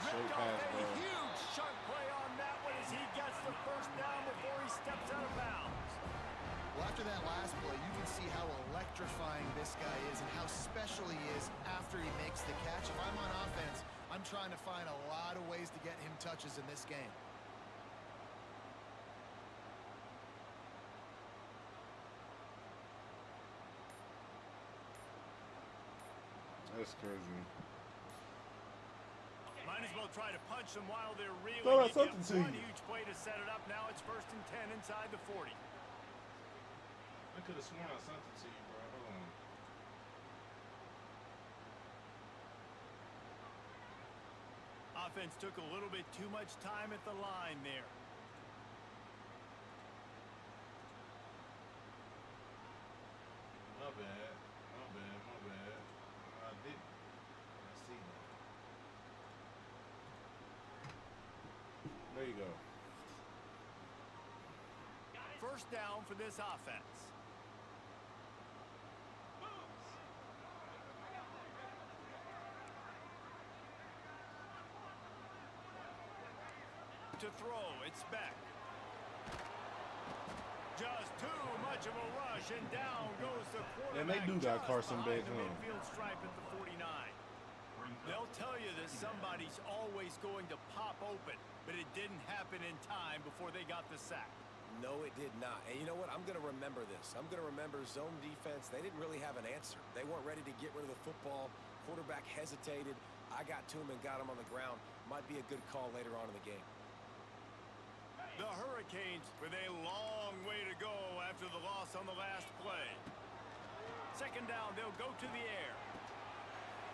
Straight Ripped pass, off a bro. huge chunk play on that one as he gets the first down before he steps out of bounds. Well, after after that last play, you can see how electrifying this guy is and how special he is after he makes the catch. If I'm on offense, I'm trying to find a lot of ways to get him touches in this game. That's crazy. Might as well try to punch them while they're reeling. Throw out You get something to one you. huge play to set it up. Now it's 1st and 10 inside the 40. I could have sworn I sent it to you, bro. Hold on. Offense took a little bit too much time at the line there. My bad. My bad. My bad. I didn't. I see that. There you go. First down for this offense. To throw, it's back. Just too much of a rush, and down goes the quarterback. And they do got just Carson behind Bates the on. midfield stripe at the 49. They'll tell you that somebody's always going to pop open, but it didn't happen in time before they got the sack. No, it did not. And you know what? I'm going to remember this. I'm going to remember zone defense. They didn't really have an answer. They weren't ready to get rid of the football. Quarterback hesitated. I got to him and got him on the ground. Might be a good call later on in the game. The Hurricanes with a long way to go after the loss on the last play. Second down, they'll go to the air.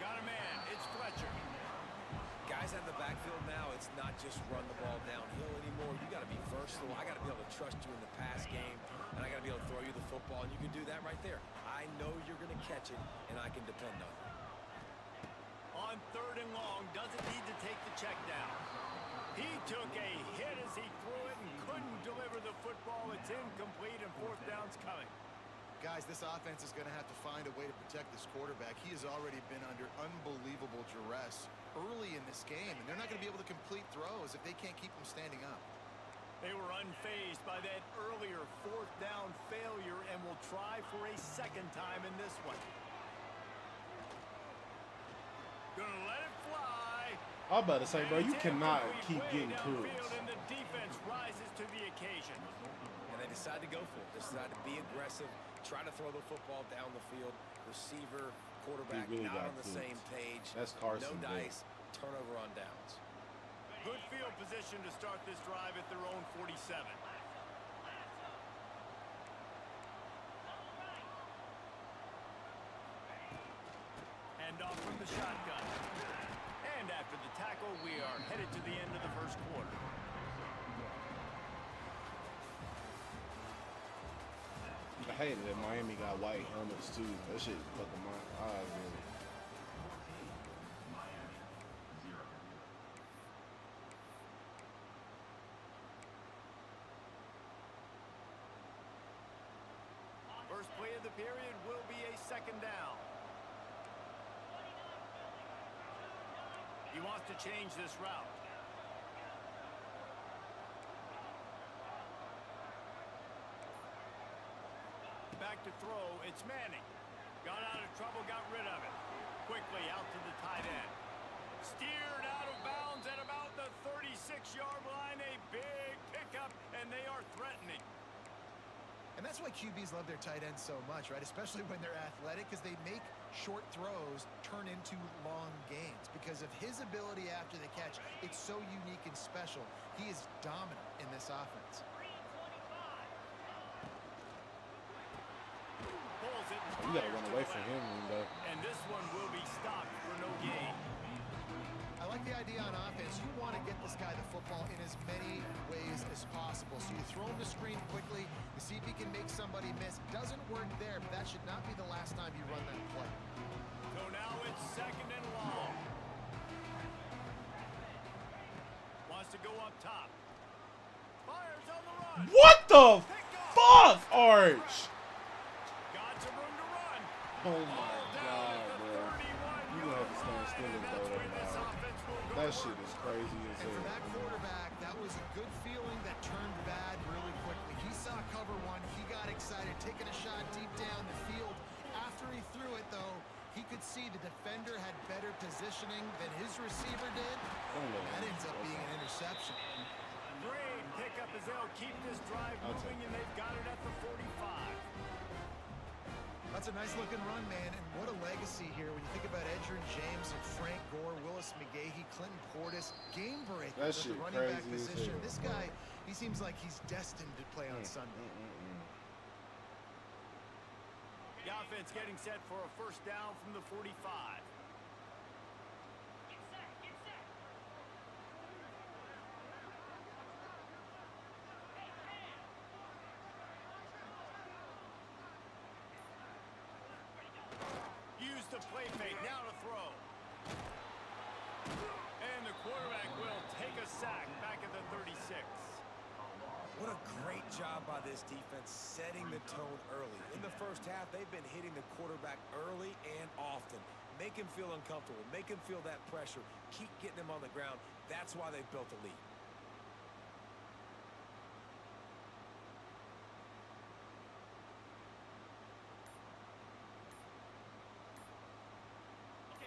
Got a man. It's Fletcher. Guys out of the backfield now, it's not just run the ball downhill anymore. You got to be versatile. I got to be able to trust you in the pass game, and I got to be able to throw you the football, and you can do that right there. I know you're going to catch it, and I can depend on it. On 3rd and long, doesn't need to take the check down. He took a hit as he threw it and couldn't deliver the football. It's incomplete, and 4th down's coming. Guys, this offense is going to have to find a way to protect this quarterback. He has already been under unbelievable duress early in this game, and they're not going to be able to complete throws if they can't keep him standing up. They were unfazed by that earlier 4th down failure and will try for a second time in this one. Gonna let it fly. I'm about to say, bro, you cannot keep getting cooked. And the defense rises to the occasion. And they decide to go for it. They decide to be aggressive, try to throw the football down the field. Receiver, quarterback, really not got on the cooked. same page. That's Carson No Bates. dice, turnover on downs. Good field position to start this drive at their own 47. Hand off from the shotgun. And after the tackle, we are headed to the end of the first quarter. I hated that Miami got white helmets too. That shit fucking my eyes really. First play of the period will be a second down. He wants to change this route. Back to throw, it's Manning. Got out of trouble, got rid of it. Quickly out to the tight end. Steered out of bounds at about the 36-yard line. A big pickup, and they are threatening. And that's why QBs love their tight ends so much, right? Especially when they're athletic, because they make short throws turn into long gains. Because of his ability after the catch, it's so unique and special. He is dominant in this offense. Pulls it. You gotta run away from him, though. And this one will be stopped for no gain. I like the idea on offense. You want to get this guy the football in as many ways as possible. So you throw him the screen quickly, you see if he can make somebody miss. Doesn't work there, but that should not be the last time you run that play. So now it's second and long. Wants to go up top. Fires on the run. What the fuck, Arch? Got some room to run. Oh my god, bro. You gonna have to stand still and throw that ball. That That shit is crazy as And for hell. that quarterback, that was a good feeling that turned bad really quickly. He saw cover one. He got excited, taking a shot deep down the field. After he threw it, though, he could see the defender had better positioning than his receiver did. That ends up being an interception. Great pickup as they'll keep this drive moving, and they've got it at the 45. That's a nice-looking run, man, and what a legacy here when you think about Edgerrin James and Frank Gore, Willis McGahee, Clinton Portis, game breakers That at the shit running back crazy as position. hell. This guy, he seems like he's destined to play on Sunday. The offense getting set for a first down from the 45. Use the play fake, now to throw. And the quarterback will take a sack back at the 36. What a great job by this defense setting the tone early. In the first half, they've been hitting the quarterback early and often. Make him feel uncomfortable. Make him feel that pressure. Keep getting him on the ground. That's why they've built a lead.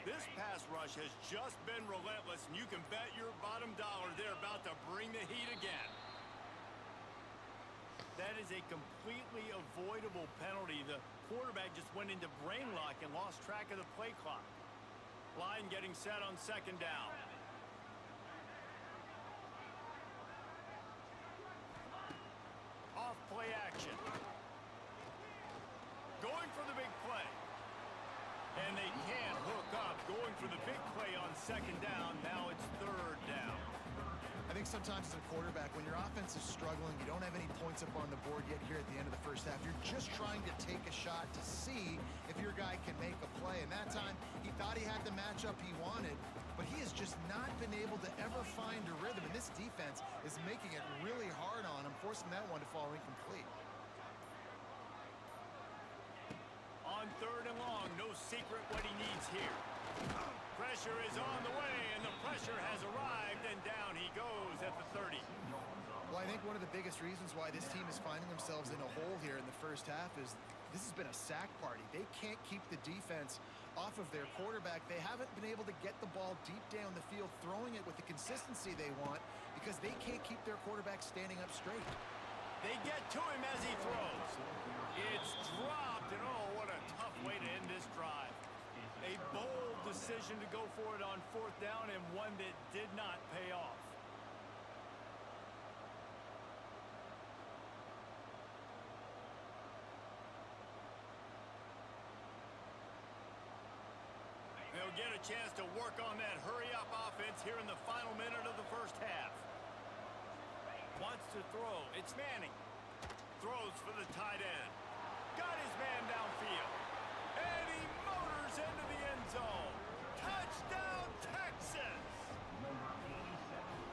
This pass rush has just been relentless, and you can bet your bottom dollar they're about to bring the heat again. That is a completely avoidable penalty. The quarterback just went into brain lock and lost track of the play clock. Line getting set on second down. Off play action. Going for the big play. And they can't hook up. Going for the big play on second down. Now it's third down. I think sometimes as a quarterback, when your offense is struggling, you don't have any points up on the board yet here at the end of the first half. You're just trying to take a shot to see if your guy can make a play. And that time, he thought he had the matchup he wanted, but he has just not been able to ever find a rhythm. And this defense is making it really hard on him, forcing that one to fall incomplete. On third and long, no secret what he needs here. Pressure is on the way, and the pressure has arrived, and down he goes at the 30. Well, I think one of the biggest reasons why this team is finding themselves in a hole here in the first half is this has been a sack party. They can't keep the defense off of their quarterback. They haven't been able to get the ball deep down the field, throwing it with the consistency they want because they can't keep their quarterback standing up straight. They get to him as he throws. It's dropped, and oh, what a tough way to end this drive. A bold decision to go for it on fourth down, and one that did not pay off. They'll get a chance to work on that hurry-up offense here in the final minute of the first half. Wants to throw. It's Manning. Throws for the tight end. Got his man downfield. And he motors into the end zone. Touchdown, Texas!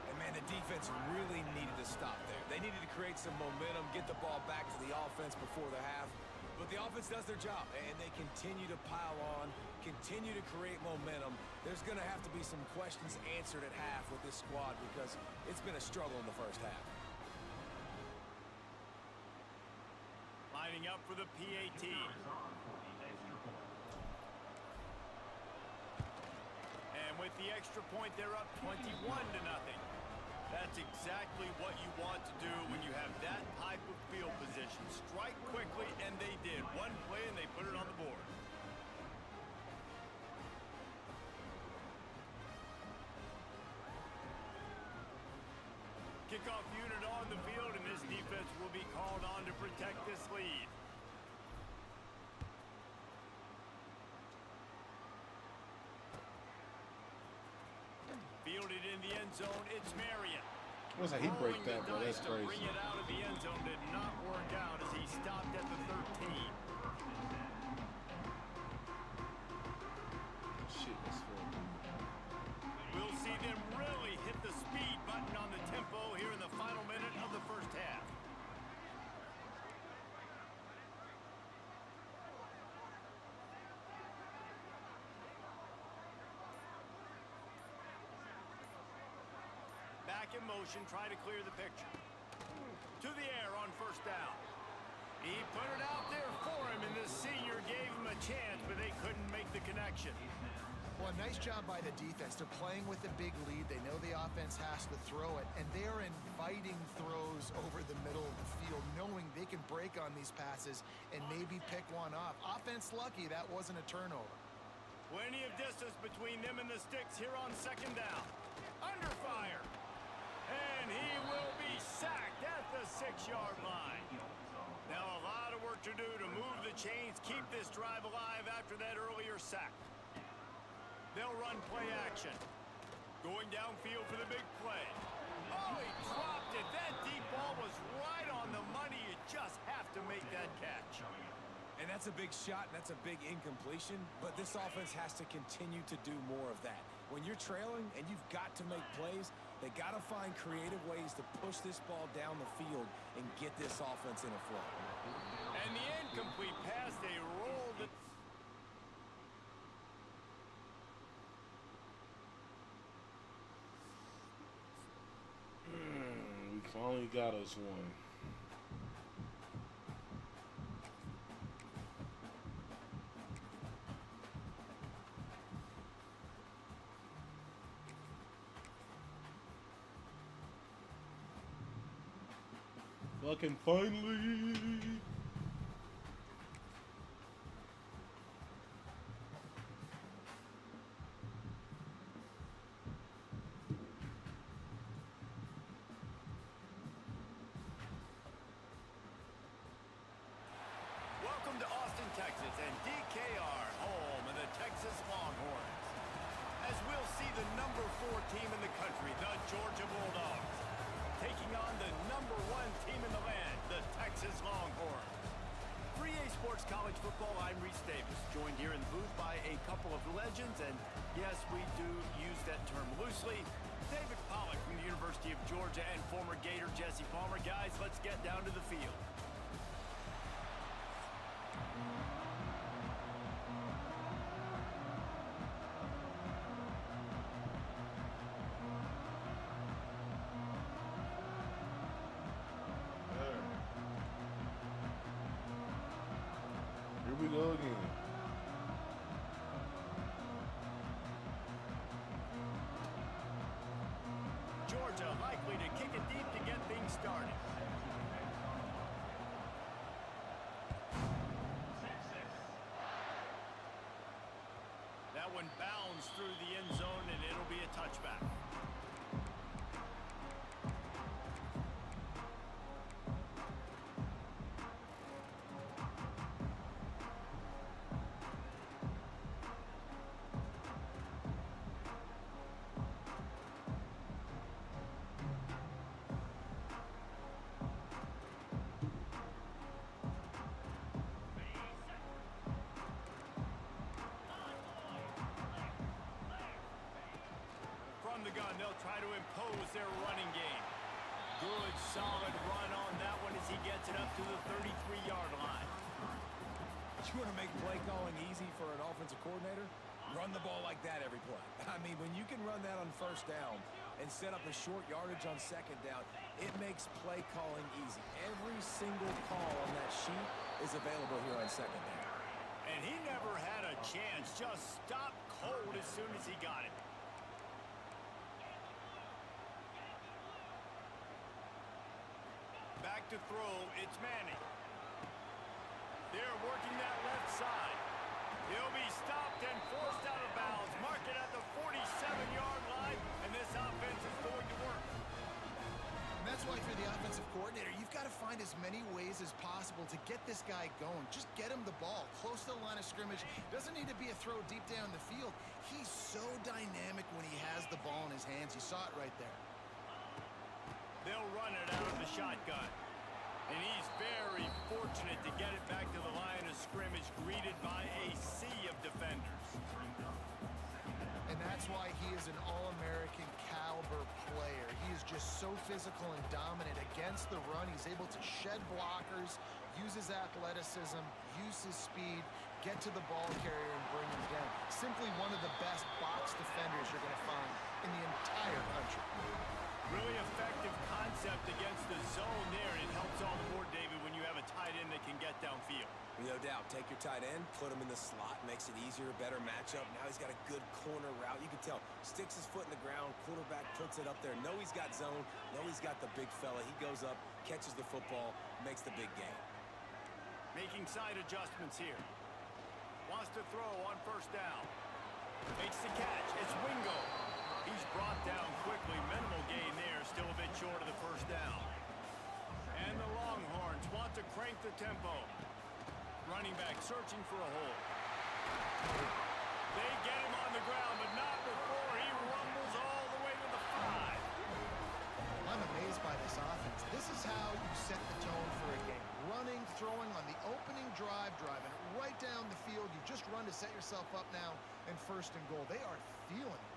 And man, the defense really needed to stop there. They needed to create some momentum, get the ball back to the offense before the half. But the offense does their job, and they continue to pile on, continue to create momentum. There's going to have to be some questions answered at half with this squad because it's been a struggle in the first half. Lining up for the PAT. And with the extra point, they're up 21-0. That's exactly what you want to do when you have that type of field position. Strike quickly, and they did. One play, and they put it on the board. Kickoff unit on the field, and this defense will be called on to protect this lead. Fielded in the end zone, it's Marion. What's that? He break that, bro. That's To bring crazy. it out of the end zone did not work out as he stopped at the 13. Shit, that's funny. We'll see them really hit the speed button on the tempo here in the final minute of the first half. back in motion, try to clear the picture. To the air on first down. He put it out there for him, and the senior gave him a chance, but they couldn't make the connection. Well, nice job by the defense. They're playing with a big lead. They know the offense has to throw it, and they're inviting throws over the middle of the field, knowing they can break on these passes and maybe pick one off. Offense lucky that wasn't a turnover. Plenty of distance between them and the sticks here on second down. Under fire. And he will be sacked at the 6-yard line. Now a lot of work to do to move the chains, keep this drive alive after that earlier sack. They'll run play action. Going downfield for the big play. Oh, he dropped it. That deep ball was right on the money. You just have to make that catch. And that's a big shot, and that's a big incompletion, but this offense has to continue to do more of that. When you're trailing and you've got to make plays, they got to find creative ways to push this ball down the field and get this offense in a flow. And the incomplete pass, they rolled it. We finally got us one. Fucking finally. Welcome to Austin, Texas, and DKR, home of the Texas Longhorns. As we'll see the number 4 team in the country, the Georgia Bulldogs, taking on the number 1 team in the land, the Texas Longhorns. 3A Sports College Football, I'm Reese Davis, joined here in the booth by a couple of legends, and yes, we do use that term loosely. David Pollack from the University of Georgia and former Gator Jesse Palmer. Guys, let's get down to the field. Here we go again. Georgia likely to kick it deep to get things started. That one bounds through the end zone, and it'll be a touchback. From the gun, they'll try to impose their running game. Good, solid run on that one as he gets it up to the 33-yard line. You want to make play calling easy for an offensive coordinator? Run the ball like that every play. I mean, when you can run that on first down and set up a short yardage on second down, it makes play calling easy. Every single call on that sheet is available here on second down. And he never had a chance, just stopped cold as soon as he got it. Back to throw, it's Manning. They're working that left side. He'll be stopped and forced out of bounds. Mark it at the 47-yard line, and this offense is going to work. And that's why if you're the offensive coordinator, you've got to find as many ways as possible to get this guy going. Just get him the ball close to the line of scrimmage. Doesn't need to be a throw deep down the field. He's so dynamic when he has the ball in his hands. You saw it right there. They'll run it out of the shotgun. And he's very fortunate to get it back to the line of scrimmage, greeted by a sea of defenders. And that's why he is an All-American caliber player. He is just so physical and dominant against the run. He's able to shed blockers, use his athleticism, use his speed, get to the ball carrier and bring him down. Simply one of the best box defenders you're going to find in the entire country. Really a Take your tight end, put him in the slot, makes it easier, better matchup. Now he's got a good corner route. You can tell, sticks his foot in the ground, quarterback puts it up there. Know he's got zone, know he's got the big fella. He goes up, catches the football, makes the big game. Making side adjustments here. Wants to throw on first down. Makes the catch. It's Wingo. He's brought down quickly. Minimal gain there. Still a bit short of the first down. And the Longhorns want to crank the tempo. Running back searching for a hole. They get him on the ground, but not before he rumbles all the way to the 5. I'm amazed by this offense. This is how you set the tone for a game. Running, throwing on the opening drive, driving it right down the field. You just run to set yourself up now in 1st and goal. They are feeling it.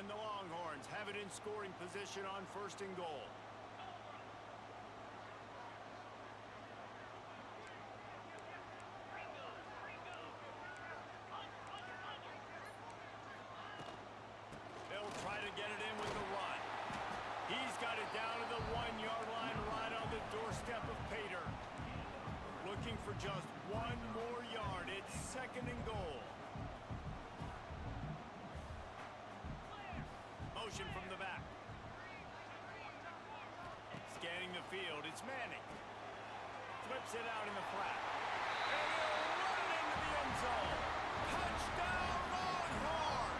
And the Longhorns have it in scoring position on 1st and goal. They'll try to get it in with the run. He's got it down to the 1-yard line right on the doorstep of Pater. Looking for just 1 more yard. It's 2nd and goal. Motion from the back. Scanning the field, it's Manning. Flips it out in the flat. And he'll run it into the end zone. Touchdown, Longhorn!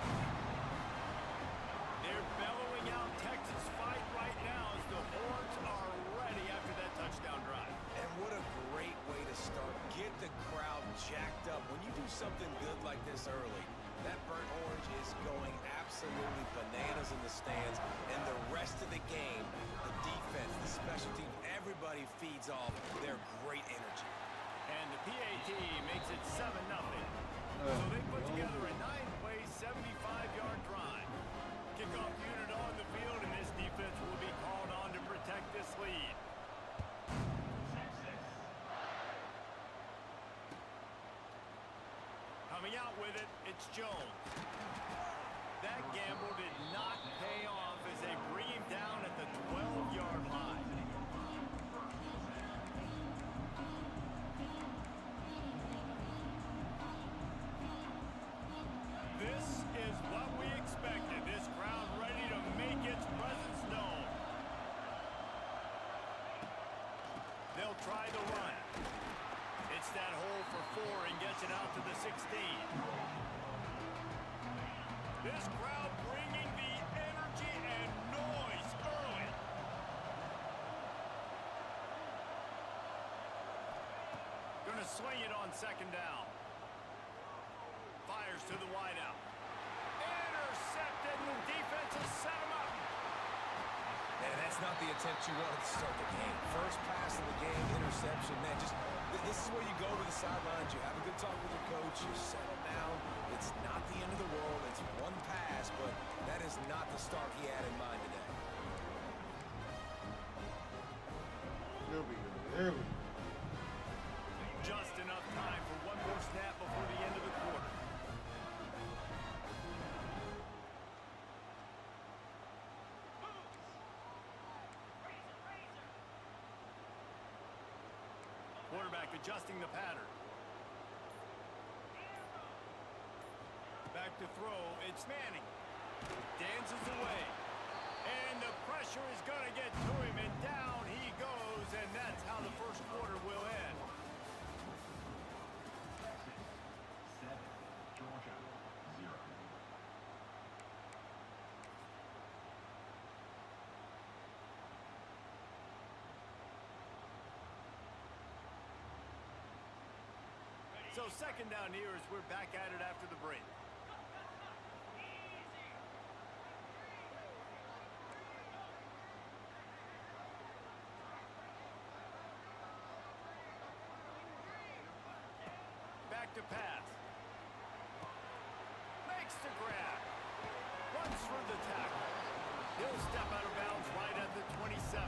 They're bellowing out Texas fight right now as the Horns are ready after that touchdown drive. And what a great way to start. Get the crowd jacked up. When you do something good like this early, that burnt orange is going absolutely bananas in the stands. And the rest of the game, the defense, the special teams, everybody feeds off their great energy. And the PAT makes it 7-0. So they put together a 9-play, 75-yard drive. Kickoff unit on the field, and this defense will be called on to protect this lead. Coming out with it, it's Jones. That gamble did not pay off as they bring him down at the 12-yard line. This is what we expected. This crowd ready to make its presence known. They'll try the run. It's that hole for 4 and gets it out to the 16. This crowd bringing the energy and noise early. Gonna swing it on 2nd down. Fires to the wideout. Intercepted. The defense has set him up. Man, that's not the attempt you wanted to start the game. First pass of the game, interception. Man, this is where you go to the sidelines. You have a good talk with your coach. You settle down. It's not the end of the world. It's one pass, but that is not the start he had in mind today. Here we go. There we go. Just enough time for one more snap before the end of the quarter. Quarterback adjusting the pattern. Back to throw, it's Manning. Dances away. And the pressure is going to get to him, and down he goes, and that's how the first quarter will end. So 2nd down here as we're back at it after the break. Back to pass. Makes the grab. Runs through the tackle. He'll step out of bounds right at the 27.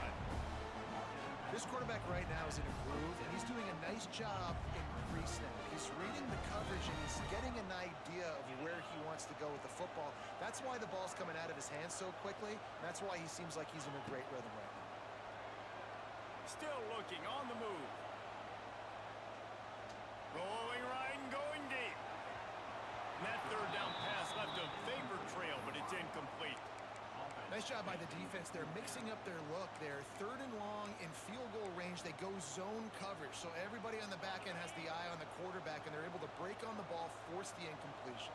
This This quarterback right now is in a groove, and he's doing a nice job in pre-snap. He's reading the coverage, and he's getting an idea of where he wants to go with the football. That's why the ball's coming out of his hands so quickly. That's why he seems like he's in a great rhythm right now. Still looking on the move. Rolling right and going deep. And that third down pass left a vapor trail, but it's incomplete. Nice job by the defense. They're mixing up their look. They're third and long in field goal range. They go zone coverage. So everybody on the back end has the eye on the quarterback, and they're able to break on the ball, force the incompletion.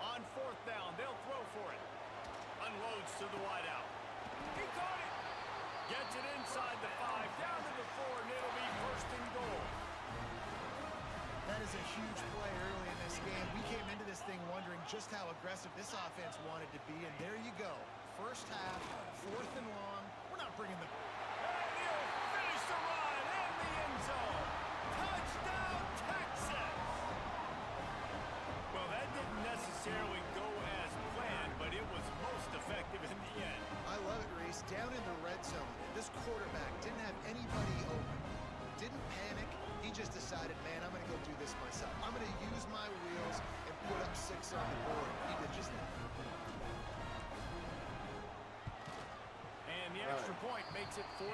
On fourth down, they'll throw for it. Unloads to the wideout. He caught it. Gets it inside the 5, down to the 4, and it'll be first and goal. That is a huge play early in this game. We came into this thing wondering just how aggressive this offense wanted to be, and there you go. First half, fourth and long. We're not bringing the... And he'll finish the run in the end zone. Touchdown, Texas! Well, that didn't necessarily go as planned, but it was most effective in the end. I love it, Reese. Down in the red zone, this quarterback didn't have anybody open. Didn't panic. He just decided, man, I'm going to go do this myself. I'm going to use my wheels and put up 6 on the board. He did just that. And the extra point makes it 14-0.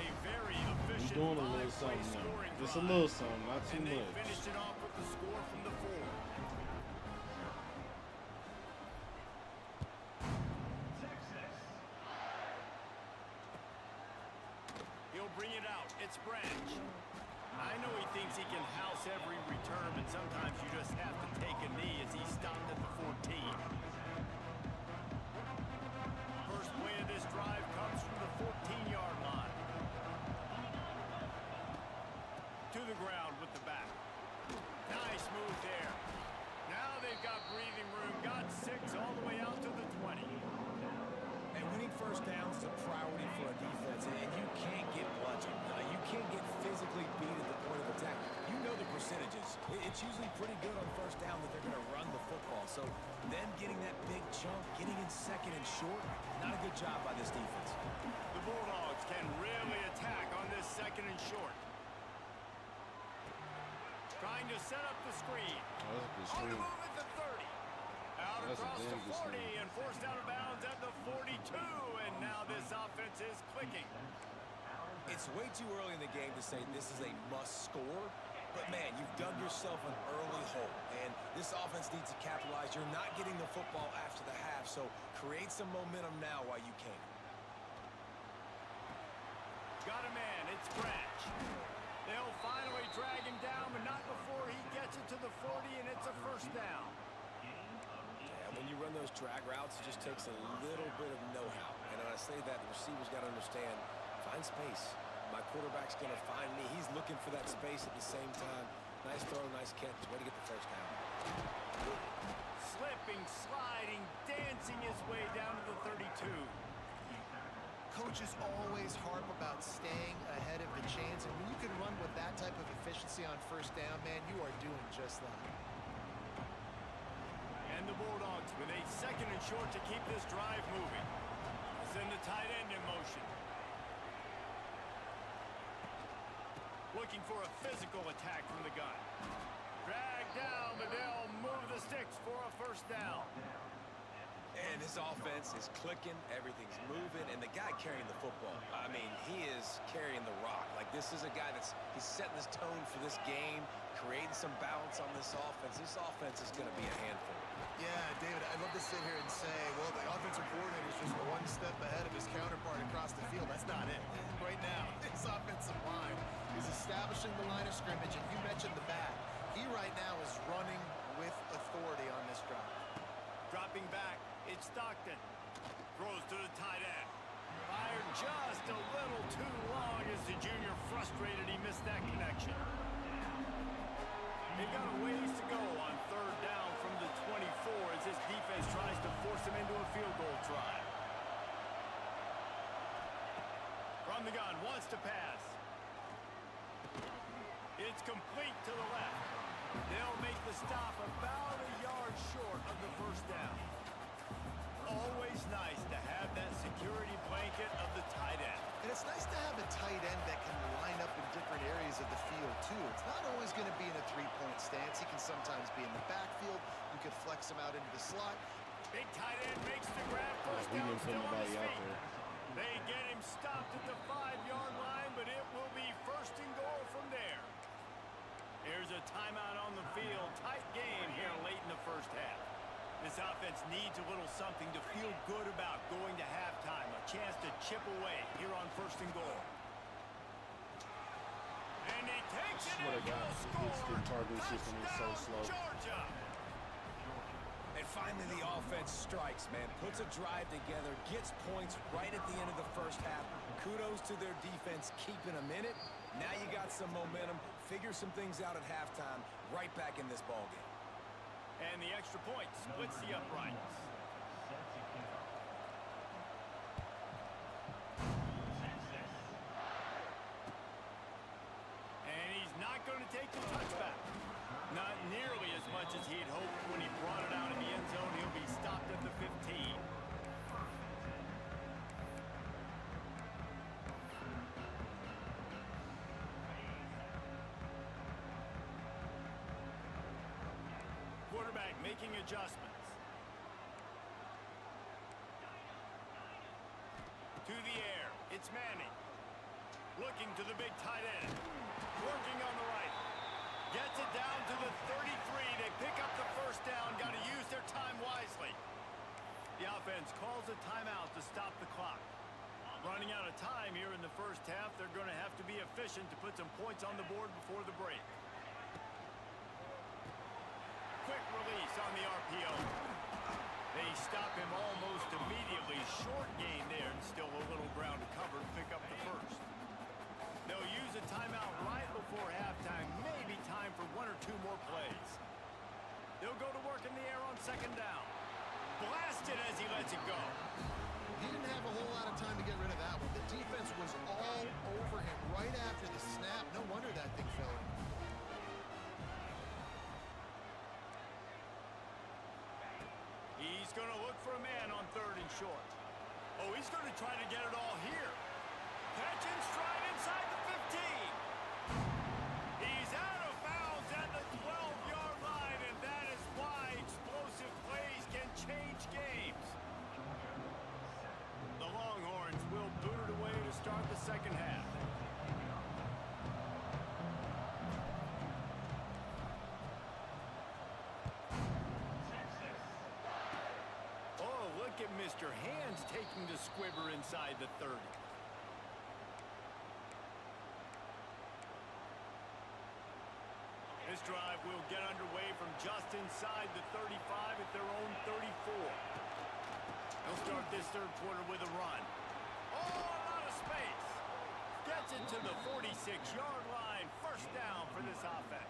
A very efficient We're doing a little five-play something now. scoring Just a drive. little something, not too And they much. finished it off with the score from the 4. He'll bring it out. It's Branch. I know he thinks he can house every return, but sometimes you just have to take a knee as he stopped at the 14. First play of this drive comes from the 14-yard line. To the ground with the back. Nice move there. Now they've got breathing room. Got 6 all the way out to the 20. And winning first downs is a priority for a defense, and you can't get bludgeoned. You can't get physically beat at the point of attack. You know the percentages. It's usually pretty good on first down that they're going to run the football. So them getting that big chunk, getting in second and short, not a good job by this defense. The Bulldogs can really attack on this second and short. Trying to set up the screen. Oh, that's a On good the screen. move at the 30. Out That's a across the damn good 40 screen. and forced out of bounds at the 42. And now this offense is clicking. It's way too early in the game to say this is a must score, but man, you've dug yourself an early hole, and this offense needs to capitalize. You're not getting the football after the half, so create some momentum now while you can. Got a man. It's Branch. They'll finally drag him down, but not before he gets it to the 40, and it's a first down. And when you run those drag routes, it just takes a little bit of know-how. And when I say that, the receiver's got to understand, find space. My quarterback's going to find me. He's looking for that space at the same time. Nice throw, nice catch. Way to get the first down. Slipping, sliding, dancing his way down to the 32. Coaches always harp about staying ahead of the chains, and when you can run with that type of efficiency on first down, man, you are doing just that. And the Bulldogs with a second and short to keep this drive moving. Send the tight end in motion. Looking for a physical attack from the gun. Drag down, but they'll move the sticks for a first down. And this offense is clicking, everything's moving, and the guy carrying the football, I mean, he is carrying the rock. Like, this is a guy he's setting this tone for this game, creating some balance on this offense. This offense is going to be a handful. Yeah, David, I'd love to sit here and say, well, the offensive coordinator is just one step ahead of his counterpart across the field. That's not it. Right now, this offensive line is establishing the line of scrimmage, and you mentioned the back. He right now is running with authority on this drive. Dropping back, it's Stockton. Throws to the tight end. Fired just a little too long as the junior frustrated he missed that connection. They've got a ways to go on third down from the 24 as this defense tries to force them into a field goal try. From the gun, wants to pass. It's complete to the left. They'll make the stop about a yard short of the first down. Always nice to have that security blanket of the tight end. And it's nice to have a tight end that can line up in different areas of the field, too. It's not always going to be in a three-point stance. He can sometimes be in the backfield. You could flex him out into the slot. Big tight end makes the grab. First We down, didn't put still on his nobody out feet. there. They get him stopped at the 5-yard line, but it will be first and goal from there. Here's a timeout on the field. Tight game here late in the first half. This offense needs a little something to feel good about going to halftime. A chance to chip away here on first and goal. And he takes it Swear to and God, goes this score. targeting system is so slow. Georgia. And finally, the offense strikes, man. Puts a drive together, gets points right at the end of the first half. Kudos to their defense, keeping them in it. Now you got some momentum. Figure some things out at halftime. Right back in this ballgame. And the extra point splits the uprights. And he's not going to take the touchback. Not nearly as much as he'd hoped when he brought it out in the end zone. He'll be stopped at the 15. Quarterback making adjustments. To the air, it's Manning. Looking to the big tight end. Working on the right. Gets it down to the 33. They pick up the first down. Got to use their time wisely. The offense calls a timeout to stop the clock. Running out of time here in the first half. They're going to have to be efficient to put some points on the board before the break. Quick release on the RPO. They stop him almost immediately. Short gain there and still a little ground to cover to pick up the first. They'll use a timeout right before halftime. Maybe time for one or two more plays. They'll go to work in the air on second down. Blasted as he lets it go. He didn't have a whole lot of time to get rid of that one. The defense was all over him right after the snap. No wonder that thing fell in. He's going to look for a man on third and short. Oh, he's going to try to get it all here. Catch and stride inside the 15. He's out of bounds at the 12-yard line, and that is why explosive plays can change games. The Longhorns will boot it away to start the second half. Oh, look at Mr. Hands taking the squibber inside the 30. This drive will get underway from just inside the 35 at their own 34. They'll start this third quarter with a run. Oh, a lot of space. Gets it to the 46-yard line. First down for this offense.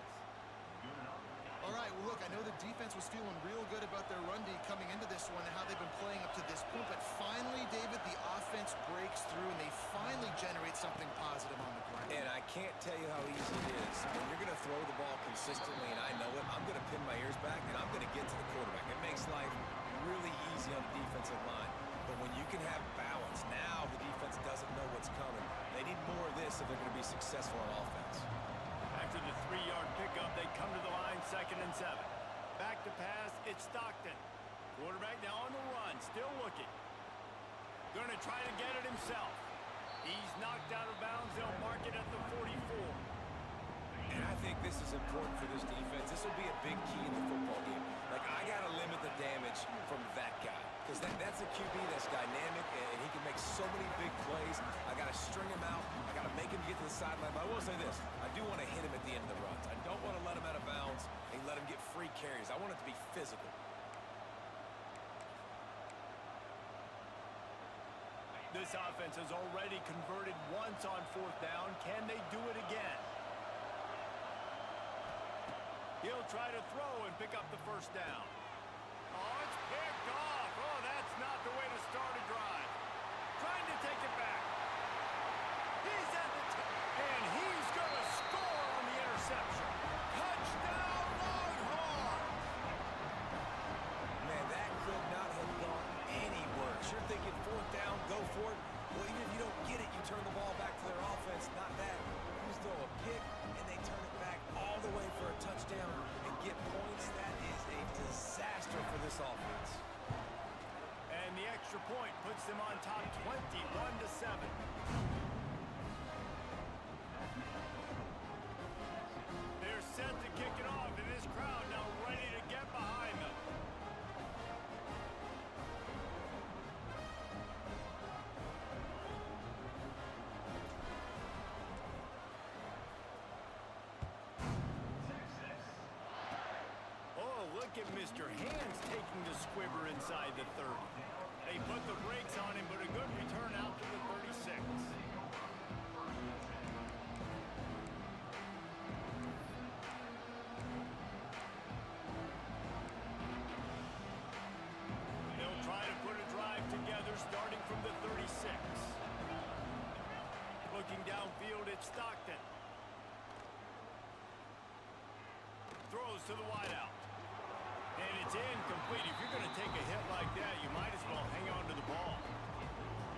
All right, well, look, I know the defense was feeling real good about their run D coming into this one and how they've been playing up to this point, but finally, David, the offense breaks through and they finally generate something positive on the ground. And I can't tell you how easy it is. When you're going to throw the ball consistently, and I know it, I'm going to pin my ears back, and I'm going to get to the quarterback. It makes life really easy on the defensive line. But when you can have balance, now the defense doesn't know what's coming. They need more of this if they're going to be successful on offense. After the 3-yard pickup, they come to the line, 2nd and 7. Back to pass, it's Stockton. Quarterback now on the run, still looking. Going to try to get it himself. He's knocked out of bounds. They'll mark it at the 44. And I think this is important for this defense. This will be a big key in the football game. Like, I got to limit the damage from that guy. Because that's a QB that's dynamic, and he can make so many big plays. I got to string him out. I got to make him get to the sideline. But I will say this. I do want to hit him at the end of the runs. I don't want to let him out of bounds and let him get free carries. I want it to be physical. This offense has already converted once on 4th down. Can they do it again? He'll try to throw and pick up the first down. Oh, it's picked off. Oh, that's not the way to start a drive. Trying to take it back. He's at the and he's going to score on the interception. you're thinking fourth down, go for it. Well, even if you don't get it, you turn the ball back to their offense. Not that. You just throw a pick, and they turn it back all the way for a touchdown and get points. That is a disaster for this offense. And the extra point puts them on top 21-7. They're set to kick it off, and this crowd now ready to get behind them. Oh, look at Mr. Hands taking the squibber inside the 30. They put the brakes on him, but a good return out to the 36. They'll try to put a drive together starting from the 36. Looking downfield, it's Stockton. Throws to the wideout. And it's incomplete. If you're going to take a hit like that, you might as well hang on to the ball.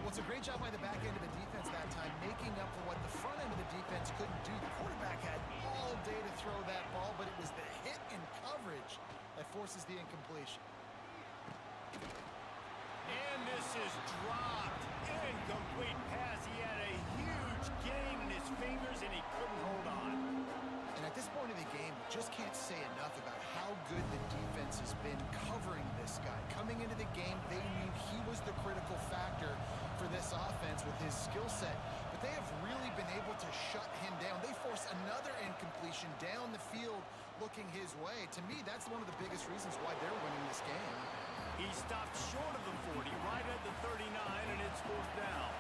Well, it's a great job by the back end of the defense that time, making up for what the front end of the defense couldn't do. The quarterback had all day to throw that ball, but it was the hit and coverage that forces the incompletion. And this is dropped. Incomplete pass. He had a huge gain in his fingers, and he couldn't hold on. And at this point in the game, you just can't say enough about how good the defense has been covering this guy. Coming into the game, they knew he was the critical factor for this offense with his skill set. But they have really been able to shut him down. They force another incompletion down the field looking his way. To me, that's one of the biggest reasons why they're winning this game. He stopped short of the 40, right at the 39, and it's fourth down.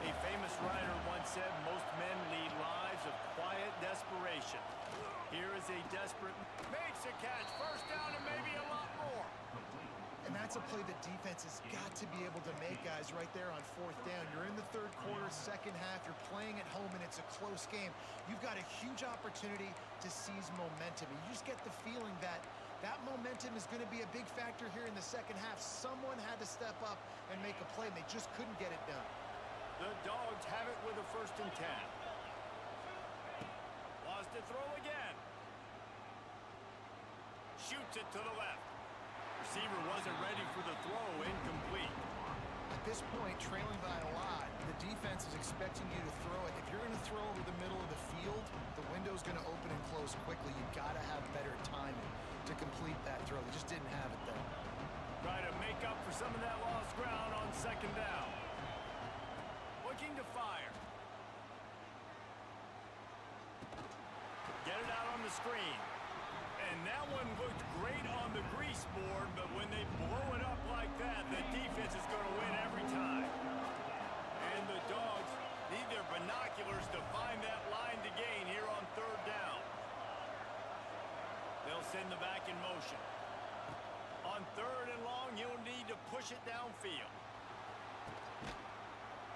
A famous writer once said, most men lead lives of quiet desperation. Here is a desperate, makes a catch, first down, and maybe a lot more. And that's a play that defense has got to be able to make, guys, right there on fourth down. You're in the third quarter, second half, you're playing at home, and it's a close game. You've got a huge opportunity to seize momentum. You just get the feeling that that momentum is going to be a big factor here in the second half. Someone had to step up and make a play, and they just couldn't get it done. The Dogs have it with a 1st and 10. Lost to throw again. Shoots it to the left. Receiver wasn't ready for the throw, incomplete. At this point, trailing by a lot, the defense is expecting you to throw it. If you're going to throw over the middle of the field, the window's going to open and close quickly. You've got to have better timing to complete that throw. They just didn't have it there. Try to make up for some of that lost ground on second down. Looking to fire. Get it out on the screen. And that one looked great on the grease board, but when they blow it up like that, the defense is going to win every time. And the Dogs need their binoculars to find that line to gain here on third down. They'll send the back in motion. On third and long, you'll need to push it downfield.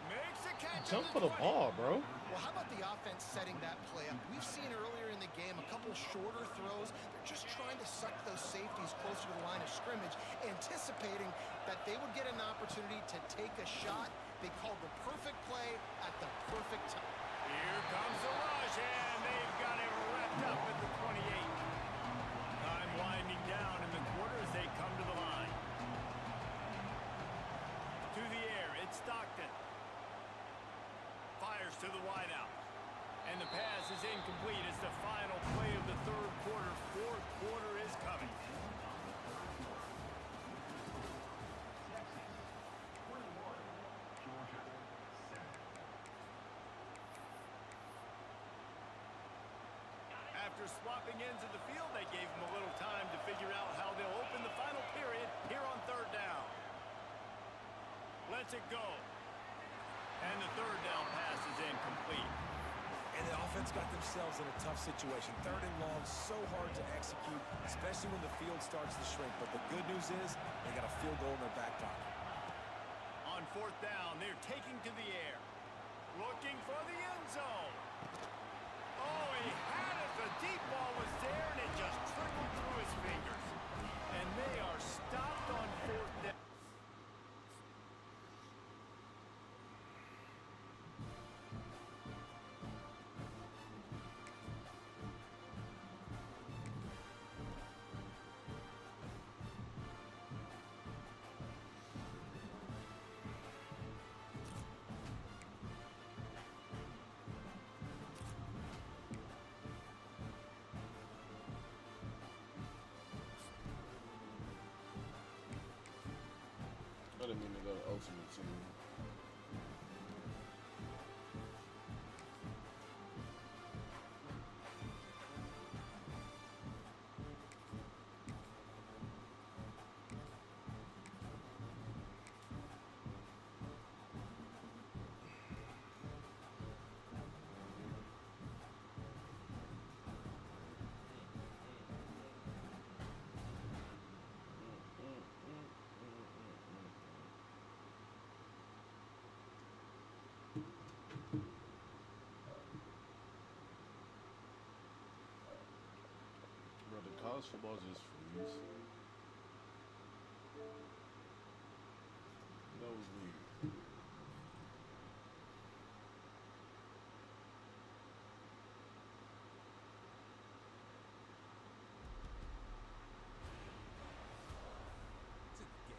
Makes a catch. Jump for the ball, bro. Well, how about the offense setting that play up? We've seen earlier in the game a couple shorter throws. They're just trying to suck those safeties closer to the line of scrimmage, anticipating that they would get an opportunity to take a shot. They called the perfect play at the perfect time. Here comes the rush, and they've got it wrapped up at the 28. Time winding down in the quarter as they come to the line. To the air, it's Stockton. Fires to the wideout. And the pass is incomplete. It's the final play of the third quarter. Fourth quarter is coming. After swapping ends of the field, they gave them a little time to figure out how they'll open the final period here on third down. Lets it go. And the third down pass is incomplete. And the offense got themselves in a tough situation. Third and long, so hard to execute, especially when the field starts to shrink. But the good news is they got a field goal in their back pocket. On fourth down, they're taking to the air. Looking for the end zone. Oh, he had it. The deep ball was there, and it just trickled through his fingers. And they are stopped on fourth down. go to Ultimate Team. Bro, the college football just freeze. That was weird. It's in the game.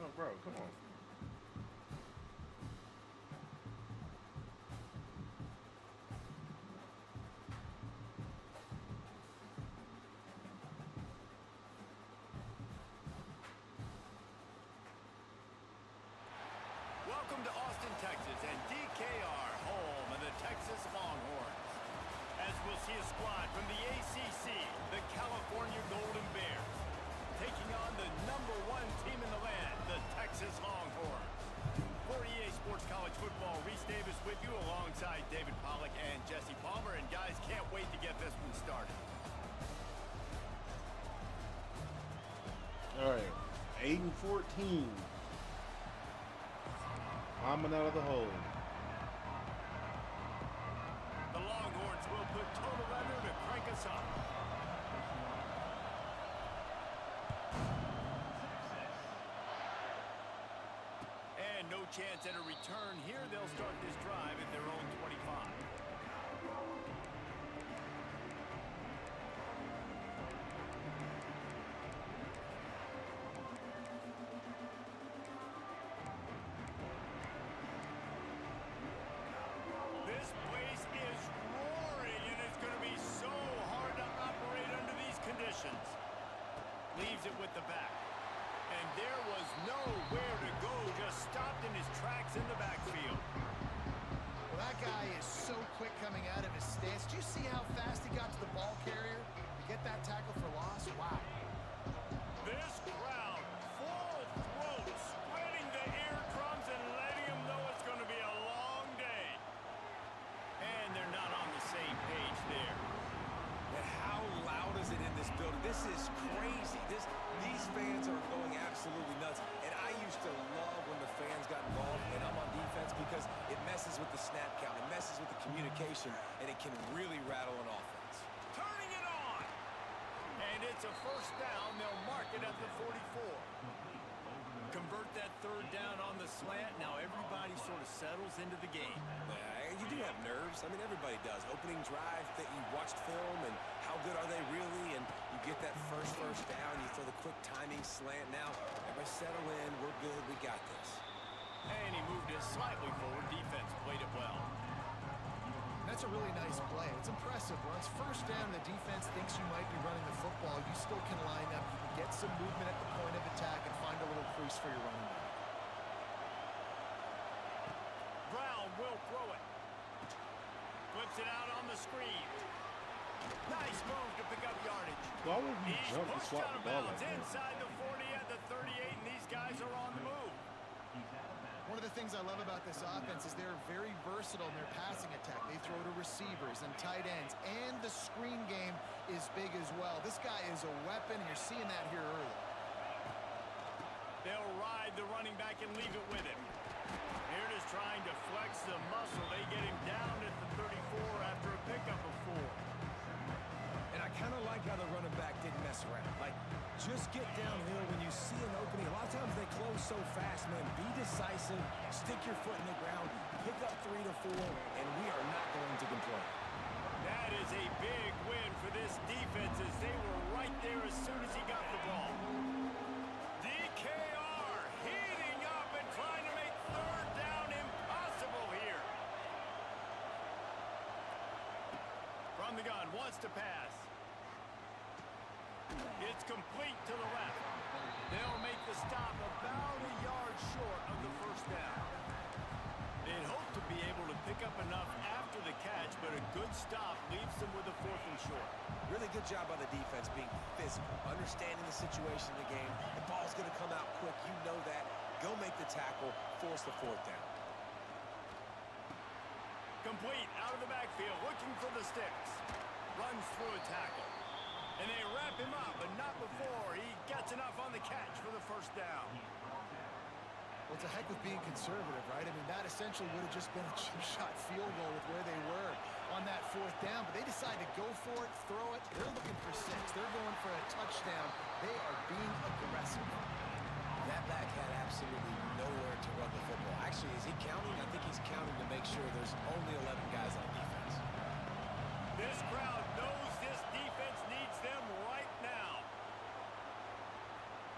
Oh, bro, come on. Welcome to Austin, Texas, and DKR, home of the Texas Longhorns. As we'll see a squad from the ACC, the California Golden Bears, taking on the #1 team in the land, the Texas Longhorns. For EA Sports College Football, Reese Davis with you alongside David Pollack and Jesse Palmer. And guys, can't wait to get this one started. All right, 8-14. Climbing out of the hole. The Longhorns will put total under to crank us up. And no chance at a return here. They'll start this drive at their own 25. This place is roaring, and it's going to be so hard to operate under these conditions. Leaves it with the back. And there was nowhere to go, just stopped in his tracks in the backfield. Well, that guy is so quick coming out of his stance. Did you see how fast he got to the ball carrier to get that tackle for loss? Wow. This crowd, full throat, spreading the eardrums and letting them know it's going to be a long day. And they're not on the same page there. And how loud is it in this building? This is crazy. These fans are going absolutely nuts. And I used to love when the fans got involved and I'm on defense because it messes with the snap count. It messes with the communication, and it can really rattle an offense. Turning it on. And it's a first down. They'll mark it at the 44. Convert that third down on the slant. Now everybody sort of settles into the game. You do have nerves. I mean, everybody does. Opening drive that you watched film and how good are they really? And you get that first down. You throw the quick timing slant. Now, everybody settle in. We're good. We got this. And he moved it slightly forward. Defense played it well. That's a really nice play. It's impressive. Once first down, the defense thinks you might be running the football. You still can line up. You can get some movement at the point of attack and find a little crease for your running back. Brown will throw it. Flips it out on the screen. Nice move to pick up yardage. Why would you He's jump and pushed swap out the of ball bounds like that? inside the 40 at the 38, and these guys are on the move. One of the things I love about this offense is they're very versatile in their passing attack. They throw to receivers and tight ends, and the screen game is big as well. This guy is a weapon, and you're seeing that here early. They'll ride the running back and leave it with him. Here it is trying to flex the muscle. They get him down at the 34 after a pickup of 4. And I kind of like how the running back didn't mess around. Like, just get downhill when you see an opening. A lot of times they close so fast, man. Be decisive, stick your foot in the ground, pick up 3 to 4, and we are not going to complain. That is a big win for this defense as they were right there as soon as he got the ball. DKR heating up and trying to make third down impossible here. From the gun, wants to pass. It's complete to the left. They'll make the stop about a yard short of the first down. They'd hope to be able to pick up enough after the catch, but a good stop leaves them with a 4th and short. Really good job by the defense being physical, understanding the situation in the game. The ball's going to come out quick. You know that. Go make the tackle, force the 4th down. Complete out of the backfield, looking for the sticks. Runs through a tackle. And they wrap him up, but not before he gets enough on the catch for the first down. Well, it's a heck with being conservative, right? I mean, that essentially would have just been a chip shot field goal with where they were on that 4th down. But they decide to go for it, throw it. They're looking for 6. They're going for a touchdown. They are being aggressive. That back had absolutely nowhere to run the football. Actually, is he counting? I think he's counting to make sure there's only 11 guys on defense. This crowd knows this defense needs them right now.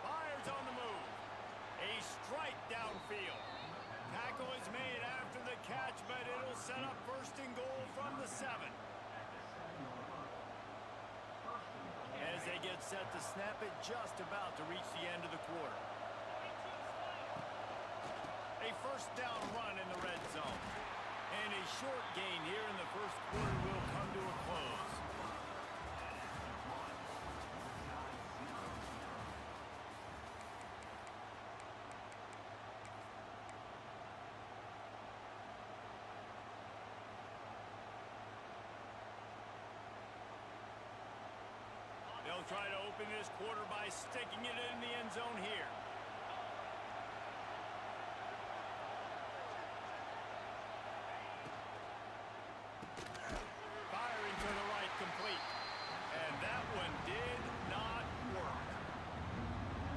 Fires on the move. A strike downfield. Tackle is made after the catch, but it'll set up 1st and goal from the 7. As they get set to snap it, just about to reach the end of the quarter. A 1st down run in the red zone. And a short gain here in the 1st quarter will come to a close. They'll try to open this quarter by sticking it in the end zone here. Firing to the right, complete. And that one did not work.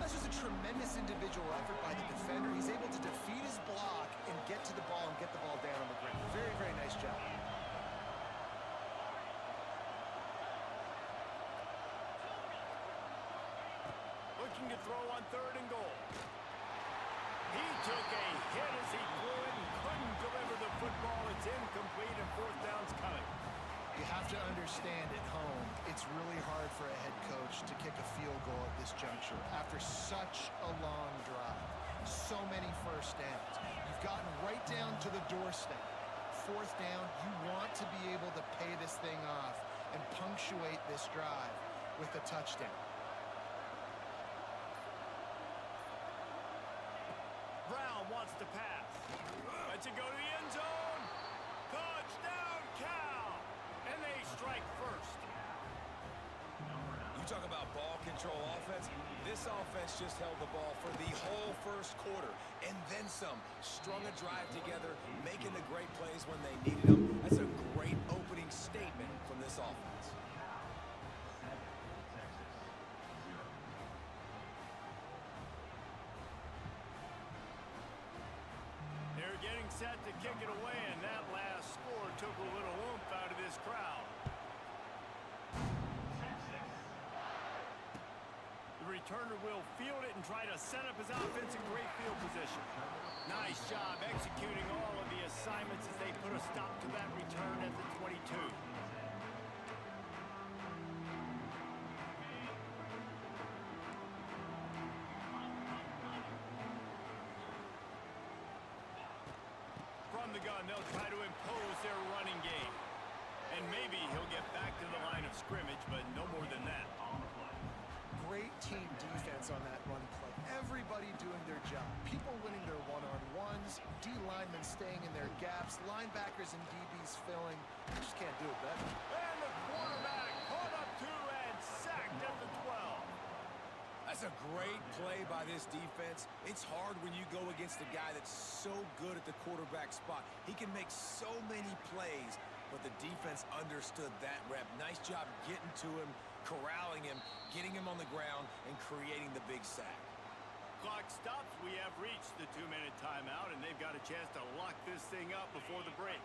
That's just a tremendous individual effort by the defender. He's able to defeat his block and get to the ball and get the ball down on the ground. Very, very nice job. Looking to throw on 3rd and goal. He took a hit as he threw it and couldn't deliver the football. It's incomplete and 4th down's coming. You have to understand at home, it's really hard for a head coach to kick a field goal at this juncture after such a long drive. So many first downs. You've gotten right down to the doorstep. 4th down, you want to be able to pay this thing off and punctuate this drive with a touchdown. Brown wants to pass. Lets it go to the end zone. Touchdown, Cal! And they strike 1st. You talk about ball control offense. This offense just held the ball for the whole 1st quarter and then some. Strung a drive together, making the great plays when they needed them. That's a great opening statement from this offense. They're getting set to kick it away, and that last score took a little oomph out of this crowd. The returner will field it and try to set up his offense in great field position. Nice job executing all of the assignments as they put a stop to that return at the 22. From the gun, they'll try to impose their running game. And maybe he'll get back to the line of scrimmage, but no more than that. Great team defense on that run play. Everybody doing their job. People winning their one-on-ones, D linemen staying in their gaps, linebackers and DBs filling. You just can't do it better. And the quarterback caught up to and sacked at the 12. That's a great play by this defense. It's hard when you go against a guy that's so good at the quarterback spot. He can make so many plays, but the defense understood that rep. Nice job getting to him, corralling him, getting him on the ground, and creating the big sack. Clock stops. We have reached the 2-minute timeout, and they've got a chance to lock this thing up before the break.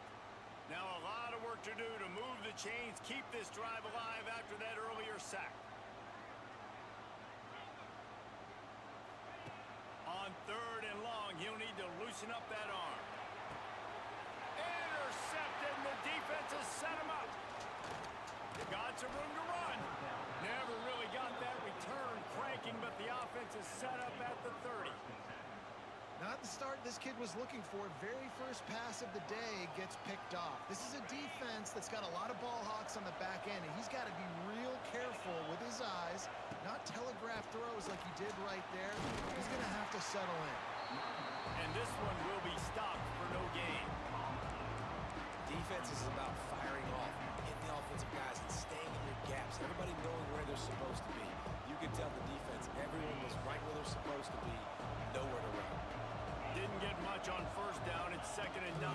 Now a lot of work to do to move the chains, keep this drive alive after that earlier sack. On 3rd and long, he'll need to loosen up that arm. Intercepted, and the defense has set him up. Got some room to run. Never really got that return cranking, but the offense is set up at the 30. Not the start this kid was looking for. Very first pass of the day gets picked off. This is a defense that's got a lot of ball hawks on the back end, and he's got to be real careful with his eyes, not telegraph throws like he did right there. He's going to have to settle in. And this one will be stopped for no gain. Defense is about firing off, hitting the offensive guys, and staying in your gaps. Everybody knowing where they're supposed to be. You can tell the defense, everyone was right where they're supposed to be, nowhere to run. Didn't get much on 1st down. It's 2nd and 9.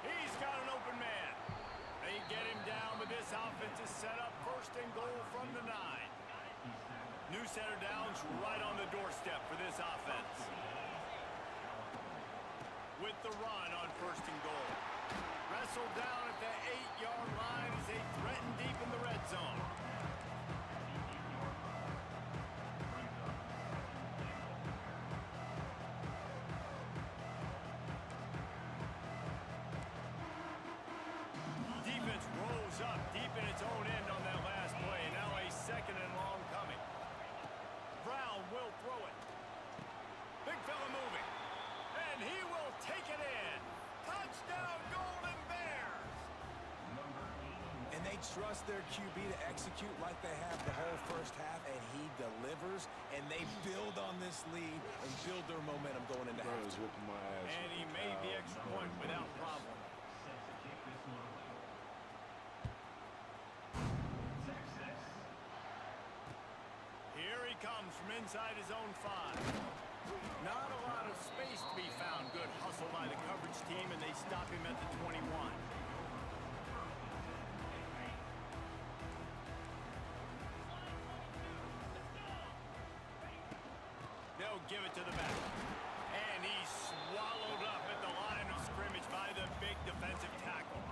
He's got an open man. They get him down, but this offense is set up 1st and goal from the 9. New center downs right on the doorstep for this offense. With the run on 1st and goal. Wrestled down at the 8-yard line as they threaten deep in the red zone. Defense rolls up deep in its own end on that last play. Now a 2nd and long coming. Brown will throw it. Big fella moving. And he will take it in. Touchdown, Golden Bears! And they trust their QB to execute like they have the whole first half, and he delivers, and they build on this lead and build their momentum going into halftime. Whipping my ass. And he made the extra point without problem. Here he comes from inside his own 5. Not a lot of space to be found. Good hustle by the coverage team, and they stop him at the 21. They'll give it to the back. And he's swallowed up at the line of scrimmage by the big defensive tackle.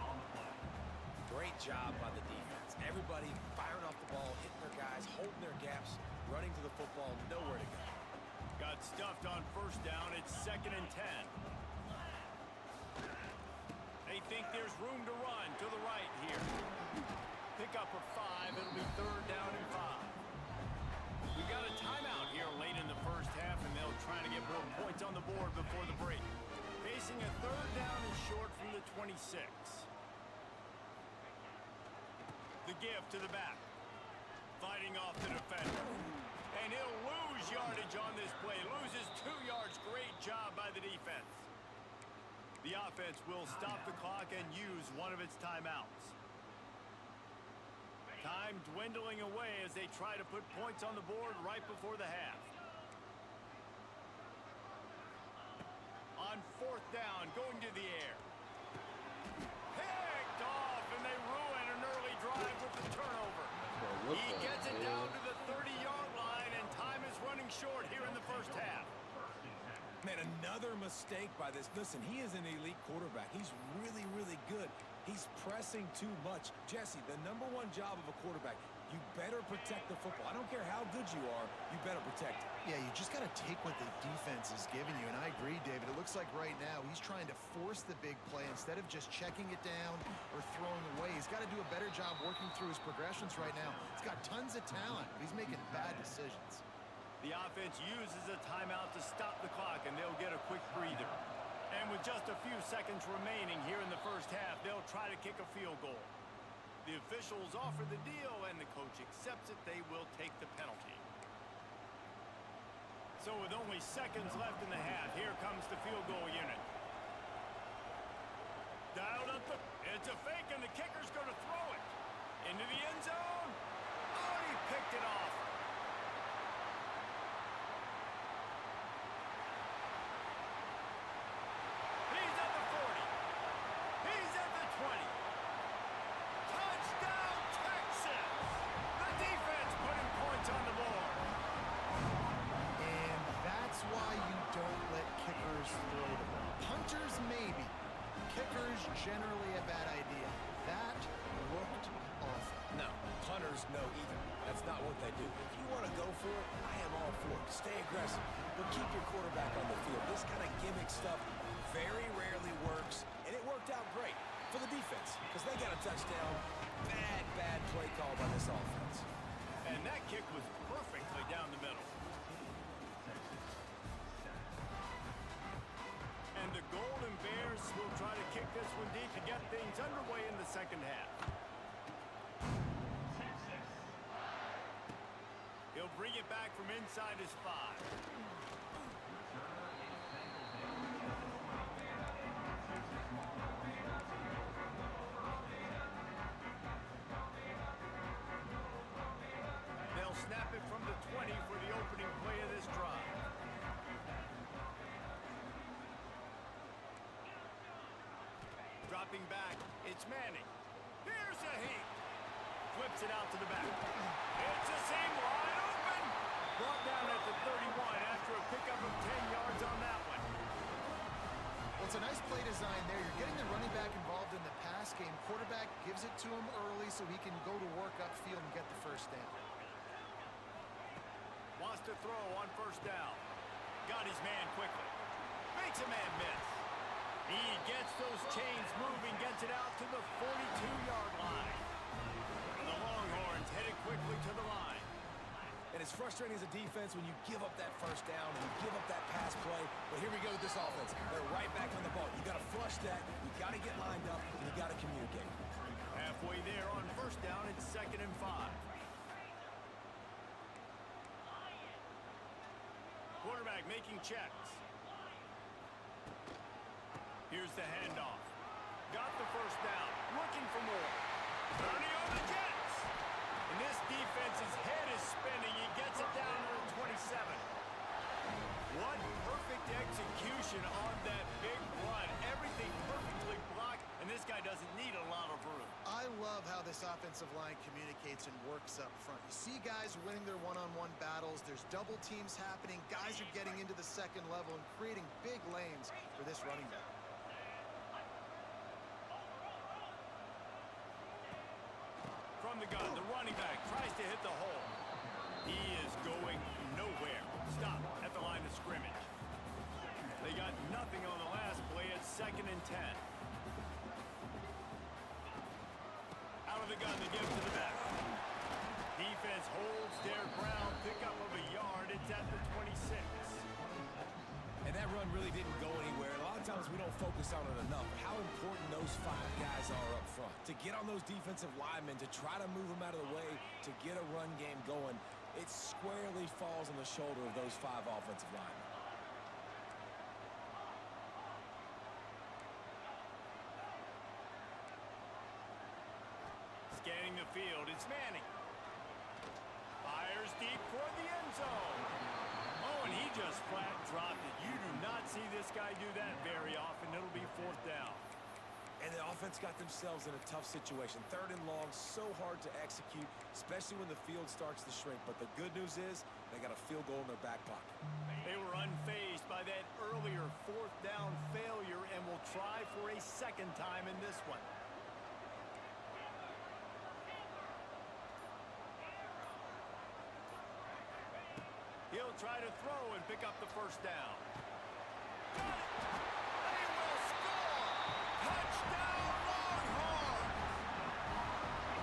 Great job by the defense. Everybody firing off the ball, hitting their guys, holding their gaps, running to the football, nowhere to go. Got stuffed on 1st down. It's 2nd and 10. They think there's room to run to the right here. Pick up a 5. It'll be 3rd down and 5. We got a timeout here late in the first half, and they'll try to get more points on the board before the break. Facing a 3rd down and short from the 26. The give to the back. Fighting off the defender. And he'll lose yardage on this play. Loses 2 yards. Great job by the defense. The offense will stop the clock and use one of its timeouts. Time dwindling away as they try to put points on the board right before the half. On 4th down, going to the air. Picked off, and they ruin an early drive with the turnover. He gets it down to the 30-yard line, and time is running short here in the first half. Man, another mistake by this. Listen, he is an elite quarterback. He's really, really good. He's pressing too much. Jesse, the #1 job of a quarterback, you better protect the football. I don't care how good you are, you better protect it. Yeah, you just got to take what the defense is giving you, and I agree, David. It looks like right now he's trying to force the big play instead of just checking it down or throwing away. He's got to do a better job working through his progressions right now. He's got tons of talent, but he's making bad decisions. The offense uses a timeout to stop the clock, and they'll get a quick breather. And with just a few seconds remaining here in the first half, they'll try to kick a field goal. The officials offer the deal, and the coach accepts it. They will take the penalty. So with only seconds left in the half, here comes the field goal unit. Dialed up it's a fake, and the kicker's going to throw it. Into the end zone. Oh, he picked it off. He's at the 40. He's at the 20. Touchdown, Texas! The defense putting points on the board. And that's why you don't let kickers throw the ball. Punters, maybe. Kickers, generally a bad idea. That looked awful. No, punters no either. That's not what they do. If you want to go for it, I am all for it. Stay aggressive, but keep your quarterback on the field. This kind of gimmick stuff very rarely works, and it worked out great for the defense because they got a touchdown. Bad play call by this offense. And that kick was perfectly down the middle. And the Golden Bears will try to kick this one deep to get things underway in the second half. He'll bring it back from inside his 5. They'll snap it from the 20 for the opening play of this drive. Dropping back, it's Manning. Here's a heat. Flips it out to the back. It's a seam wide open. Brought down at the 31 after a pickup of 10 yards on that one. Well, it's a nice play design there. You're getting the running back involved in the pass game. Quarterback gives it to him early so he can go to work upfield and get the first down. Wants to throw on first down. Got his man quickly. Makes a man miss. He gets those chains moving, gets it out to the 42-yard line. The Longhorns headed quickly to the line. And it's frustrating as a defense when you give up that first down and you give up that pass play. But here we go with this offense. They're right back on the ball. You got to flush that. You got to get lined up, and you got to communicate. Halfway there on first down, it's 2nd and 5. Quarterback making checks. Here's the handoff. Got the first down. Looking for more. 30 on the Jets. And this defense's head is spinning. He gets it down to the 27. What perfect execution on that big run. Everything perfectly blocked, and this guy doesn't need a lot of room. I love how this offensive line communicates and works up front. You see guys winning their one-on-one battles. There's double teams happening. Guys are getting into the second level and creating big lanes for this running back. From the gun, the running back tries to hit the hole. He is going nowhere. Stop at the line of scrimmage. They got nothing on the last play at 2nd and 10. Out of the gun, they give it to the back. Defense holds their ground. Pickup of a yard. It's at the 26. And that run really didn't go anywhere. A lot of times we don't focus on it enough. How important those 5 guys are up front. To get on those defensive linemen, to try to move them out of the way, to get a run game going, it squarely falls on the shoulder of those 5 offensive linemen. Scanning the field, it's Manning. Fires deep toward the end zone. Oh, and he just flat dropped it. You do not see this guy do that very often. It'll be 4th down. And the offense got themselves in a tough situation. 3rd and long, so hard to execute, especially when the field starts to shrink. But the good news is they got a field goal in their back pocket. They were unfazed by that early fourth down failure and will try for a second time in this one. He'll try to throw and pick up the first down. Got it! They will score! Touchdown, Longhorn!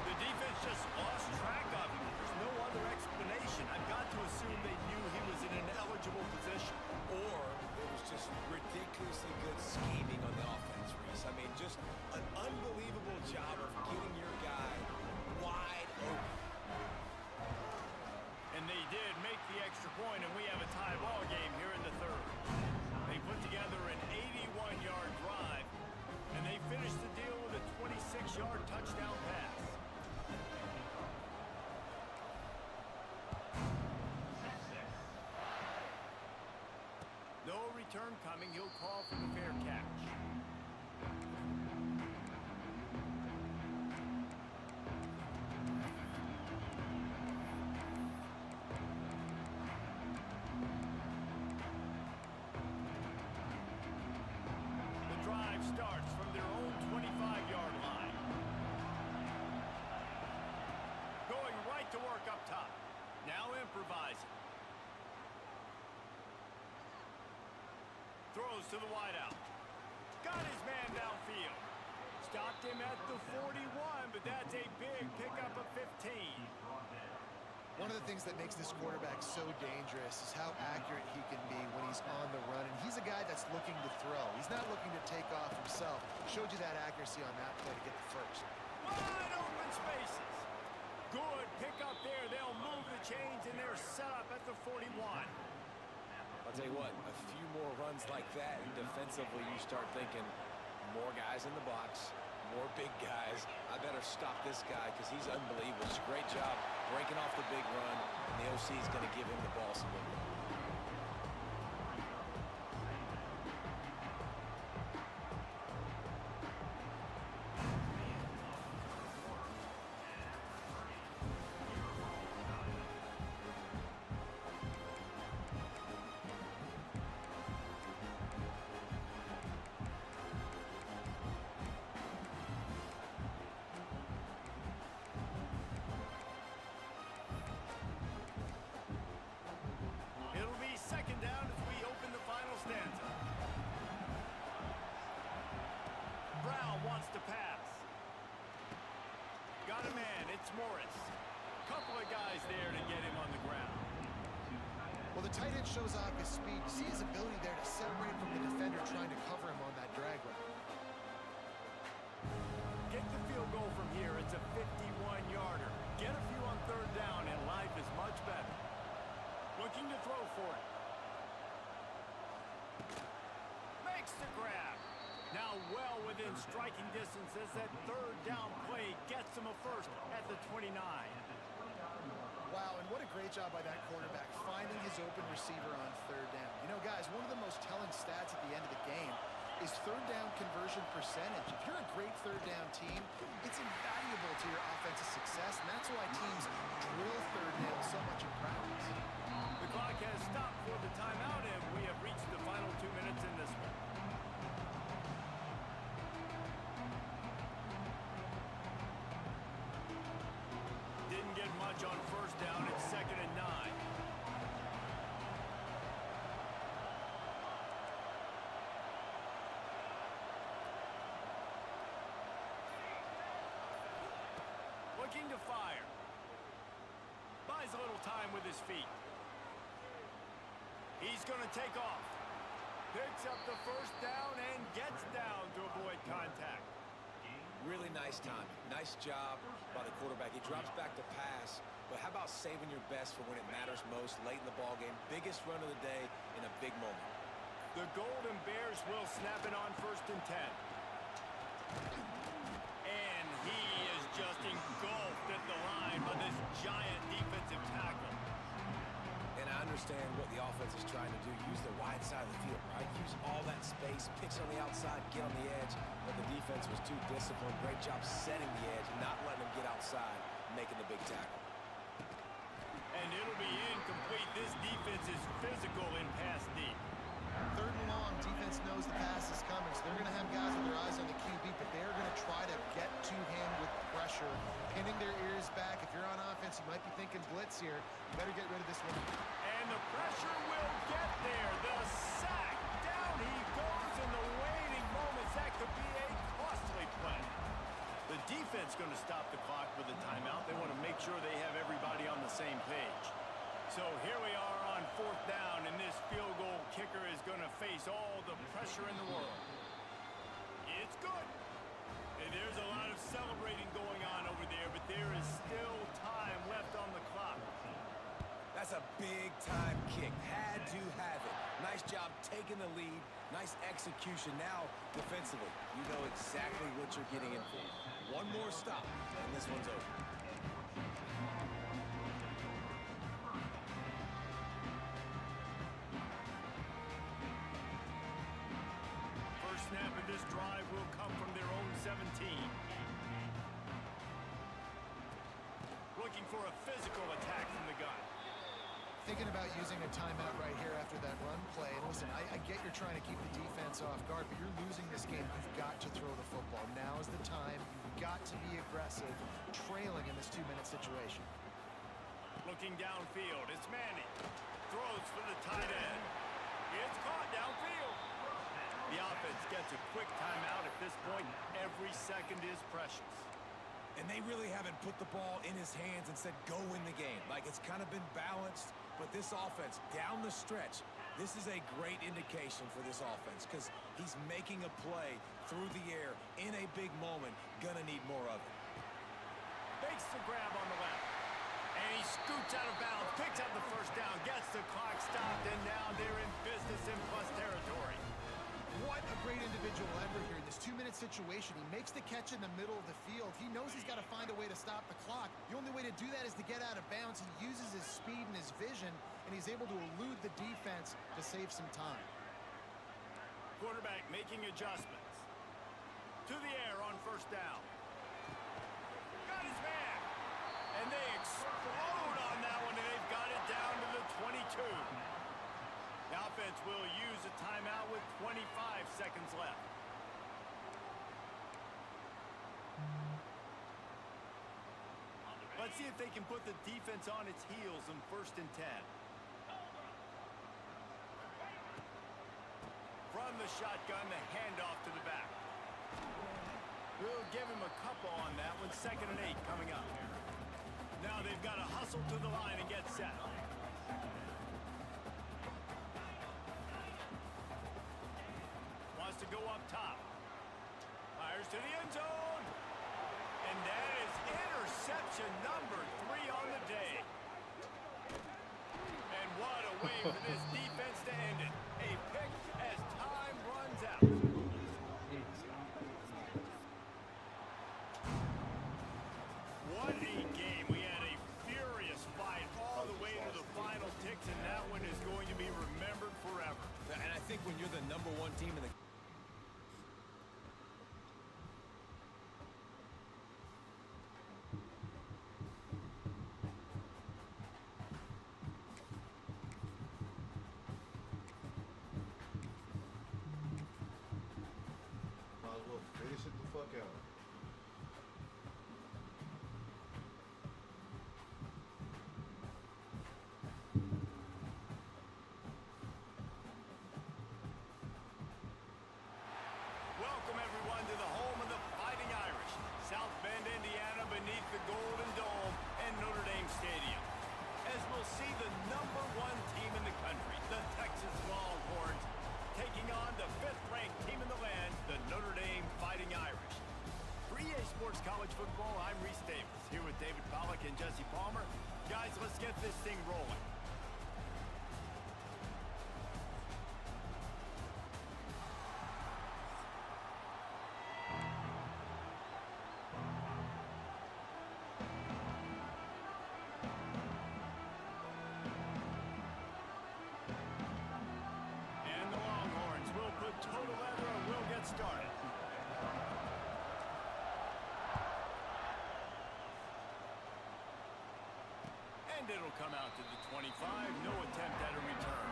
The defense just lost track of him. There's no other explanation. I've got to assume they knew he was in an eligible position. Or it was just ridiculously good scheming on the offense, Reese. I mean, just an unbelievable job of getting your guy wide open. And they did make the extra point, and we have a tie ball game here in the third. They put together an 81-yard drive, and they finished the deal with a 26-yard touchdown pass. No return coming. He'll call for the fair catch. Starts from their own 25-yard line. Going right to work up top. Now improvising. Throws to the wideout. Got his man downfield. Stopped him at the 41, but that's a big pickup of 15. One of the things that makes this quarterback so dangerous is how accurate he can be when he's on the run. And he's a guy that's looking to throw. He's not looking to take off himself. Showed you that accuracy on that play to get the first. Wide open spaces. Good pickup there. They'll move the chains, and they're set up at the 41. I'll tell you what, a few more runs like that, and defensively you start thinking more guys in the box, more big guys. I better stop this guy because he's unbelievable. It's a great job breaking off the big run, and the OC is going to give him the ball some more. Second down as we open the final stanza. Brown wants to pass. Got a man, it's Morris. Couple of guys there to get him on the ground. Well, the tight end shows off his speed. You see his ability there to separate from the defender trying to cover him on that drag route. Get the field goal from here. It's a 51-yarder. Get a few on third down, and life is much better. Looking to throw for it. Makes the grab. Now well within striking distance as that third down play gets him a first at the 29. Wow, and what a great job by that quarterback finding his open receiver on third down. You know, guys, one of the most telling stats at the end of the game is third down conversion percentage. If you're a great third down team, it's invaluable to your offensive success, and that's why teams drill third down so much in practice. The clock has stopped for the timeout, and we have reached the final 2 minutes in this one. Didn't get much on first down. It's 2nd and 9. Looking to fire. Buys a little time with his feet. He's going to take off. Picks up the first down and gets down to avoid contact. Really nice timing. Nice job by the quarterback. He drops back to pass, but how about saving your best for when it matters most late in the ballgame? Biggest run of the day in a big moment. The Golden Bears will snap it on 1st and 10. And he is just engulfed at the line by this giant defensive tackle. And I understand what the offense is trying to do. Use the wide side of the field, right? Use all that space, pitch on the outside, get on the edge. But the defense was too disciplined. Great job setting the edge, not letting them get outside, making the big tackle. And it'll be incomplete. This defense is physical in pass deep. 3rd and long, defense blitz here. You better get rid of this one. And the pressure will get there. The sack. Down he goes in the waiting moments. That could be a costly play. The defense going to stop the clock with a timeout. They want to make sure they have everybody on the same page. So here we are on 4th down, and this field goal kicker is going to face all the pressure in the world. It's good. And there's a lot of celebrating going on over there, but there is still time left on the clock. That's a big-time kick. Had to have it. Nice job taking the lead. Nice execution. Now, defensively, you know exactly what you're getting in for. One more stop, and this one's over. First snap of this drive will come from their own 17. Looking for a physical attack from the gun. Thinking about using a timeout right here after that run play. And listen, I get you're trying to keep the defense off guard, but you're losing this game. You've got to throw the football. Now is the time. You've got to be aggressive, trailing in this 2-minute situation. Looking downfield, it's Manning. Throws for the tight end. It's caught downfield. The offense gets a quick timeout at this point. Every second is precious. And they really haven't put the ball in his hands and said, go win the game. Like, it's kind of been balanced, but this offense, down the stretch, this is a great indication for this offense because he's making a play through the air in a big moment. Gonna need more of it. Makes the grab on the left. And he scoots out of bounds, picks up the first down, gets the clock stopped, and now they're in business in plus territory. What a great individual effort here in this 2-minute situation. He makes the catch in the middle of the field. He knows he's got to find a way to stop the clock. The only way to do that is to get out of bounds. He uses his speed and his vision, and he's able to elude the defense to save some time. Quarterback making adjustments. To the air on first down. Got his man. And they explode on that one, and they've got it down to the 22. The offense will use a timeout with 25 seconds left. Let's see if they can put the defense on its heels in 1st and 10. From the shotgun, the handoff to the back. We'll give him a couple on that one. 2nd and 8 coming up. Now they've got to hustle to the line and get set. To go up top. Fires to the end zone. And that is interception number 3 on the day. And what a way for this defense to end it. A pick as time runs out. What a game. We had a furious fight all the way to the final ticks, and that one is going to be remembered forever. And I think when you're the #1 team in the Finish it the fuck out. Welcome everyone to the home of the Fighting Irish, South Bend, Indiana, beneath the Golden Dome and Notre Dame Stadium. As we'll see the #1 team in the country, the Texas Longhorns, taking on the 5th-ranked team in the land, the Notre Dame Fighting Irish. For EA Sports College Football, I'm Reese Davis, here with David Pollack and Jesse Palmer. Guys, let's get this thing rolling. And the Longhorns will put total leather and we'll get started. And it'll come out to the 25. No attempt at a return.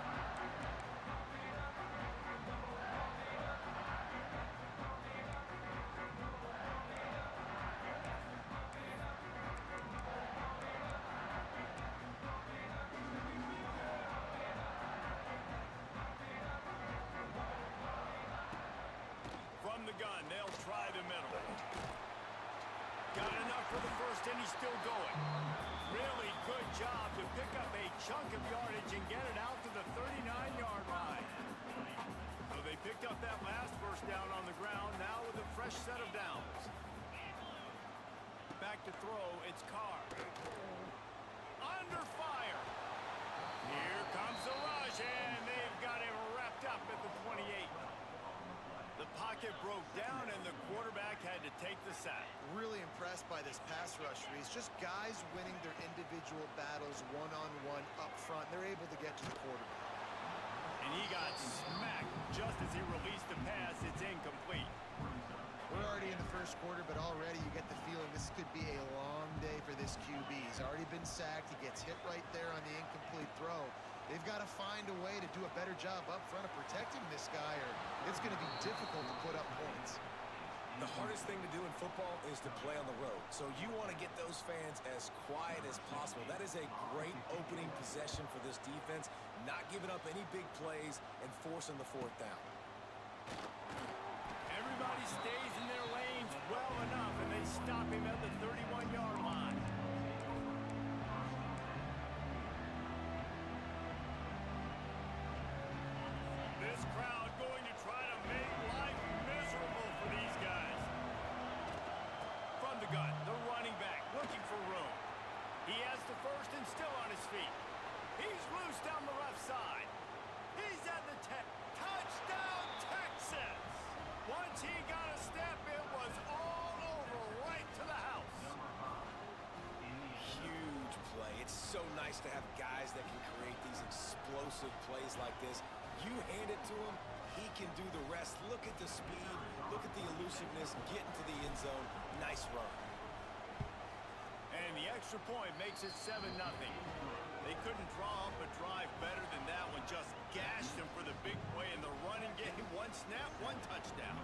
the gun. They'll try the middle. Got enough for the first, and he's still going. Really good job to pick up a chunk of yardage and get it out to the 39-yard line. So they picked up that last first down on the ground, now with a fresh set of downs. Back to throw, it's Carr. Under fire. Here comes the rush, and they've got him wrapped up at the 28. The pocket broke down, and the quarterback had to take the sack. Really impressed by this pass rush, Reese. Just guys winning their individual battles one-on-one up front. They're able to get to the quarterback. And he got smacked just as he released the pass. It's incomplete. We're already in the first quarter, but already you get the feeling this could be a long day for this QB. He's already been sacked. He gets hit right there on the incomplete throw. They've got to find a way to do a better job up front of protecting this guy, or it's going to be difficult to put up points. The hardest thing to do in football is to play on the road. So you want to get those fans as quiet as possible. That is a great opening possession for this defense, not giving up any big plays and forcing the fourth down. Everybody stays in their lanes well enough, and they stop him at the 31-yard line. This crowd going to try to make life miserable for these guys. From the gun, the running back looking for room. He has the first and still on his feet. He's loose down the left side. He's at the 10. Touchdown, Texas! Once he got a step, it was all over right to the house. Huge play. It's so nice to have guys that can create these explosive plays like this. You hand it to him, he can do the rest. Look at the speed, look at the elusiveness, get into the end zone. Nice run. And the extra point makes it 7-0. They couldn't draw up a drive better than that one. Just gashed them for the big play in the running game. One snap, one touchdown.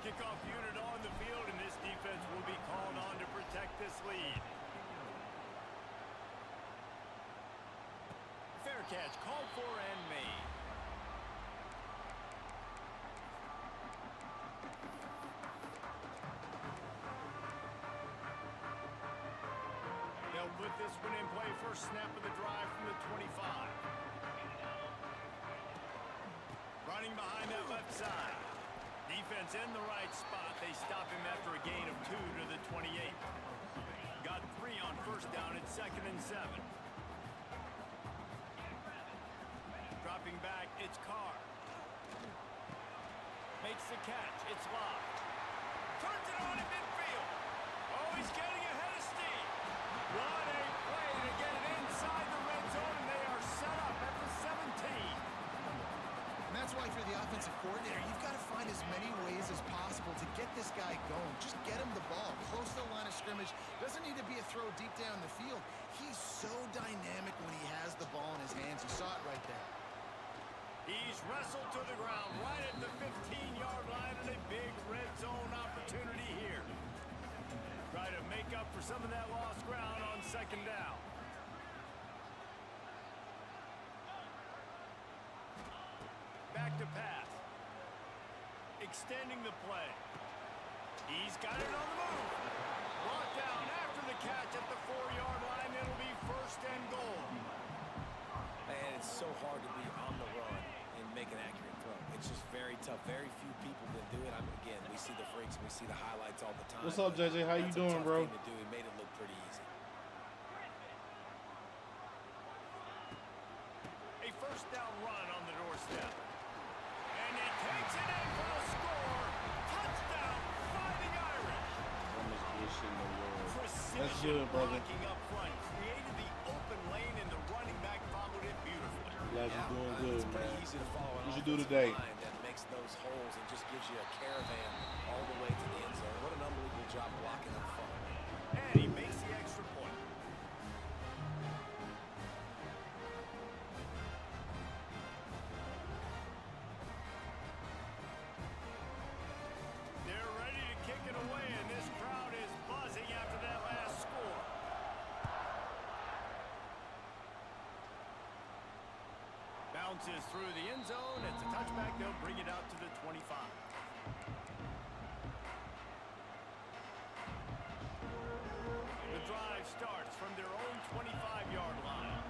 Kickoff unit on the field, and this defense will be called on to protect this lead. Fair catch called for and made. They'll put this one in play. First snap of the drive from the 25. Running behind that left side. Defense in the right spot. They stop him after a gain of 2 to the 28. Got 3 on first down at 2nd and 7. Dropping back, it's Carr. Makes the catch. It's Locke. Turns it on in midfield. Oh, he's getting ahead of steam. What a play to get it inside the red zone, and they are set up at the 17. And that's why if you're the offensive coordinator, you've got to find as many ways as possible to get this guy going. Just get him the ball close to the line of scrimmage. Doesn't need to be a throw deep down the field. He's so dynamic when he has the ball in his hands. You saw it right there. He's wrestled to the ground right at the 15-yard line, and a big red zone opportunity here. Try to make up for some of that lost ground on second down. Back to pass. Extending the play. He's got it on the move. Brought down after the catch at the 4-yard line. It'll be first and goal. And it's so hard to be on the run and make an accurate throw. It's just very tough. Very few people can do it. Again, we see the freaks, we see the highlights all the time. What's up, JJ? How you doing, bro? Thing to do. He made it look pretty easy. A first down run on the doorstep. And he takes it in for the score. Touchdown, Fighting Irish. That's good, brother. Blocking up front created the open lane, and the running back followed it beautifully. Glad you're doing good, It's pretty man. easy to follow an What you do offensive today? line that makes those holes and just gives you a caravan all the way to the end zone. What an unbelievable job blocking up front. And he makes the extra point. They're ready to kick it away, and this crowd is buzzing after that last score. Bounces through the end zone. It's a touchback. They'll bring it out to the 25. drive starts from their own 25-yard line.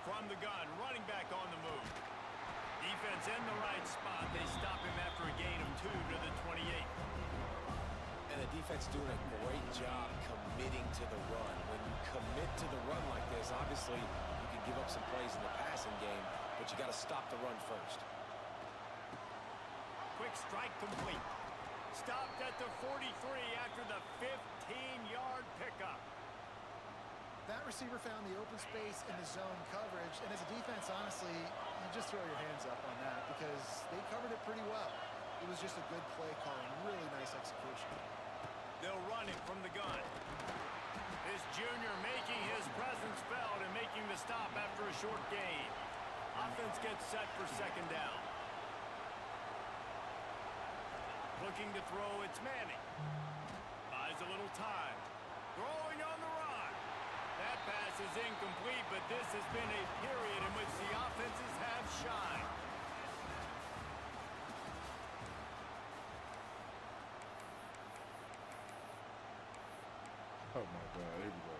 From the gun, running back on the move. Defense in the right spot. They stop him after a gain of 2 to the 28. And the defense doing a great job committing to the run. When you commit to the run like this, obviously you can give up some plays in the passing game, but you got to stop the run first. Quick strike complete. Stopped at the 43 after the 15-yard pickup. That receiver found the open space in the zone coverage, and as a defense, honestly, you just throw your hands up on that because they covered it pretty well. It was just a good play call and really nice execution. They'll run it from the gun. This junior making his presence felt and making the stop after a short gain. Offense gets set for second down. Looking to throw, it's Manning. Buys a little time. Throwing on the run. That pass is incomplete, but this has been a period in which the offenses have shined. Oh my God, here we go.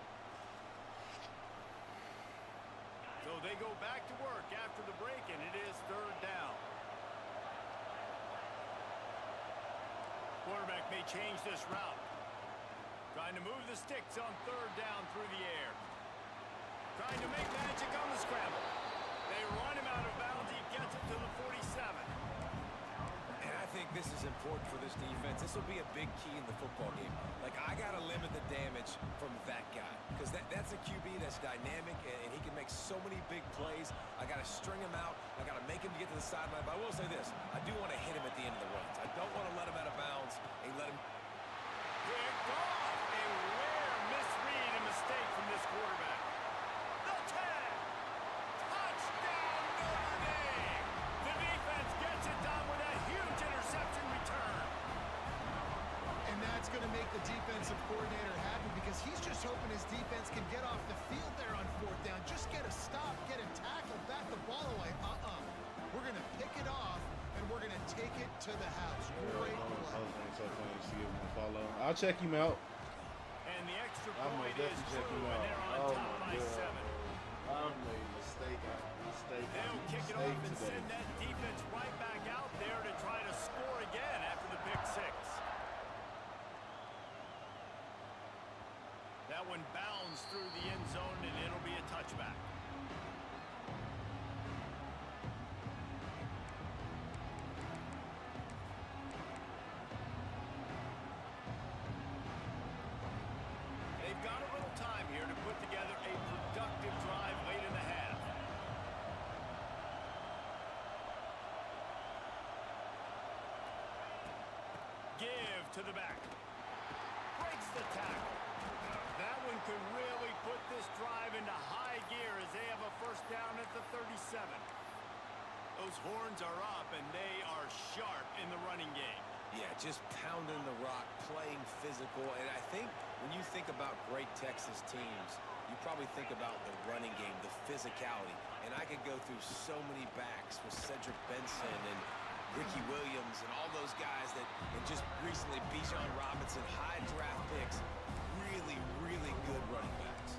So they go back to work after the break, and it is third down. Quarterback may change this route. Trying to move the sticks on third down through the air. Trying to make magic on the scramble. They run him out of bounds. He gets it to the 47. And I think this is important for this defense. This will be a big key in the football game. Like, I got to limit the damage from that guy because that's a QB that's dynamic and he can make so many big plays. I got to string him out. I got to make him get to the sideline. But I will say this. I do want to hit him at the end of the runs. I don't want to let him out of bounds and let him... Picked off. A rare misread and mistake from this quarterback. The 10. Touchdown, Notre Dame. The defense gets it done with a huge interception return. And that's going to make the defensive coordinator happy because he's just hoping his defense can get off the field there on fourth down. Just get a stop, get a tackle, back the ball away. We're going to pick it off, and we're going to take it to the house. Great play. I'll check him out. And the extra I'm point gonna is definitely check true, him and out. they're on Oh top my by God. 7. I made a mistake. They'll kick it off and send that defense right back out there to try to score again after the pick 6. That one bounds through the end zone, and it'll be a touchback. They've got a little time here to put together a productive drive late in the half. Give to the back. Breaks the tackle. That one could really put this drive into high gear as they have a first down at the 37. Those horns are up, and they are sharp in the running game. Yeah, just pounding the rock, playing physical. And I think when you think about great Texas teams, you probably think about the running game, the physicality. And I could go through so many backs with Cedric Benson and Ricky Williams and all those guys that, and just recently Bijan Robinson, high draft picks, really, really good running backs.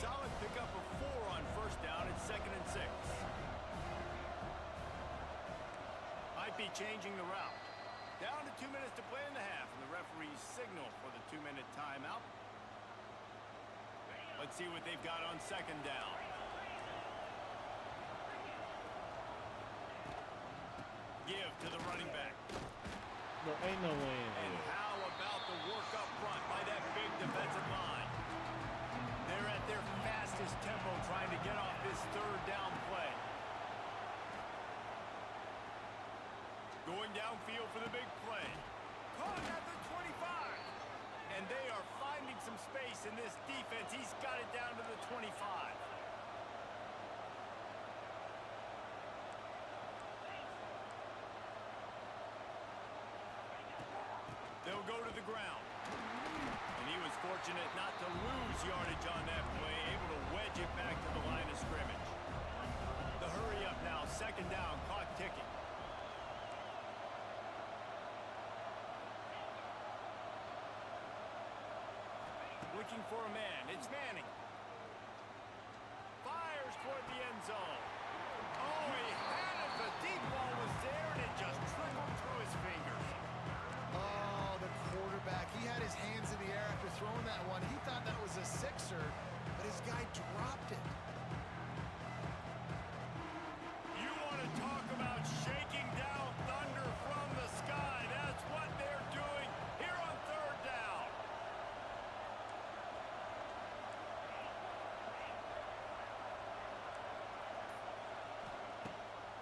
Solid pickup of 4 on first down at 2nd and 6. Might be changing the route. Down to 2 minutes to play in the half, and the referees signal for the 2-minute timeout. Let's see what they've got on second down. Give to the running back. No, ain't no way in And here. how about the work up front by that big defensive line? They're at their fastest tempo trying to get off this third down play. Going downfield for the big play. Caught at the 25. And they are finding some space in this defense. He's got it down to the 25. They'll go to the ground. And he was fortunate not to lose yardage on that play, able to wedge it back to the line of scrimmage. The hurry up now, second down, clock ticking. Looking for a man, it's Manning. Fires toward the end zone. Oh, he had it, the deep ball was there, and it just trickled through his fingers. Oh, the quarterback. He had his hands in the air after throwing that one. He thought that was a sixer, but his guy dropped it. You want to talk about shaking down thunder from the sky. That's what they're doing here on third down.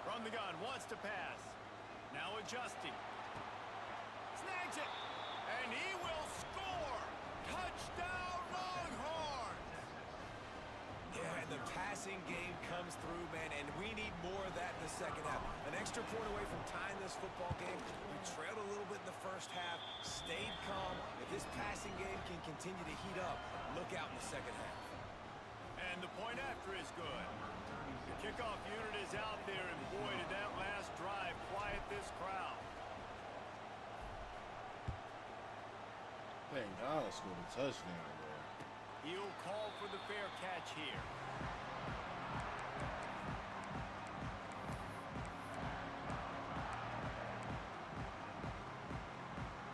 From the gun, wants to pass. Now adjusting. Snags it. And he will score. Touchdown, Longhorn. Yeah, and the passing game comes through, man, and we need more of that in the second half. An extra point away from tying this football game. We trailed a little bit in the first half, stayed calm. If this passing game can continue to heat up, look out in the second half. And the point after is good. The kickoff unit is out there, and boy, did that last drive quiet this crowd. Thank God I scored a touchdown, bro. He'll call for the fair catch here.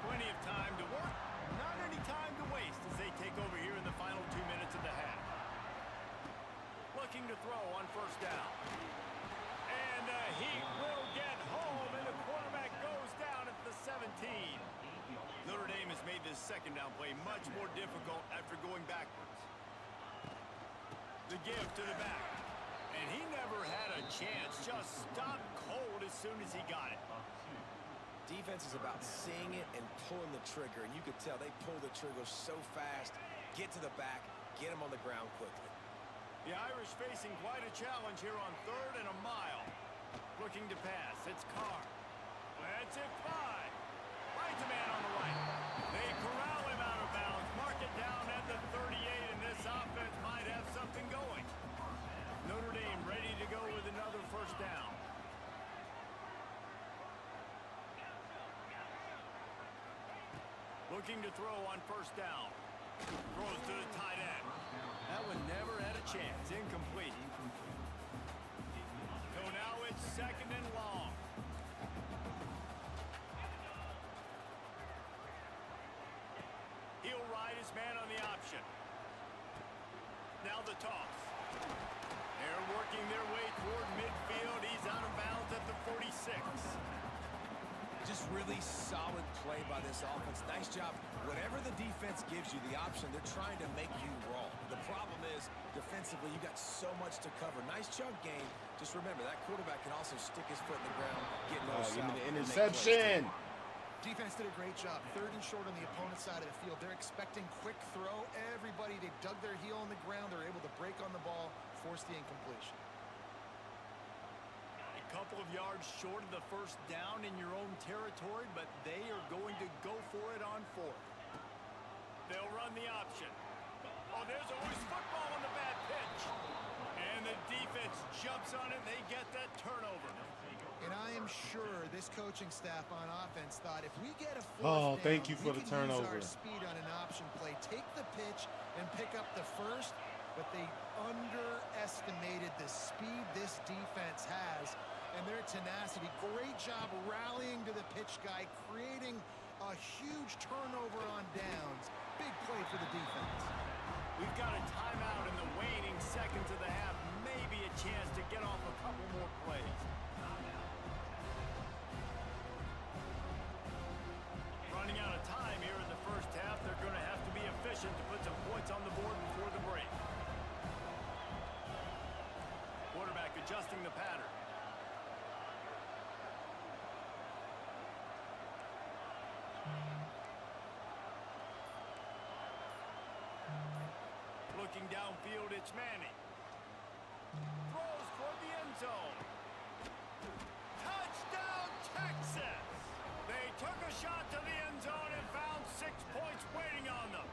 Plenty of time to work, not any time to waste as they take over here in the final 2 minutes of the half. Looking to throw on first down. And the heat will get home, and the quarterback goes down at the 17. Notre Dame has made this second down play much more difficult after going backwards. The give to the back. And he never had a chance. Just stopped cold as soon as he got it. Defense is about seeing it and pulling the trigger, and you could tell they pull the trigger so fast, get to the back, get him on the ground quickly. The Irish facing quite a challenge here on third and a mile. Looking to pass. It's Carr. That's it, 5. Finds a man on the right. They corral him out of bounds. Mark it down at the 38, and this offense might have something going. Notre Dame ready to go with another first down. Looking to throw on first down. Throws to the tight end. That one never had a chance. Incomplete. So now it's second and long. He'll ride his man on the option. Now the toss. They're working their way toward midfield. He's out of bounds at the 46. Just really solid play by this offense. Nice job. Whatever the defense gives you, the option, they're trying to make you roll. The problem is, defensively, you got so much to cover. Nice chunk game. Just remember, that quarterback can also stick his foot in the ground, get no Give me south, the and make interception. Defense did a great job. Third and short on the opponent's side of the field. They're expecting quick throw. Everybody, they dug their heel on the ground. They're able to break on the ball, force the incompletion. A couple of yards short of the first down in your own territory, but they are going to go for it on fourth. They'll run the option. Oh, there's always football on the bad pitch. And the defense jumps on it. They get that turnover. And I am sure this coaching staff on offense thought if we get a Oh, fourth down, thank you for we the can use turnover. our speed on an option play, take the pitch and pick up the first, but they underestimated the speed this defense has and their tenacity. Great job rallying to the pitch guy, creating a huge turnover on downs. Big play for the defense. We've got a timeout in the waning seconds of the half. Maybe a chance to get off a couple more plays. Running out of time here in the first half. They're going to have to be efficient to put some points on the board before the break. Quarterback adjusting the pattern. Looking downfield, it's Manning. Throws toward the end zone. Touchdown, Texas! They took a shot to the end zone and found 6 points waiting on them.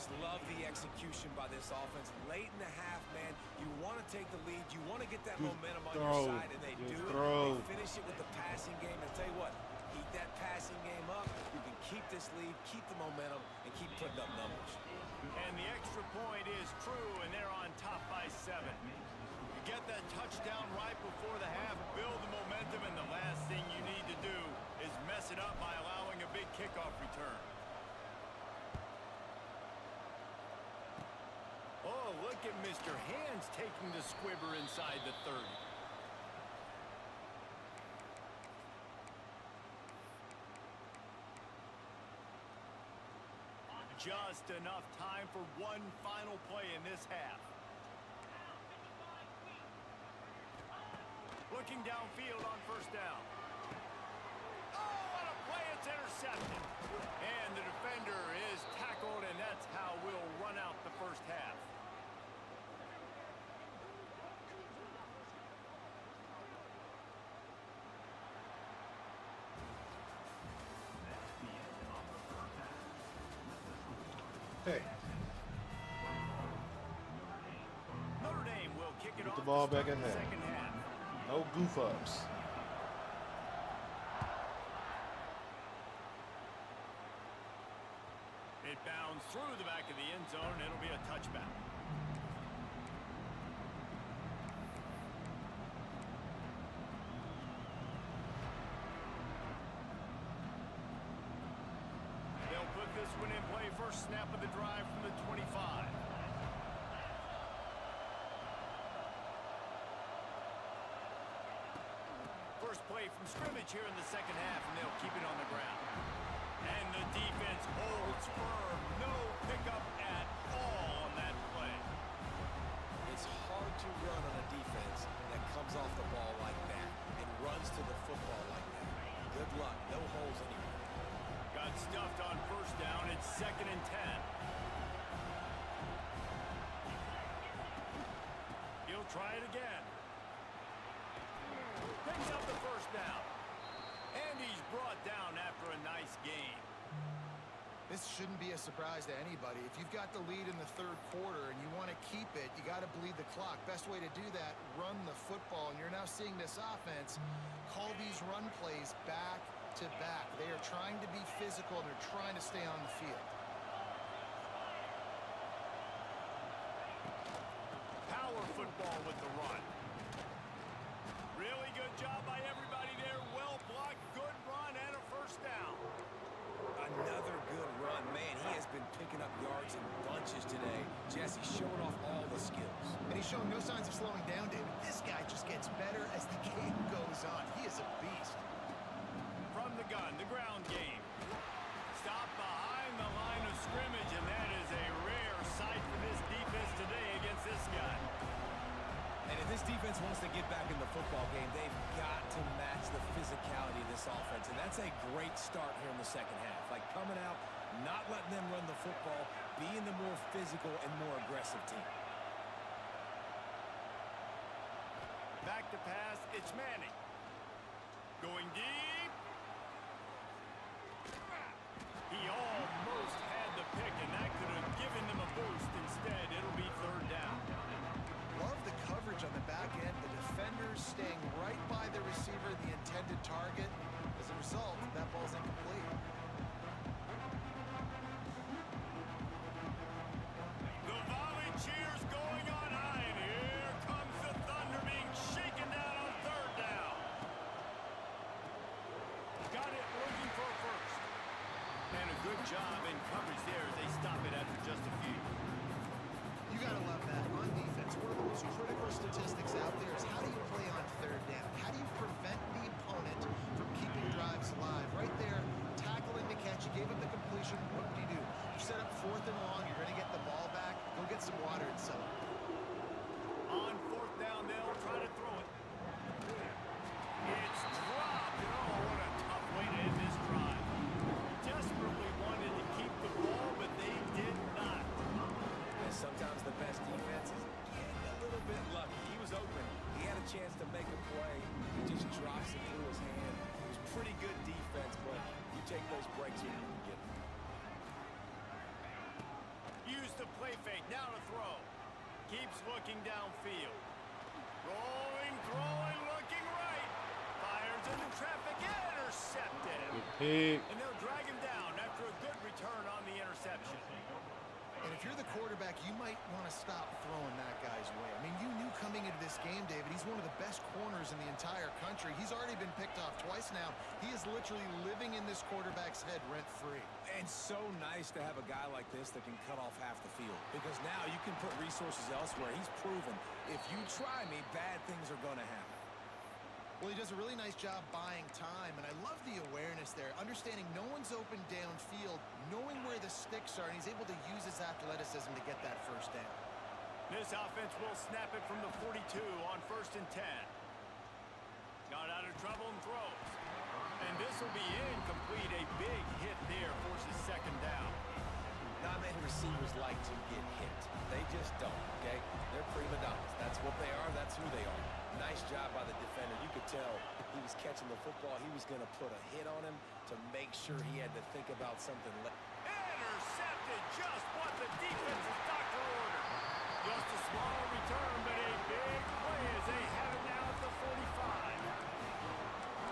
just love the execution by this offense. Late in the half, man, you want to take the lead. You want to get that momentum on your side, and they do it. They finish it with the passing game. And I'll tell you what, keep that passing game up. You can keep this lead, keep the momentum, and keep putting up numbers. And the extra point is true, and they're on top by 7. You get that touchdown right before the half, build the momentum, and the last thing you need to do is mess it up by allowing a big kickoff return. Oh, look at Mr. Hands taking the squibber inside the 30. Just enough time for one final play in this half. Looking downfield on first down. Oh, what a play, it's intercepted. And the defender is tackled, and that's how we'll run out the first half. Hey, Notre Dame will kick it off the ball to start back at the half. second half. No goof ups. It bounds through the back of the end zone. It'll be a touchback. They'll put this one in play. First snap of the drive from the 25. First play from scrimmage here in the second half, and they'll keep it on the ground. And the defense holds firm. No pickup at all on that play. It's hard to run on a defense that comes off the ball like that and runs to the football like that. Good luck. No holes anywhere. Got stuffed on first down. It's 2nd and 10. He'll try it again. Picks up the first down. And he's brought down after a nice game. This shouldn't be a surprise to anybody. If you've got the lead in the third quarter and you want to keep it, you got to bleed the clock. Best way to do that, run the football. And you're now seeing this offense call these run plays back to back. They are trying to be physical. They're trying to stay on the field. Power football with the run. Really good job by everybody there. Well blocked, good run, and a first down. Another good run. Man, he has been picking up yards in bunches today. Jesse showing off all the skills. And he's showing no signs of slowing down, David. This guy just gets better as the game goes on. He is a beast. From the gun, the ground game. Stop behind the line of scrimmage, and that is a rare sight for this defense today against this guy. And if this defense wants to get back in the football game, they've got to match the physicality of this offense. And that's a great start here in the second half. Like coming out, not letting them run the football, being the more physical and more aggressive team. Back to pass, it's Manning. Going deep. He almost had the pick, and that could have given them a boost. Instead, it'll be third down. Love the coverage on the back end. The defenders staying right by the receiver, the intended target. As a result, that ball's incomplete. The volley cheers going on high, and here comes the Thunder being shaken down on third down. Got it looking for a first. And a good job in coverage there as they stop it after just a few. You gotta love that. On defense, one of the most critical statistics out there is how do you play on third down? How do you prevent the opponent from keeping drives alive? Right there, tackling the catch, you gave up the completion, what do? You set up 4th and long, you're gonna get the ball back, go get some water and settle. On 4th down, they'll try to throw it. It's dropped. And oh, what a tough way to end this drive. Desperately wanted to keep the ball, but they did not. And sometimes the best defense is getting a little bit lucky. He was open. He had a chance to make a play. He just drops it through his hand. It was pretty good defense, but Now to throw. Keeps looking downfield. Rolling, throwing, looking right. Fires into traffic, intercepted. Good pick. And they'll drag him down after a good return on the interception. And if you're the quarterback, you might want to stop throwing that guy's way. I mean, you knew coming into this game, David, he's one of the best corners in the entire country. He's already been picked off twice now. He is literally living in this quarterback's head rent-free. And so nice to have a guy like this that can cut off half the field. Because now you can put resources elsewhere. He's proven, if you try me, bad things are going to happen. Well, he does a really nice job buying time, and I love the awareness there, understanding no one's open downfield, knowing where the sticks are, and he's able to use his athleticism to get that first down. This offense will snap it from the 42 on 1st and 10. Got out of trouble and throws. And this will be incomplete. A big hit there forces 2nd down. Not many receivers like to get hit. They just don't, okay? They're prima donnas. That's what they are. That's who they are. Nice job by the defender. You could tell he was catching the football. He was going to put a hit on him to make sure he had to think about something. Intercepted, just what the defense's doctor ordered. Just a small return, but a big play as they have it now at the 45.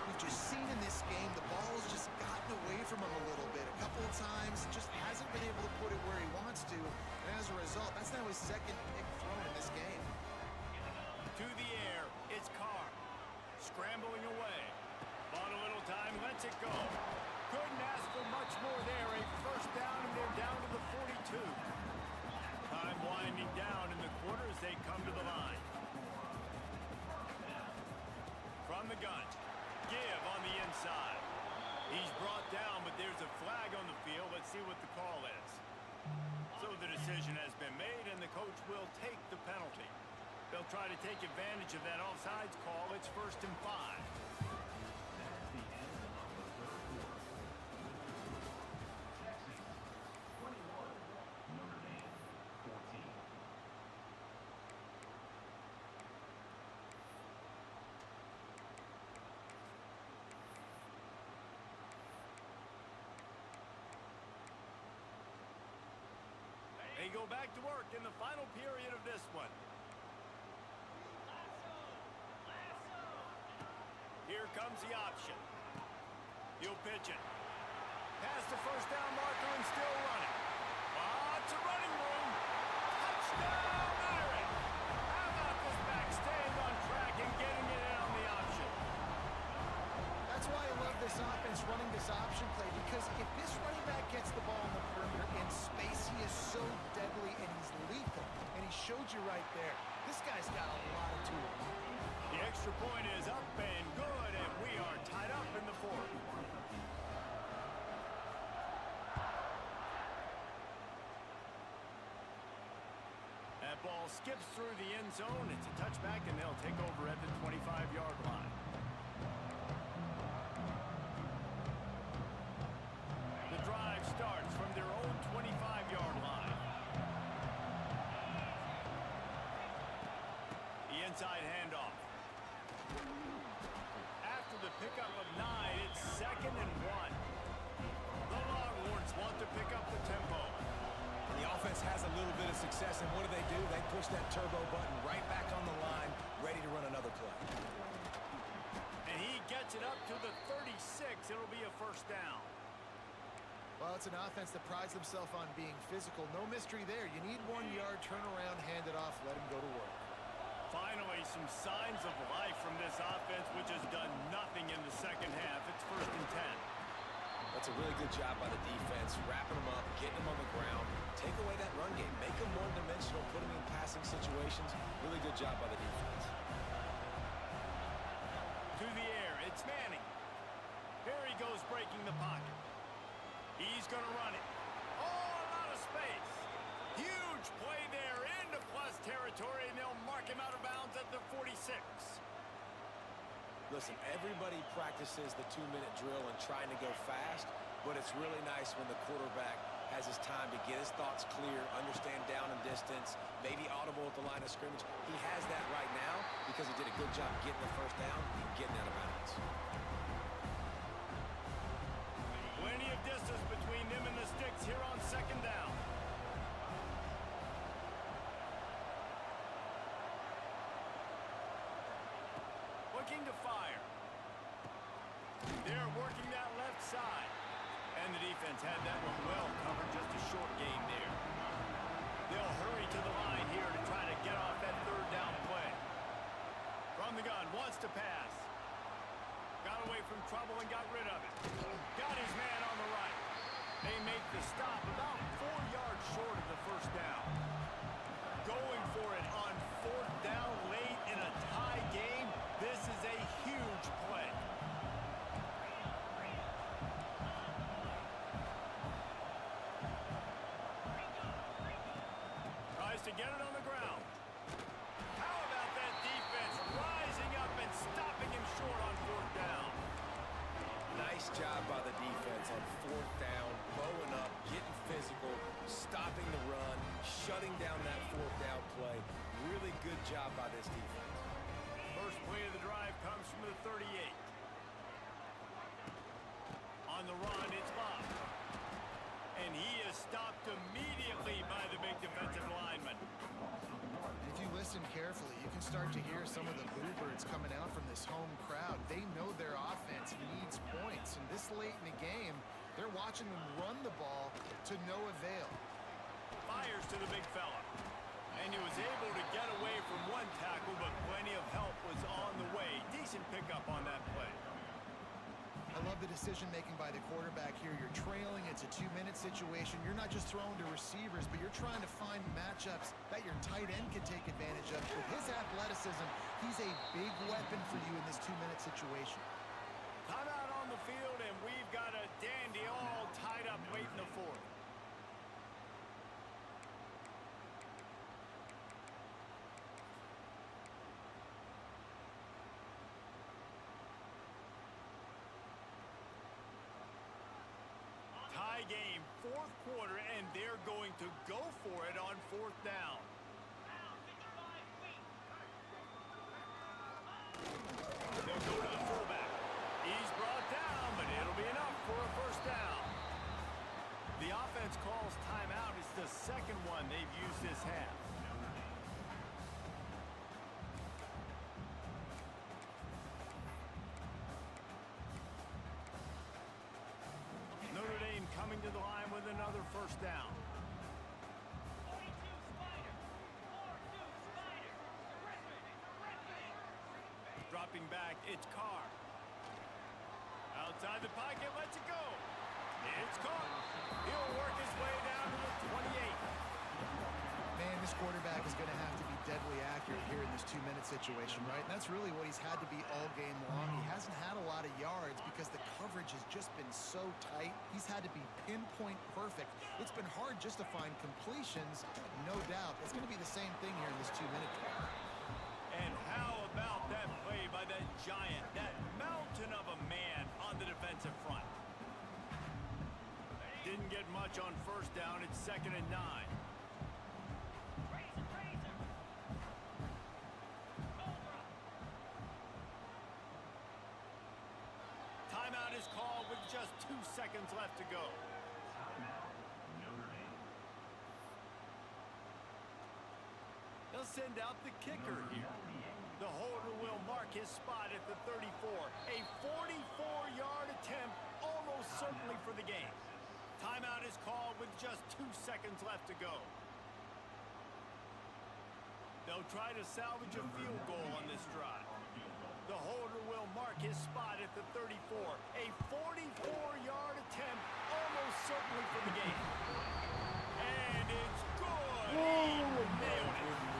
We've just seen in this game the ball's just gotten away from him a little bit. A couple of times, just hasn't been able to put it where he wants to. And as a result, that's now his 2nd pick thrown in this game. To the air, it's Carr. Scrambling away. Bought a little time, lets it go. Couldn't ask for much more there. A 1st down, and they're down to the 42. Time winding down in the quarter as they come to the line. From the gun. Give on the inside. He's brought down, but there's a flag on the field. Let's see what the call is. So the decision has been made, and the coach will take the penalty. They'll try to take advantage of that offsides call. It's 1st and 5. They go back to work in the final period of this one. Here comes the option. He'll pitch it. Past the 1st down marker and still running. Lots of running room. Touchdown, Irish. How about this back staying on track and getting it in on the option? That's why I love this offense running this option play, because if this running back gets the ball in the perimeter in space, he is so deadly and he's lethal. And he showed you right there. This guy's got a lot of tools. The extra point is up and good, and we are tied up in the 4th. That ball skips through the end zone. It's a touchback, and they'll take over at the 25-yard line. The drive starts from their own 25-yard line. The inside handoff. After the pickup of 9, it's 2nd and 1. The Longhorns want to pick up the tempo. And the offense has a little bit of success, and what do? They push that turbo button right back on the line, ready to run another play. And he gets it up to the 36. It'll be a 1st down. Well, it's an offense that prides themselves on being physical. No mystery there. You need 1 yard, turn around, hand it off, let him go to work. Finally, some signs of life from this offense, which has done nothing in the 2nd half. It's 1st and 10. That's a really good job by the defense, wrapping them up, getting them on the ground. Take away that run game. Make them one-dimensional, put them in passing situations. Really good job by the defense. To the air, it's Manning. Here he goes breaking the pocket. He's going to run it. Oh, a lot of space. Huge play there into plus territory, and they'll mark him out of bounds at the 46. Listen, everybody practices the 2-minute drill and trying to go fast, but it's really nice when the quarterback has his time to get his thoughts clear, understand down and distance, maybe audible at the line of scrimmage. He has that right now because he did a good job getting the 1st down and getting out of bounds. Plenty of distance between them and the sticks here on 2nd down. defense had that one well covered. Just a short game there. They'll hurry to the line here to try to get off that third down play. From the gun, wants to pass. Got away from trouble and got rid of it. Got his man on the right. They make the stop about 4 yards short of the first down. Going for it on fourth down late in a tie game. This is a huge play. Tries to get it on the ground. How about that defense rising up and stopping him short on fourth down? Nice job by the defense on fourth down, bowing up, getting physical, stopping the run, shutting down that fourth down play. Really good job by this defense. First play of the drive comes from the 38. On the run, it's Bob. And he is stopped immediately by the big defensive lineman. And if you listen carefully, you can start to hear some of the bluebirds coming out from this home crowd. They know their offense needs points, and this late in the game, they're watching them run the ball to no avail. Fires to the big fella. And he was able to get away from one tackle, but plenty of help was on the way. Decent pickup on that play. I love the decision-making by the quarterback here. You're trailing. It's a 2-minute situation. You're not just throwing to receivers, but you're trying to find matchups that your tight end can take advantage of. With his athleticism, he's a big weapon for you in this 2-minute situation. Timeout on the field, and we've got a dandy all tied up late in the fourth. Tie game, fourth quarter, and they're going to go for it on fourth down. They'll go to the fullback. He's brought down, but it'll be enough for a first down. The offense calls timeout. It's the second one they've used this half. Notre Dame coming to the line with another first down. Dropping back, it's Carr. Outside the pocket, lets it go. It's caught. He'll work his way down to the 28. Man, this quarterback is going to have to be deadly accurate here in this 2-minute situation, right? And that's really what he's had to be all game long. He hasn't had a lot of yards because the coverage has just been so tight. He's had to be pinpoint perfect. It's been hard just to find completions, no doubt. It's going to be the same thing here in this 2-minute drill. And how about that play by that giant, that mountain of a man on the defensive front? Didn't get much on first down. It's 2nd and 9. Timeout is called with just 2 seconds left to go. They'll send out the kicker here. The holder will mark his spot at the 34. A 44-yard attempt, almost certainly for the game. Timeout is called with just 2 seconds left to go. They'll try to salvage a field goal on this drive. The holder will mark his spot at the 34. A 44-yard attempt, almost certainly for the game. And it's good. He nailed it.